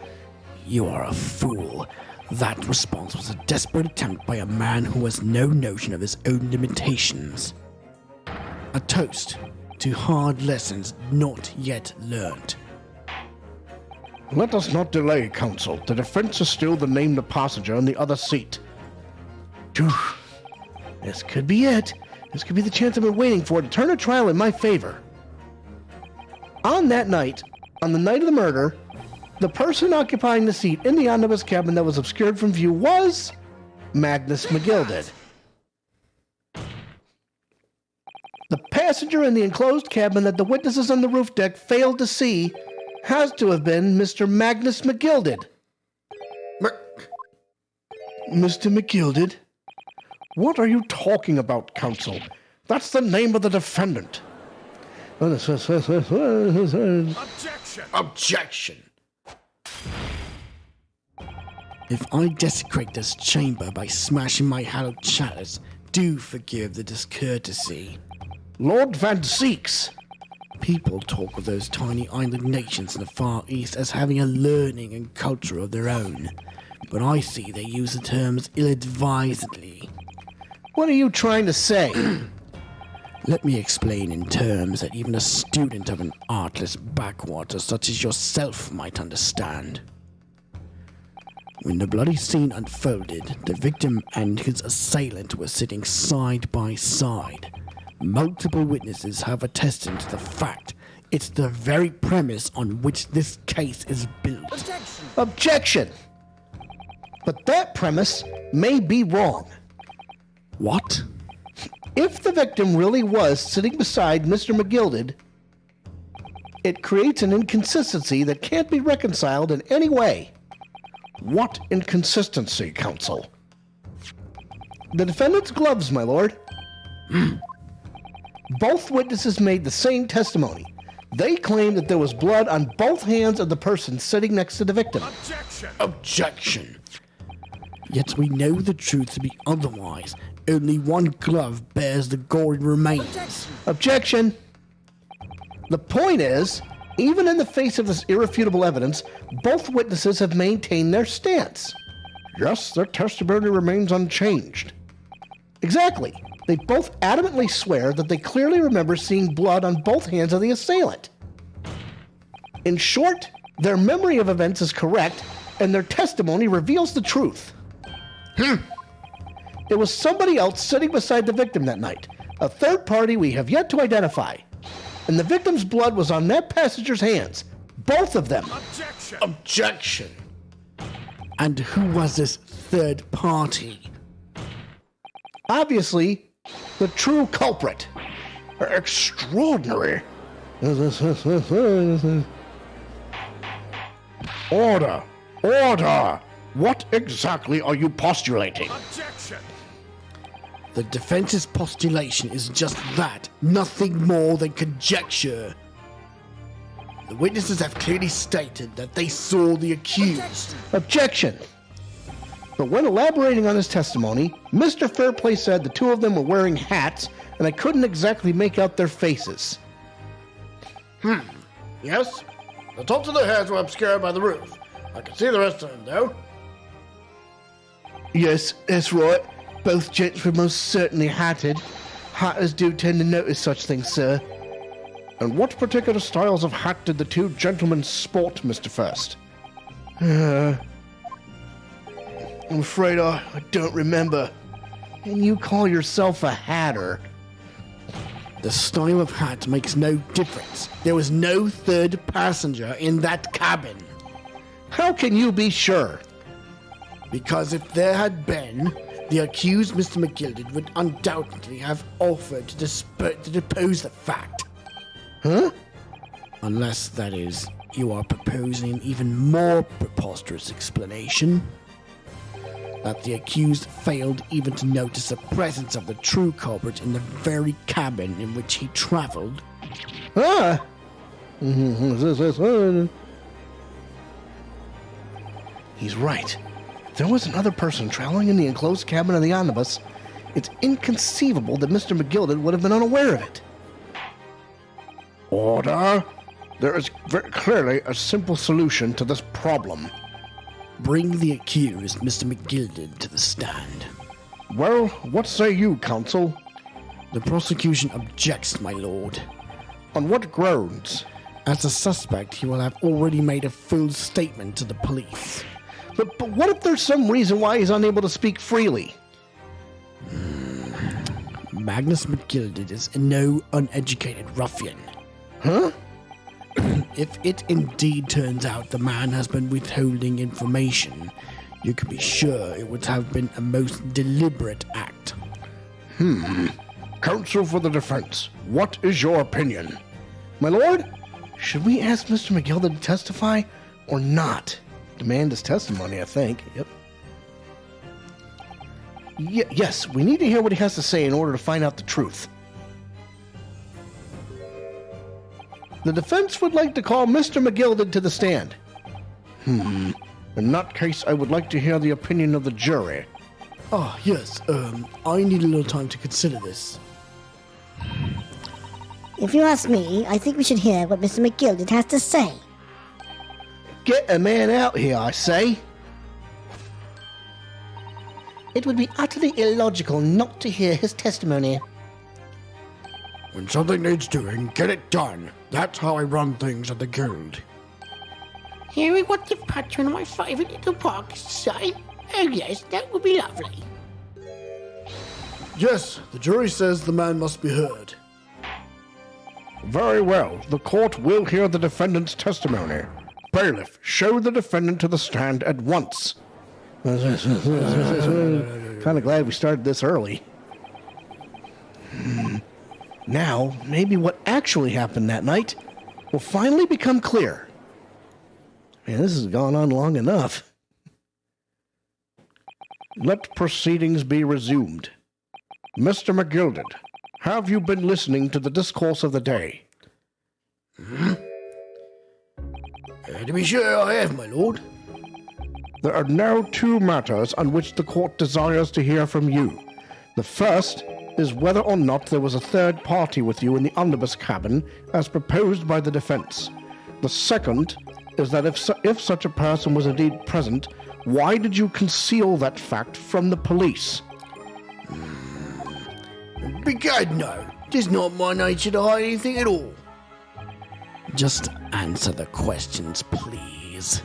[SPEAKER 6] You are a fool. That response was a desperate attempt by a man who has no notion of his own limitations. A toast to hard lessons not yet learnt.
[SPEAKER 11] Let us not delay, counsel. The defense is still to name the passenger in the other seat.
[SPEAKER 1] Phew. This could be it. This could be the chance I've been waiting for to turn a trial in my favor. On that night, on the night of the murder, the person occupying the seat in the omnibus cabin that was obscured from view was Magnus McGilded. The passenger in the enclosed cabin that the witnesses on the roof deck failed to see has to have been Mr. Magnus McGilded.
[SPEAKER 11] Mr. McGilded? What are you talking about, counsel? That's the name of the defendant.
[SPEAKER 4] Objection!
[SPEAKER 9] Objection.
[SPEAKER 6] If I desecrate this chamber by smashing my hallowed chalice, do forgive the discourtesy.
[SPEAKER 11] Lord Van Zeeks!
[SPEAKER 6] People talk of those tiny island nations in the Far East as having a learning and culture of their own, but I see they use the terms ill-advisedly.
[SPEAKER 1] What are you trying to say?
[SPEAKER 6] Let me explain in terms that even a student of an artless backwater such as yourself might understand. When the bloody scene unfolded, the victim and his assailant were sitting side by side. Multiple witnesses have attested to the fact. It's the very premise on which this case is built.
[SPEAKER 1] Objection! But that premise may be wrong.
[SPEAKER 6] What?
[SPEAKER 1] If the victim really was sitting beside Mr. McGilded, it creates an inconsistency that can't be reconciled in any way.
[SPEAKER 11] What inconsistency, counsel?
[SPEAKER 1] The defendant's gloves, my lord. Both witnesses made the same testimony. They claimed that there was blood on both hands of the person sitting next to the victim.
[SPEAKER 4] Objection!
[SPEAKER 6] Objection. Yet we know the truth to be otherwise. Only one glove bears the gory remains.
[SPEAKER 1] Objection! The point is, even in the face of this irrefutable evidence, both witnesses have maintained their stance.
[SPEAKER 11] Yes, their testimony remains unchanged.
[SPEAKER 1] Exactly. They both adamantly swear that they clearly remember seeing blood on both hands of the assailant. In short, their memory of events is correct, and their testimony reveals the truth. It was somebody else sitting beside the victim that night, a third party we have yet to identify. And the victim's blood was on that passenger's hands, both of them.
[SPEAKER 4] Objection!
[SPEAKER 9] Objection.
[SPEAKER 6] And who was this third party?
[SPEAKER 1] Obviously, the true culprit.
[SPEAKER 11] Extraordinary. Order! Order! What exactly are you postulating?
[SPEAKER 4] Objection!
[SPEAKER 6] The defense's postulation is just that, nothing more than conjecture. The witnesses have clearly stated that they saw the accused.
[SPEAKER 1] Objection! But when elaborating on his testimony, Mr. Fairplay said the two of them were wearing hats, and I couldn't exactly make out their faces.
[SPEAKER 9] Yes? The tops of their heads were obscured by the roof. I can see the rest of them, though.
[SPEAKER 11] Yes, that's right. Both gents were most certainly hatted. Hatters do tend to notice such things, sir.
[SPEAKER 1] And what particular styles of hat did the two gentlemen sport, Mr. First?
[SPEAKER 11] I'm afraid I don't remember.
[SPEAKER 1] And you call yourself a hatter?
[SPEAKER 9] The style of hat makes no difference. There was no third passenger in that cabin.
[SPEAKER 1] How can you be sure?
[SPEAKER 9] Because if there had been, the accused Mr. McGilded would undoubtedly have offered to depose the fact.
[SPEAKER 1] Huh?
[SPEAKER 6] Unless, that is, you are proposing an even more preposterous explanation. That the accused failed even to notice the presence of the true culprit in the very cabin in which he traveled.
[SPEAKER 1] Ah! He's right. There was another person traveling in the enclosed cabin of the omnibus. It's inconceivable that Mr. McGilded would have been unaware of it. Order! There is very clearly a simple solution to this problem.
[SPEAKER 6] Bring the accused, Mr. McGilded, to the stand.
[SPEAKER 1] Well, what say you, counsel?
[SPEAKER 6] The prosecution objects, my lord.
[SPEAKER 1] On what grounds?
[SPEAKER 6] As a suspect, he will have already made a full statement to the police.
[SPEAKER 1] But what if there's some reason why he's unable to speak freely?
[SPEAKER 6] Magnus McGilded is no uneducated ruffian.
[SPEAKER 1] Huh?
[SPEAKER 6] If it indeed turns out the man has been withholding information, you can be sure it would have been a most deliberate act.
[SPEAKER 1] Counsel for the defense, what is your opinion? My lord, should we ask Mr. McGilded to testify or not? Demand his testimony, I think. Yep. Yes, we need to hear what he has to say in order to find out the truth. The defense would like to call Mr. McGilded to the stand. In that case, I would like to hear the opinion of the jury.
[SPEAKER 9] Ah, yes, I need a little time to consider this.
[SPEAKER 3] If you ask me, I think we should hear what Mr. McGilded has to say.
[SPEAKER 1] Get a man out here, I say. It would be utterly illogical not to hear his testimony.
[SPEAKER 9] When something needs doing, get it done. That's how I run things at the guild.
[SPEAKER 12] Hearing what the patron of my favourite little box say? Oh yes, that would be lovely.
[SPEAKER 9] Yes, the jury says the man must be heard.
[SPEAKER 1] Very well. The court will hear the defendant's testimony. Bailiff, show the defendant to the stand at once. Kind of glad we started this early. Now, maybe what actually happened that night will finally become clear. Man, this has gone on long enough. Let proceedings be resumed. Mr. McGilded, have you been listening to the discourse of the day?
[SPEAKER 9] To be sure I have, my lord.
[SPEAKER 1] There are now two matters on which the court desires to hear from you. The first is whether or not there was a third party with you in the omnibus cabin as proposed by the defense. The second is that if such a person was indeed present, why did you conceal that fact from the police?
[SPEAKER 9] Begad no, 'tis not my nature to hide anything at all.
[SPEAKER 6] Just answer the questions, please.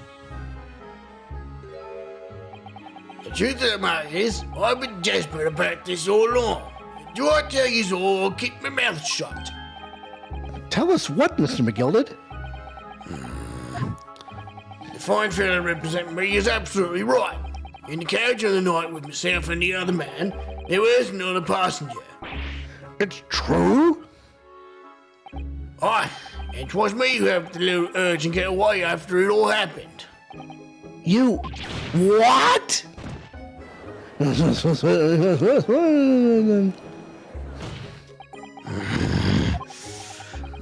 [SPEAKER 9] The truth of the matter is, I've been desperate about this all along. Do I tell you all, I'll keep my mouth shut?
[SPEAKER 1] Tell us what, Mr. McGilded?
[SPEAKER 9] The fine fellow representing me is absolutely right. In the carriage of the night with myself and the other man, there was another passenger.
[SPEAKER 1] It's true?
[SPEAKER 9] Aye, and 'twas me who had the little urge and get away after it all happened.
[SPEAKER 1] You... What?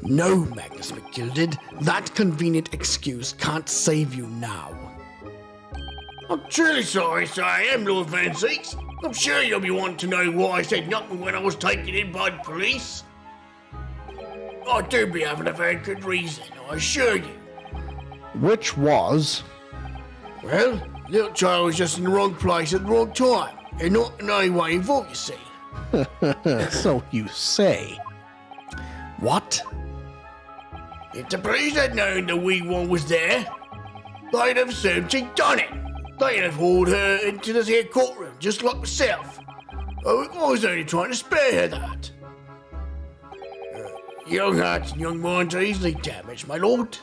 [SPEAKER 6] No, Magnus McGilded, that convenient excuse can't save you now.
[SPEAKER 9] I'm truly sorry, sir. I am Lord Van Zeeks. I'm sure you'll be wanting to know why I said nothing when I was taken in by the police. I do be having a very good reason, I assure you.
[SPEAKER 11] Which was?
[SPEAKER 9] Well, little child was just in the wrong place at the wrong time, and not in any way involved, you see.
[SPEAKER 11] So you say.
[SPEAKER 6] What?
[SPEAKER 9] If the police had known the wee one was there, they'd have assumed she'd done it. They'd have hauled her into this here courtroom, just like myself. Oh, I was only trying to spare her that. Young hearts and young minds are easily damaged, my lord.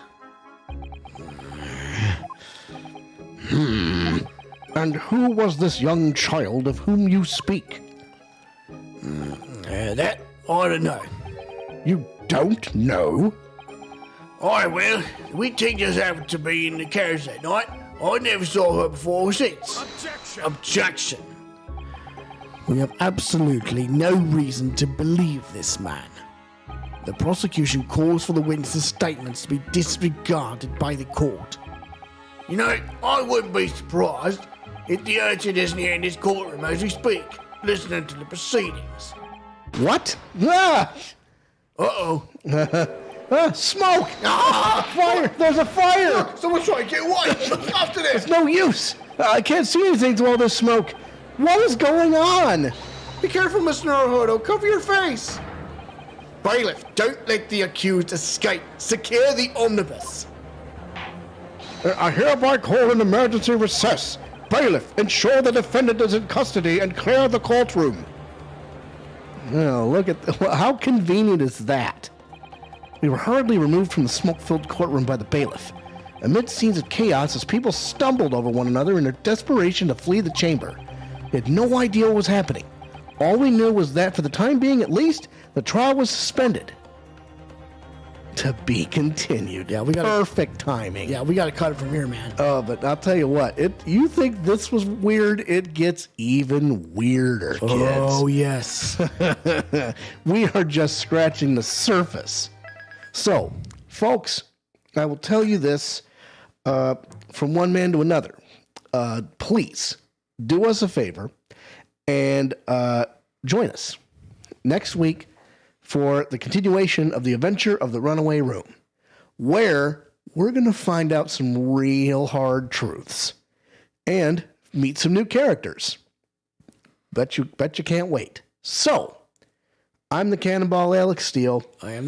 [SPEAKER 11] And who was this young child of whom you speak?
[SPEAKER 9] That, I don't know.
[SPEAKER 11] You don't know?
[SPEAKER 9] I will. We teen just happened to be in the carriage that night. I never saw her before or since. Objection.
[SPEAKER 6] We have absolutely no reason to believe this man. The prosecution calls for the witness's statements to be disregarded by the court.
[SPEAKER 9] You know, I wouldn't be surprised if the urchin isn't here in this courtroom as we speak, listening to the proceedings.
[SPEAKER 11] What? Ah!
[SPEAKER 9] Uh-oh.
[SPEAKER 11] Smoke! Ah! Fire! There's a fire!
[SPEAKER 9] Someone's trying to get away! After this!
[SPEAKER 11] It's no use! I can't see anything through all this smoke. What is going on?
[SPEAKER 10] Be careful, Mr. Naruhodo. Cover your face.
[SPEAKER 9] Bailiff, don't let the accused escape. Secure the omnibus.
[SPEAKER 11] I hereby call an emergency recess. Bailiff, ensure the defendant is in custody and clear the courtroom. Oh, look at how convenient is that? We were hurriedly removed from the smoke-filled courtroom by the bailiff, amid scenes of chaos as people stumbled over one another in their desperation to flee the chamber. We had no idea what was happening. All we knew was that, for the time being at least, the trial was suspended. To be continued.
[SPEAKER 6] Yeah, we got
[SPEAKER 11] perfect timing.
[SPEAKER 6] Yeah, we got to cut it from here, man.
[SPEAKER 11] Oh, but I'll tell you what. You think this was weird? It gets even weirder, kids.
[SPEAKER 6] Oh, yes.
[SPEAKER 11] We are just scratching the surface. So, folks, I will tell you this from one man to another. Please do us a favor and join us next week for the continuation of the adventure of the Runaway Room, where we're going to find out some real hard truths and meet some new characters. Bet you can't wait. So, I'm the Cannonball Alex Steele.
[SPEAKER 6] I am